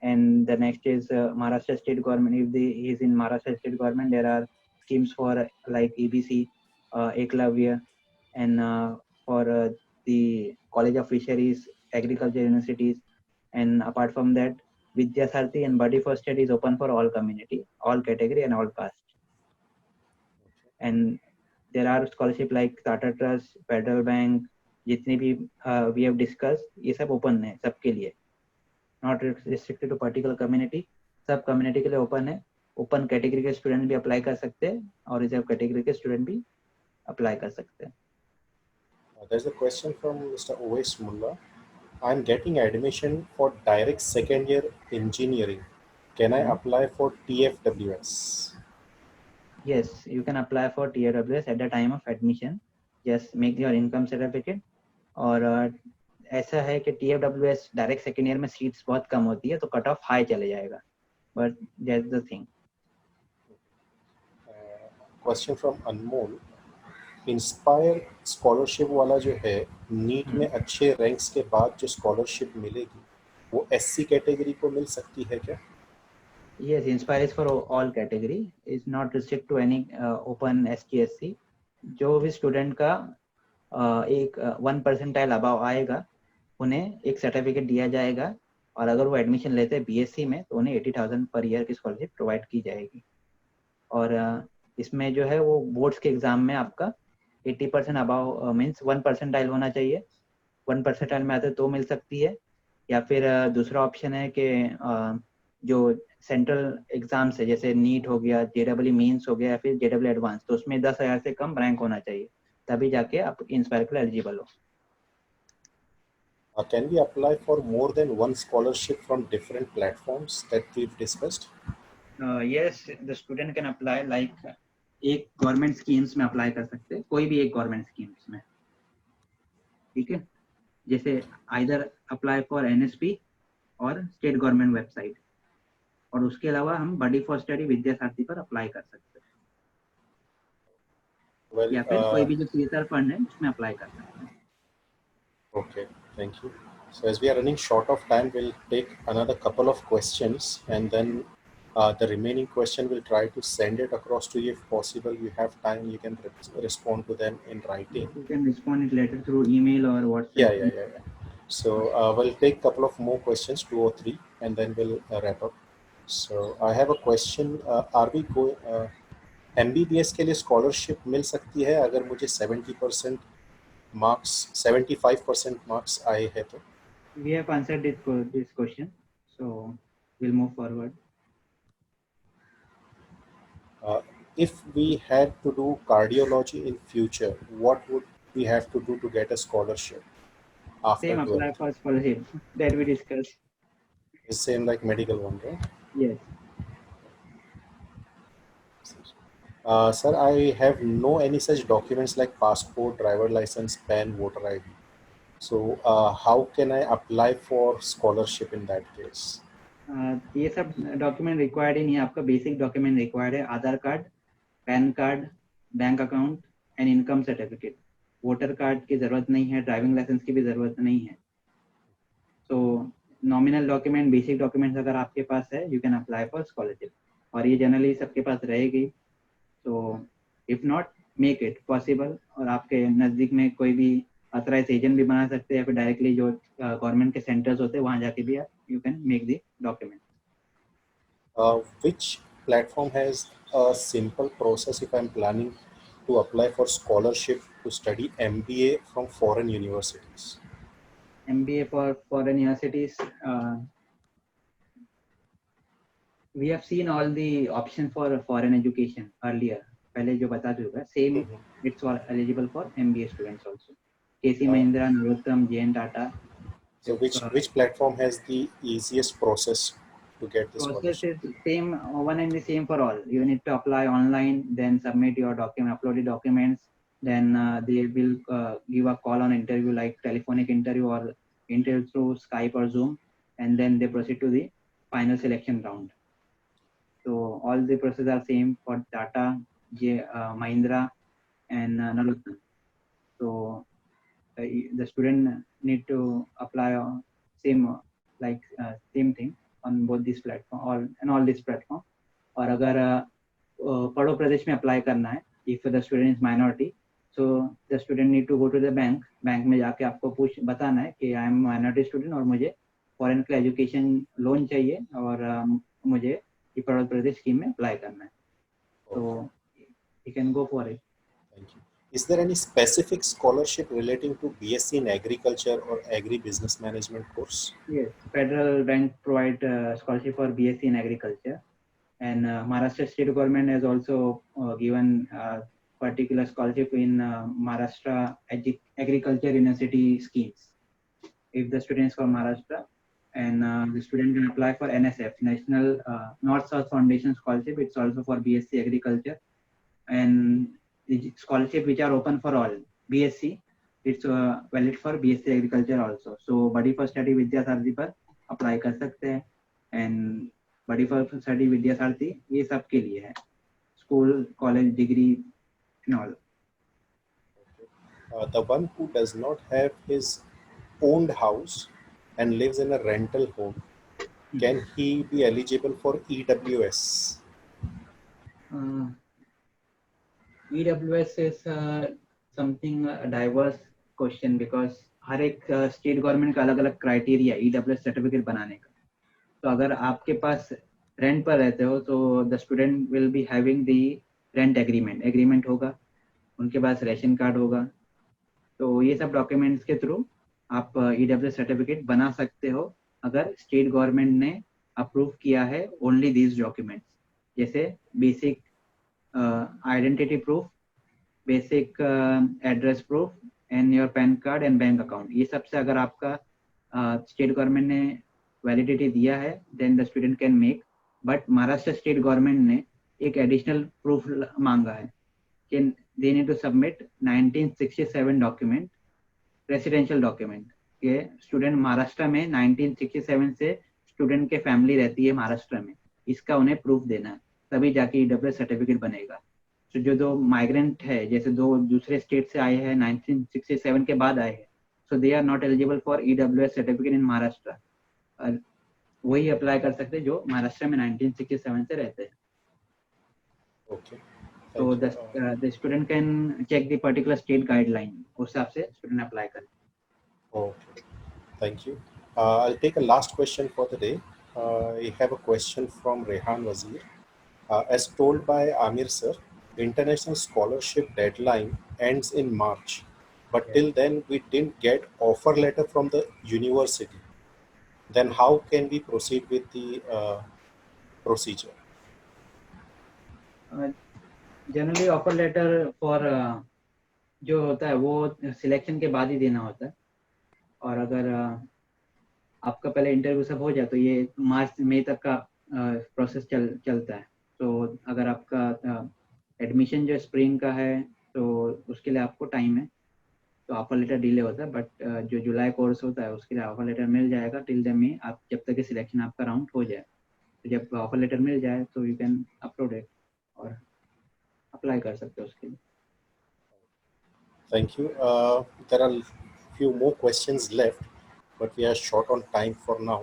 and the next is Maharashtra State Government. If he is in Maharashtra State Government, there are schemes for like EBC, Eklavya, and for the College of Fisheries, Agriculture Universities, and apart from that, Vidya Bharati and Body First Aid is open for all community, all category and all caste. And there are scholarship like Tata Trust, Federal Bank, जितने भी we have discussed, ये सब open है सबके लिए, not restricted to particular community, सब community के लिए open है। open category के student भी apply कर सकते हैं और reserve category के student भी apply कर सकते हैं। There's a question from Mr. Owais Mullah. I'm getting admission for direct second year engineering. Can I apply for TFWS? Yes, you can apply for TFWS at the time of admission. Just make your income certificate। और ऐसा है कि TFWS डायरेक्ट सेकेंड ईयर में सीट्स बहुत कम होती है, तो कट ऑफ हाई चले जाएगा, but that's the thing. Question from Anmol. Inspire scholarship वाला जो है, नीट में अच्छे रैंक्स के बाद जो स्कॉलरशिप मिलेगी वो SC कैटेगरी को मिल सकती है क्या? Yes, Inspire is for all category, is not restrict to any open ST/SC। जो भी स्टूडेंट का एक 1 परसेंटाइल अबाव आएगा उन्हें एक सर्टिफिकेट दिया जाएगा, और अगर वो एडमिशन लेते हैं BSc में तो उन्हें 80,000 पर ईयर की स्कॉलरशिप प्रोवाइड की जाएगी। और इसमें जो है वो बोर्ड्स के एग्जाम में आपका 80% अबाव मीन्स 1 परसेंटाइल होना चाहिए। 1 परसेंटाइल में आते तो मिल सकती है, या फिर दूसरा ऑप्शन है कि जो सेंट्रल एग्जाम्स है जैसे नीट हो गया, JEE मेंस हो गया, या फिर JEE एडवांस, तो उसमें 10,000 से कम रैंक होना चाहिए, तभी जाके आप इंस्पायर के लिए एलिजिबल हो। Can we apply for more than one scholarship from different platforms that we've discussed? Yes, the student can apply like एक गवर्नमेंट स्कीम्स में अप्लाई कर सकते हैं, कोई भी एक गवर्नमेंट स्कीम्स में, ठीक है। जैसे आइदर अप्लाई फॉर NSP और स्टेट गवर्नमेंट वेबसाइट, और उसके अलावा हम बडी फॉर स्टडी विद्या भारती पर अप्लाई कर सकते हैं, या फिर कोई भी जो CSR फंड है उसमें अप्लाई कर सकते हैं। Okay, thank you. So as we are running short of time, we'll take another couple of questions, and then the remaining question we'll try to send it across to you if possible. You have time, you can respond to them in writing. You can respond it later through email or WhatsApp. Yeah. So we'll take a couple of more questions, 2 or 3, and then we'll wrap up. So I have a question. Are we going? MBBS के लिए स्कॉलरशिप मिल सकती है अगर मुझे 70% मार्क्स 75% मार्क्स आए हैं तो? We have answered this question, so we'll move forward. If we had to do cardiology in future, what would we have to do to get a scholarship after Same apply 12th? for scholarship that we discussed. It's same like medical one, right? Yes. Sir, I have no any such documents like passport, driver license, PAN, voter ID. So how can I apply for scholarship in that case? ये सब डॉक्यूमेंट रिक्वायर्ड ही नहीं है, आपका बेसिक डॉक्यूमेंट रिक्वायर्ड है, Aadhaar card, PAN card, bank account and income certificate. Voter card की जरूरत नहीं है, ड्राइविंग लाइसेंस की भी जरूरत नहीं है. तो नॉमिनल डॉक्यूमेंट, बेसिक डॉक्यूमेंट्स अगर आपके पास है, you can apply for scholarship, और ये जनरली सबके पास रहेगी. तो if not, make it possible, और आपके नज़दीक में कोई भी ऑथराइज एजेंट भी बना सकते हैं, या फिर डायरेक्टली जो गवर्नमेंट के सेंटर्स होते हैं वहाँ जाके भी आप you can make the document. Which platform has a simple process if I'm planning to apply for scholarship to study MBA from foreign universities? MBA for foreign universities, we have seen all the options for foreign education earlier. पहले जो बता चुका है, same it's for eligible for MBA students also. KC Mahindra, Narottam, JN Tata. So which platform has the easiest process to get this Process scholarship? is same, one and the same for all. You need to apply online, then submit your document, upload the documents, then they will give a call on interview, like telephonic interview or interview through Skype or Zoom, and then they proceed to the final selection round. So all the processes are same for Tata, Mahindra, and Narottam. So the student need to apply same same thing on both these platform all these platform. और अगर पढ़ो प्रदेश में अप्लाई करना है, if the student is minority, so the student need to go to the bank में जाके आपको बताना है कि I am minority student और मुझे फॉरेन का एजुकेशन लोन चाहिए, और मुझे ये पढ़ो प्रदेश स्कीम में अप्लाई करना है. तो you can go for it. Thank you. Is there any specific scholarship relating to BSc in agriculture or agri-business management course? Yes, federal bank provide scholarship for BSc in agriculture, and Maharashtra state government has also given particular scholarship in Maharashtra agriculture university schemes. If the student is from Maharashtra, and the student can apply for NSF, National North South Foundation Scholarship. It's also for BSc agriculture, and the scholarship which are open for all BSc, it's valid for BSc agriculture also. So body for study Vidya Sarthi पर apply कर सकते हैं, and body for study Vidya Sarthi ये सब के लिए है, school, college, degree and all. The one who does not have his owned house and lives in a rental home, can he be eligible for EWS? EWS is something diverse question, because हर एक स्टेट गवर्नमेंट का अलग अलग क्राइटेरिया EWS सर्टिफिकेट बनाने का. तो अगर आपके पास रेंट पर रहते हो, तो the student will be having the rent agreement होगा, उनके पास रेशन कार्ड होगा. तो ये सब डॉक्यूमेंट्स के थ्रू आप EWS सर्टिफिकेट बना सकते हो, अगर स्टेट गवर्नमेंट ने अप्रूव किया है ओनली दीज डॉक्यूमेंट्स, जैसे basic identity proof, basic address proof, and your pan card and bank account. ये सबसे अगर आपका स्टेट गवर्नमेंट ने वैलिडिटी दिया है, then the student can make. But Maharashtra state government ने एक एडिशनल प्रूफ मांगा है कि they need to submit 1967 document, residential document. ये स्टूडेंट महाराष्ट्र में 1967 से स्टूडेंट के फैमिली रहती है महाराष्ट्र में, इसका उन्हें प्रूफ देना है, तभी जाके EWS सर्टिफिकेट बनेगा. तो जो दो माइग्रेंट है, जैसे दो दूसरे स्टेट से आए हैं 1967 के बाद आए हैं, so they are not eligible for EWS certificate in Maharashtra. वही अप्लाई कर सकते हैं जो महाराष्ट्र में 1967 से रहते हैं. Okay. So the student can check the particular state guideline, उस हिसाब से स्टूडेंट अप्लाई करें. Okay. Thank you. I'll take a last question for the day. I have a question from Rehan Wazir. As told by Amir sir, international scholarship deadline ends in March, but till then we didn't get offer letter from the university. Then how can we proceed with the procedure? Generally offer letter for जो होता है वो सिलेक्शन के बाद ही देना होता है, और अगर आपका पहले इंटरव्यू सब हो जाए तो ये मार्च मई तक का प्रोसेस चलता है। तो अगर आपका एडमिशन जो स्प्रिंग का है तो उसके लिए आपको टाइम है, तो ऑफर लेटर डिले होता है, बट जो जुलाई कोर्स होता है उसके लिए ऑफर लेटर मिल जाएगा टिल द मे, आप जब तक सिलेक्शन आपका राउंड हो जाए। तो जब ऑफर लेटर मिल जाए तो यू कैन अपलोड इट और अप्लाई कर सकते हो उसके लिए। Thank you. There are few more questions left, but we are short on time for now.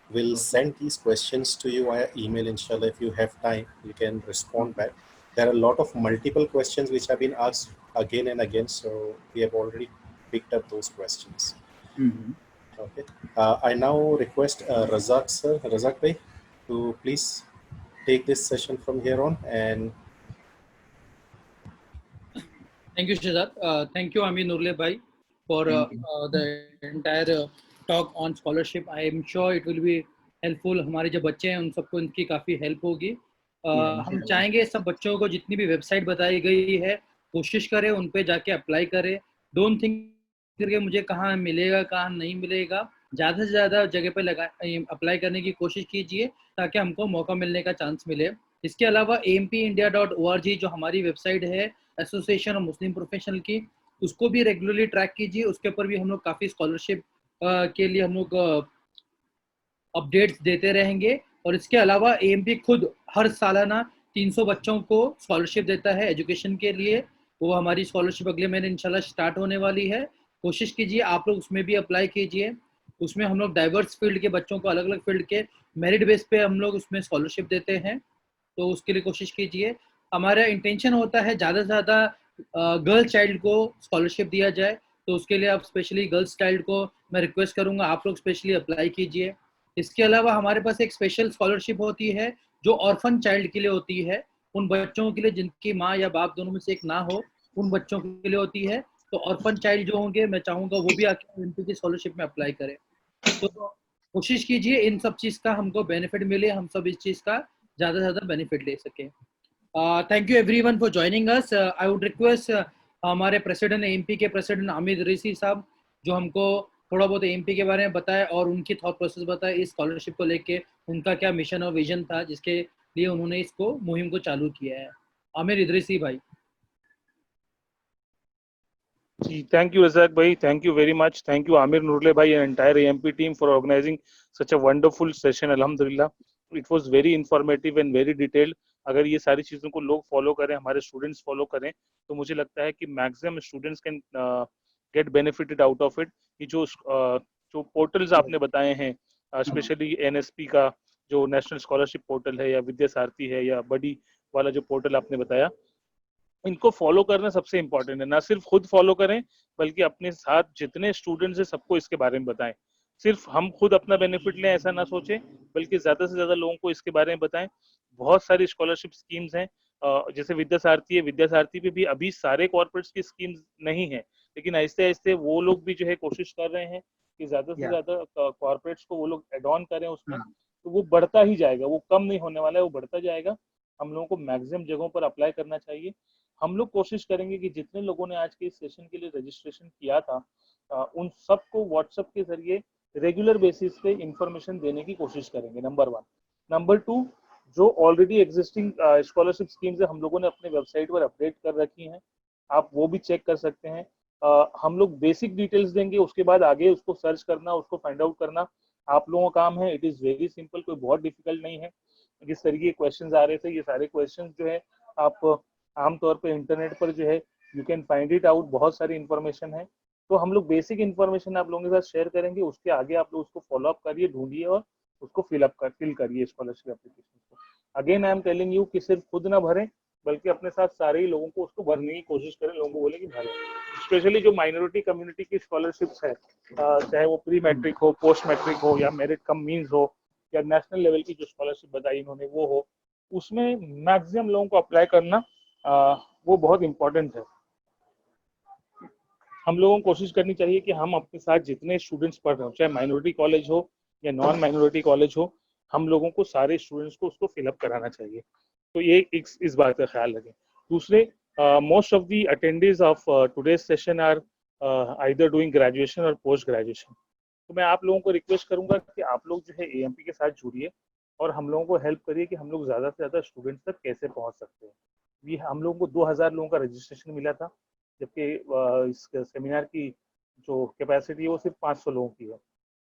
We'll Okay. send these questions to you via email, inshallah. If you have time, you can respond back. There are a lot of multiple questions which have been asked again and again, so we have already picked up those questions. Okay. I now request Razak sir, Razak bhai, to please take this session from here on. And Thank you, Shazad. Thank you, Amir Nurle Bhai, for Thank you. the entire talk on scholarship. I am sure it will be helpful. हमारे जो बच्चे हैं उन सबको इनकी काफ़ी हेल्प होगी। हम इंशाल्लाह। चाहेंगे सब बच्चों को जितनी भी वेबसाइट बताई गई है कोशिश करें उन पे जाके अप्लाई करें। डोंट थिंक करके मुझे कहाँ मिलेगा कहाँ नहीं मिलेगा, ज़्यादा से ज़्यादा जगह पे लगा अप्लाई करने की कोशिश कीजिए ताकि हमको मौका मिलने का चांस मिले। इसके अलावा ampindia.org जो हमारी वेबसाइट है एसोसिएशन ऑफ मुस्लिम प्रोफेशनल की, उसको भी रेगुलरली ट्रैक कीजिए। उसके ऊपर भी हम लोग काफ़ी स्कॉलरशिप के लिए हम लोग अपडेट्स देते रहेंगे। और इसके अलावा एएमपी खुद हर सालाना 300 बच्चों को स्कॉलरशिप देता है एजुकेशन के लिए। वो हमारी स्कॉलरशिप अगले महीने इंशाल्लाह स्टार्ट होने वाली है। कोशिश कीजिए आप लोग उसमें भी अप्लाई कीजिए। उसमें हम लोग डाइवर्स फील्ड के बच्चों को अलग अलग फील्ड के मेरिट बेस पे हम लोग उसमें स्कॉलरशिप देते हैं, तो उसके लिए कोशिश कीजिए। हमारा इंटेंशन होता है ज़्यादा से ज़्यादा गर्ल चाइल्ड को स्कॉलरशिप दिया जाए, तो उसके लिए आप स्पेशली गर्ल्स चाइल्ड को मैं रिक्वेस्ट करूँगा आप लोग स्पेशली अप्लाई कीजिए। इसके अलावा हमारे पास एक स्पेशल स्कॉलरशिप होती है जो ऑर्फन चाइल्ड के लिए होती है, उन बच्चों के लिए जिनकी माँ या बाप दोनों में से एक ना हो, उन बच्चों के लिए होती है। तो ऑर्फन चाइल्ड जो होंगे मैं चाहूँगा वो भी आके एमपी की स्कॉलरशिप में अप्लाई करें। तो कोशिश कीजिए इन सब चीज़ का हमको बेनिफिट मिले, हम सब इस चीज़ का ज़्यादा से ज़्यादा बेनिफिट ले सकें। Thank you everyone for joining us. I would request हमारे प्रेसिडेंट एमपी के प्रेसिडेंट आमिर रईसी साहब जो हमको थोड़ा बहुत एमपी के बारे में बताए और उनकी थॉट प्रोसेस बताए इस स्कॉलरशिप को लेके, उनका क्या मिशन और विजन था जिसके लिए उन्होंने इसको मुहिम को चालू किया है। आमिर इदरीसी भाई। Thank you, Razak bhai. Thank you very much. Thank you, Amir Nurle bhai and entire AMP team for organizing such a wonderful session. Alhamdulillah, it was very informative and very detailed. अगर ये सारी चीजों को लोग फॉलो करें, हमारे स्टूडेंट्स फॉलो करें, तो मुझे लगता है कि maximum students can get benefited out of it. ये जो पोर्टल्स आपने बताए हैं, स्पेशली एनएसपी का जो नेशनल स्कॉलरशिप पोर्टल है, या विद्या सारथी है, या बडी वाला जो पोर्टल आपने बताया, इनको फॉलो करना सबसे इम्पोर्टेंट है। ना सिर्फ खुद फॉलो करें बल्कि अपने साथ जितने स्टूडेंट्स हैं सबको इसके बारे में बताएं। सिर्फ हम खुद अपना बेनिफिट लें ऐसा ना सोचें, बल्कि ज्यादा से ज्यादा लोगों को इसके बारे में बताएं। बहुत सारी स्कॉलरशिप स्कीम्स हैं, जैसे विद्या सारथी है, विद्या सारथी पे भी अभी सारे कॉर्पोरेट्स की स्कीम्स नहीं है, लेकिन आहिस्ते आहिस्ते वो लोग भी जो है कोशिश कर रहे हैं कि ज्यादा से ज्यादा कॉर्पोरेट्स को वो लोग एड ऑन करें उसमें। तो वो बढ़ता ही जाएगा, वो कम नहीं होने वाला है, वो बढ़ता जाएगा। हम लोगों को मैक्सिमम जगहों पर अप्लाई करना चाहिए। हम लोग कोशिश करेंगे कि जितने लोगों ने आज के इस सेशन के लिए रजिस्ट्रेशन किया था, उन सबको व्हाट्सएप के जरिए रेगुलर बेसिस पे इंफॉर्मेशन देने की कोशिश करेंगे, नंबर 1। नंबर 2, जो ऑलरेडी एग्जिस्टिंग स्कॉलरशिप स्कीम्स है हम लोगों ने अपने वेबसाइट पर अपडेट कर रखी हैं, आप वो भी चेक कर सकते हैं। हम लोग बेसिक डिटेल्स देंगे, उसके बाद आगे उसको सर्च करना, उसको फाइंड आउट करना आप लोगों का काम है। इट इज वेरी सिंपल, कोई बहुत डिफिकल्ट नहीं है। जिस तरीके के क्वेश्चंस आ रहे थे, ये सारे क्वेश्चंस जो है आप आमतौर पे इंटरनेट पर जो है you can find it out, बहुत सारी इंफॉर्मेशन है। तो हम लोग बेसिक इंफॉर्मेशन आप लोगों के साथ शेयर करेंगे, उसके आगे आप लोग उसको फॉलो अप करिए, ढूंढिए और उसको फिल करिए स्कॉलरशिप एप्लीकेशन को। Again I am telling you कि सिर्फ खुद ना भरें बल्कि अपने साथ सारे ही लोगों को उसको भरने की कोशिश करें, लोगों को बोले कि भरें। स्पेशली जो माइनॉरिटी कम्युनिटी की स्कॉलरशिप्स है, चाहे वो प्री मैट्रिक हो, पोस्ट मैट्रिक हो, या मेरिट कम मीन्स हो, या नेशनल लेवल की जो स्कॉलरशिप बताई इन्होंने वो हो, उसमें मैक्सिमम लोगों को अप्लाई करना वो बहुत इंपॉर्टेंट है। हम लोगों को कोशिश करनी चाहिए कि हम अपने साथ जितने स्टूडेंट्स पढ़ रहे हो, चाहे माइनॉरिटी कॉलेज हो या नॉन माइनॉरिटी कॉलेज हो, हम लोगों को सारे स्टूडेंट्स को उसको फिलअप कराना चाहिए। तो ये इस बात का ख्याल रखें। दूसरे, most of the attendees of today's session are either doing graduation और पोस्ट ग्रेजुएशन। तो मैं आप लोगों को रिक्वेस्ट करूंगा कि आप लोग जो है एएमपी के साथ जुड़िए और हम लोगों को हेल्प करिए कि हम लोग ज़्यादा से ज़्यादा स्टूडेंट्स तक कैसे पहुंच सकते हैं। हम लोगों को 2000 लोगों का रजिस्ट्रेशन मिला था, जबकि इस सेमिनार की जो कैपेसिटी है वो सिर्फ 500 लोगों की है।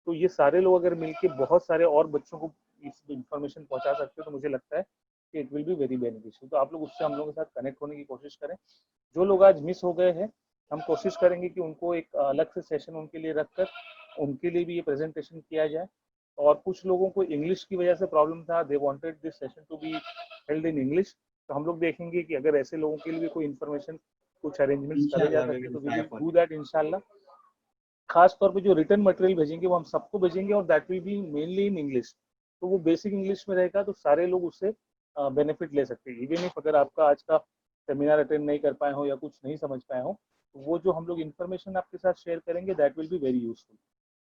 तो ये सारे लोग अगर मिलके बहुत सारे और बच्चों को इस इन्फॉर्मेशन पहुंचा सकते हैं तो मुझे लगता है कि it will be very beneficial. तो आप लोग उससे हम लोगों के साथ कनेक्ट होने की कोशिश करें। जो लोग आज मिस हो गए हैं, हम कोशिश करेंगे कि उनको एक अलग से सेशन उनके लिए रखकर उनके लिए भी ये प्रेजेंटेशन किया जाए। और कुछ लोगों को इंग्लिश की वजह से प्रॉब्लम था, they wanted this session to be held in English. तो हम लोग देखेंगे कि अगर ऐसे लोगों के लिए भी कोई इन्फॉर्मेशन, कुछ अरेंजमेंट्स करे जा सके तो वी विल डू दैट इंशाल्लाह। खास तौर पे जो रिटर्न मटेरियल भेजेंगे वो हम सबको भेजेंगे और that will be mainly in English. तो वो बेसिक इंग्लिश में रहेगा तो सारे लोग उससे बेनिफिट ले सकते हैं। इवन इफ अगर आपका आज का सेमिनार अटेंड नहीं कर पाए हो या कुछ नहीं समझ पाए हो, तो वो जो हम लोग इन्फॉर्मेशन आपके साथ शेयर करेंगे that will be very useful.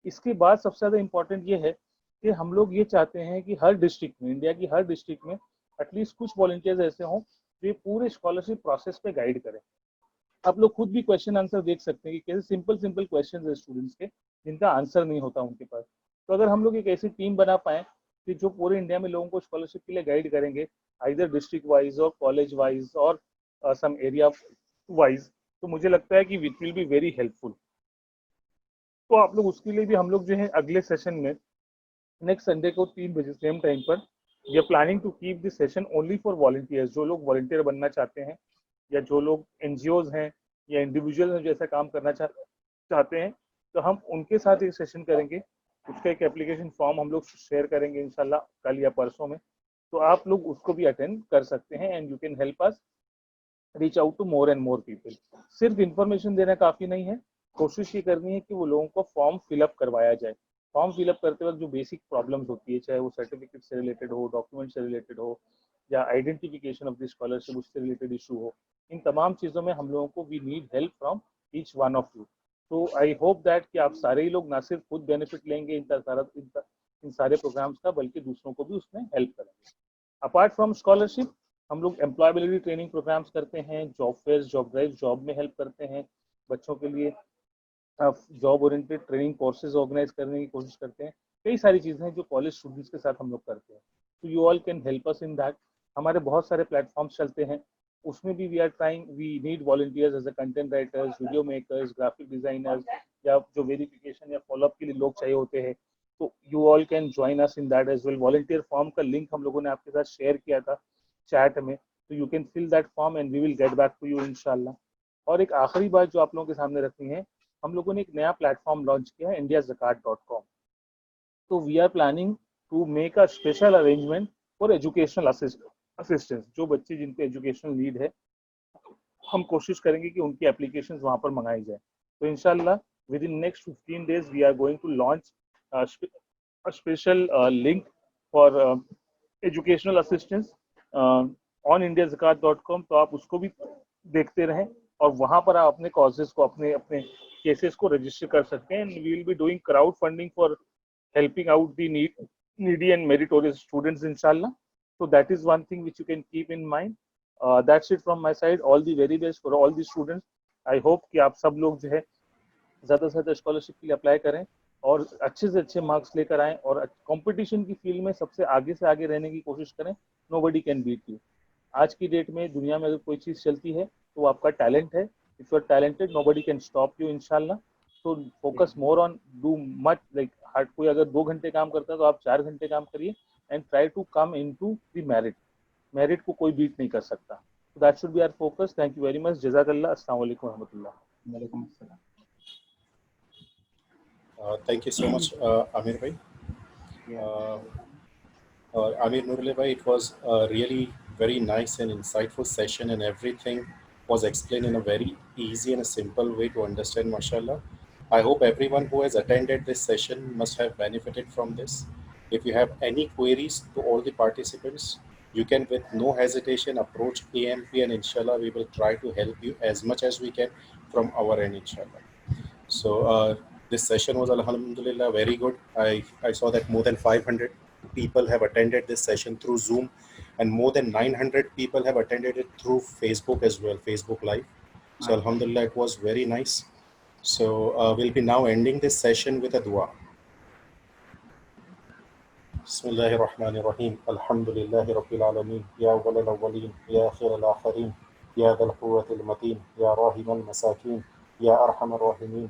इसके बाद सबसे ज़्यादा इम्पोर्टेंट ये है कि हम लोग ये चाहते हैं कि हर डिस्ट्रिक्ट में, इंडिया की हर डिस्ट्रिक्ट में एटलीस्ट कुछ वॉलंटियर्स ऐसे हों जो ये पूरे स्कॉलरशिप प्रोसेस पे गाइड करें। आप लोग खुद भी क्वेश्चन आंसर देख सकते हैं कि कैसे सिंपल सिंपल क्वेश्चन है स्टूडेंट्स के जिनका आंसर नहीं होता उनके पास। तो अगर हम लोग एक ऐसी टीम बना पाए कि जो पूरे इंडिया में लोगों को स्कॉलरशिप के लिए गाइड करेंगे, आइदर डिस्ट्रिक्ट वाइज और कॉलेज वाइज और सम एरिया वाइज, तो मुझे लगता है कि it will be very helpful. तो आप लोग उसके लिए भी हम लोग जो है अगले सेशन में नेक्स्ट संडे को 3 बजे सेम टाइम पर we are planning to keep this session only for volunteers. जो लोग वॉलंटियर बनना चाहते हैं या जो लोग एनजीओज हैं या इंडिविजुअल हैं जो ऐसा काम करना चाहते हैं, तो हम उनके साथ एक सेशन करेंगे। उसका एक एप्लीकेशन फॉर्म हम लोग शेयर करेंगे इंशाल्लाह कल या परसों में। तो आप लोग उसको भी अटेंड कर सकते हैं and you can help us reach out to more and more people. सिर्फ इन्फॉर्मेशन देना काफ़ी नहीं है, कोशिश ये करनी है कि वो लोगों को फॉर्म फिलअप करवाया जाए। फॉर्म फिलअप करते वक्त जो बेसिक प्रॉब्लम्स होती है, चाहे वो सर्टिफिकेट से रिलेटेड हो, डॉक्यूमेंट से रिलेटेड हो, या आइडेंटिफिकेशन ऑफ द स्कॉलरशिप उससे रिलेटेड इशू हो, इन तमाम चीज़ों में हम लोगों को we need help from each one of you. तो आई होप दैट कि आप सारे ही लोग ना सिर्फ खुद बेनिफिट लेंगे इन सारे प्रोग्राम्स का, बल्कि दूसरों को भी उसमें हेल्प करेंगे। अपार्ट फ्रॉम स्कॉलरशिप, हम लोग एम्प्लॉयबिलिटी ट्रेनिंग प्रोग्राम्स करते हैं, job fair, job drive, job में हेल्प करते हैं बच्चों के लिए, job oriented training courses organise करने की कोशिश करते हैं। कई सारी चीज़ें हैं जो कॉलेज स्टूडेंट्स के साथ हम लोग करते हैं। तो you all can help us in that. हमारे बहुत सारे प्लेटफॉर्म्स चलते हैं, उसमें भी we are trying, we need volunteers as a content writers, video makers, graphic designers, या जो वेरिफिकेशन या फॉलोअप के लिए लोग चाहिए होते हैं। तो you all can join us in that as well. Volunteer form का लिंक हम लोगों ने आपके साथ शेयर किया था चैट में, तो you can fill that form and we will get back to you इंशाल्लाह। और एक आखिरी बात जो आप लोगों के सामने रखनी है, हम लोगों ने एक नया प्लेटफॉर्म लॉन्च किया है, indiazakat.com। तो we are planning to make a special arrangement for educational assistance. जो बच्चे जिनको एजुकेशनल नीड है, हम कोशिश करेंगे कि उनकी एप्लीकेशंस वहां पर मंगाई जाए। तो इंशाल्लाह within next 15 days we are going to launch a special link for educational assistance on indiazakat.com। तो आप उसको भी देखते रहें और वहां पर आप अपने कॉजेस को, अपने अपने केसेस को रजिस्टर कर सकते हैं। We will be doing crowd funding for helping out the needy and meritorious students inshallah। So that is one thing which you can keep in mind। That's it from my side। All the very best for all the students। I hope कि आप सब लोग जो है ज़्यादा से ज़्यादा स्कॉलरशिप के लिए अप्लाई करें और अच्छे से अच्छे मार्क्स लेकर आएँ और कंपटीशन की फील्ड में सबसे आगे से आगे रहने की कोशिश करें। Nobody can beat you. आज की डेट में दुनिया में अगर कोई चीज़ चलती है तो वो आपका टैलेंट है। If you are talented, nobody can stop you इंशाल्लाह। तो focus more on do much like hard. कोई अगर 2 घंटे काम करता है तो आप 4 घंटे काम करिए and try to come into the merit को कोई बीट नहीं कर सकता। So that should be our focus। Thank you very much। Jazakallah। Assalamu alaikum warahmatullah। वालेकुम अस्सलाम। Thank you so much, Amir bhai. Yeah. Amir Nurle bhai, it was a really very nice and insightful session, and everything was explained in a very easy and a simple way to understand, mashallah. I hope everyone who has attended this session must have benefited from this. If you have any queries to all the participants, you can with no hesitation approach AMP, and inshallah we will try to help you as much as we can from our end, inshallah. So this session was alhamdulillah very good. I saw that more than 500 people have attended this session through Zoom, and more than 900 people have attended it through Facebook as well, Facebook Live. So alhamdulillah, it was very nice. So we'll be now ending this session with a dua. Bismillahir Rahmanir Rahim. Alhamdulillahi Rabbil Alameen. Ya awwal al-awwalin, ya akhir al-akhirin, ya dhal quwwati al-mateen, ya rahim al-masakin, ya arham ar-rahimin.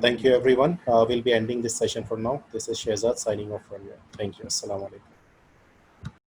Thank you, everyone. We'll be ending this session for now. This is Shehzad signing off from here. Thank you. Assalamu alaikum.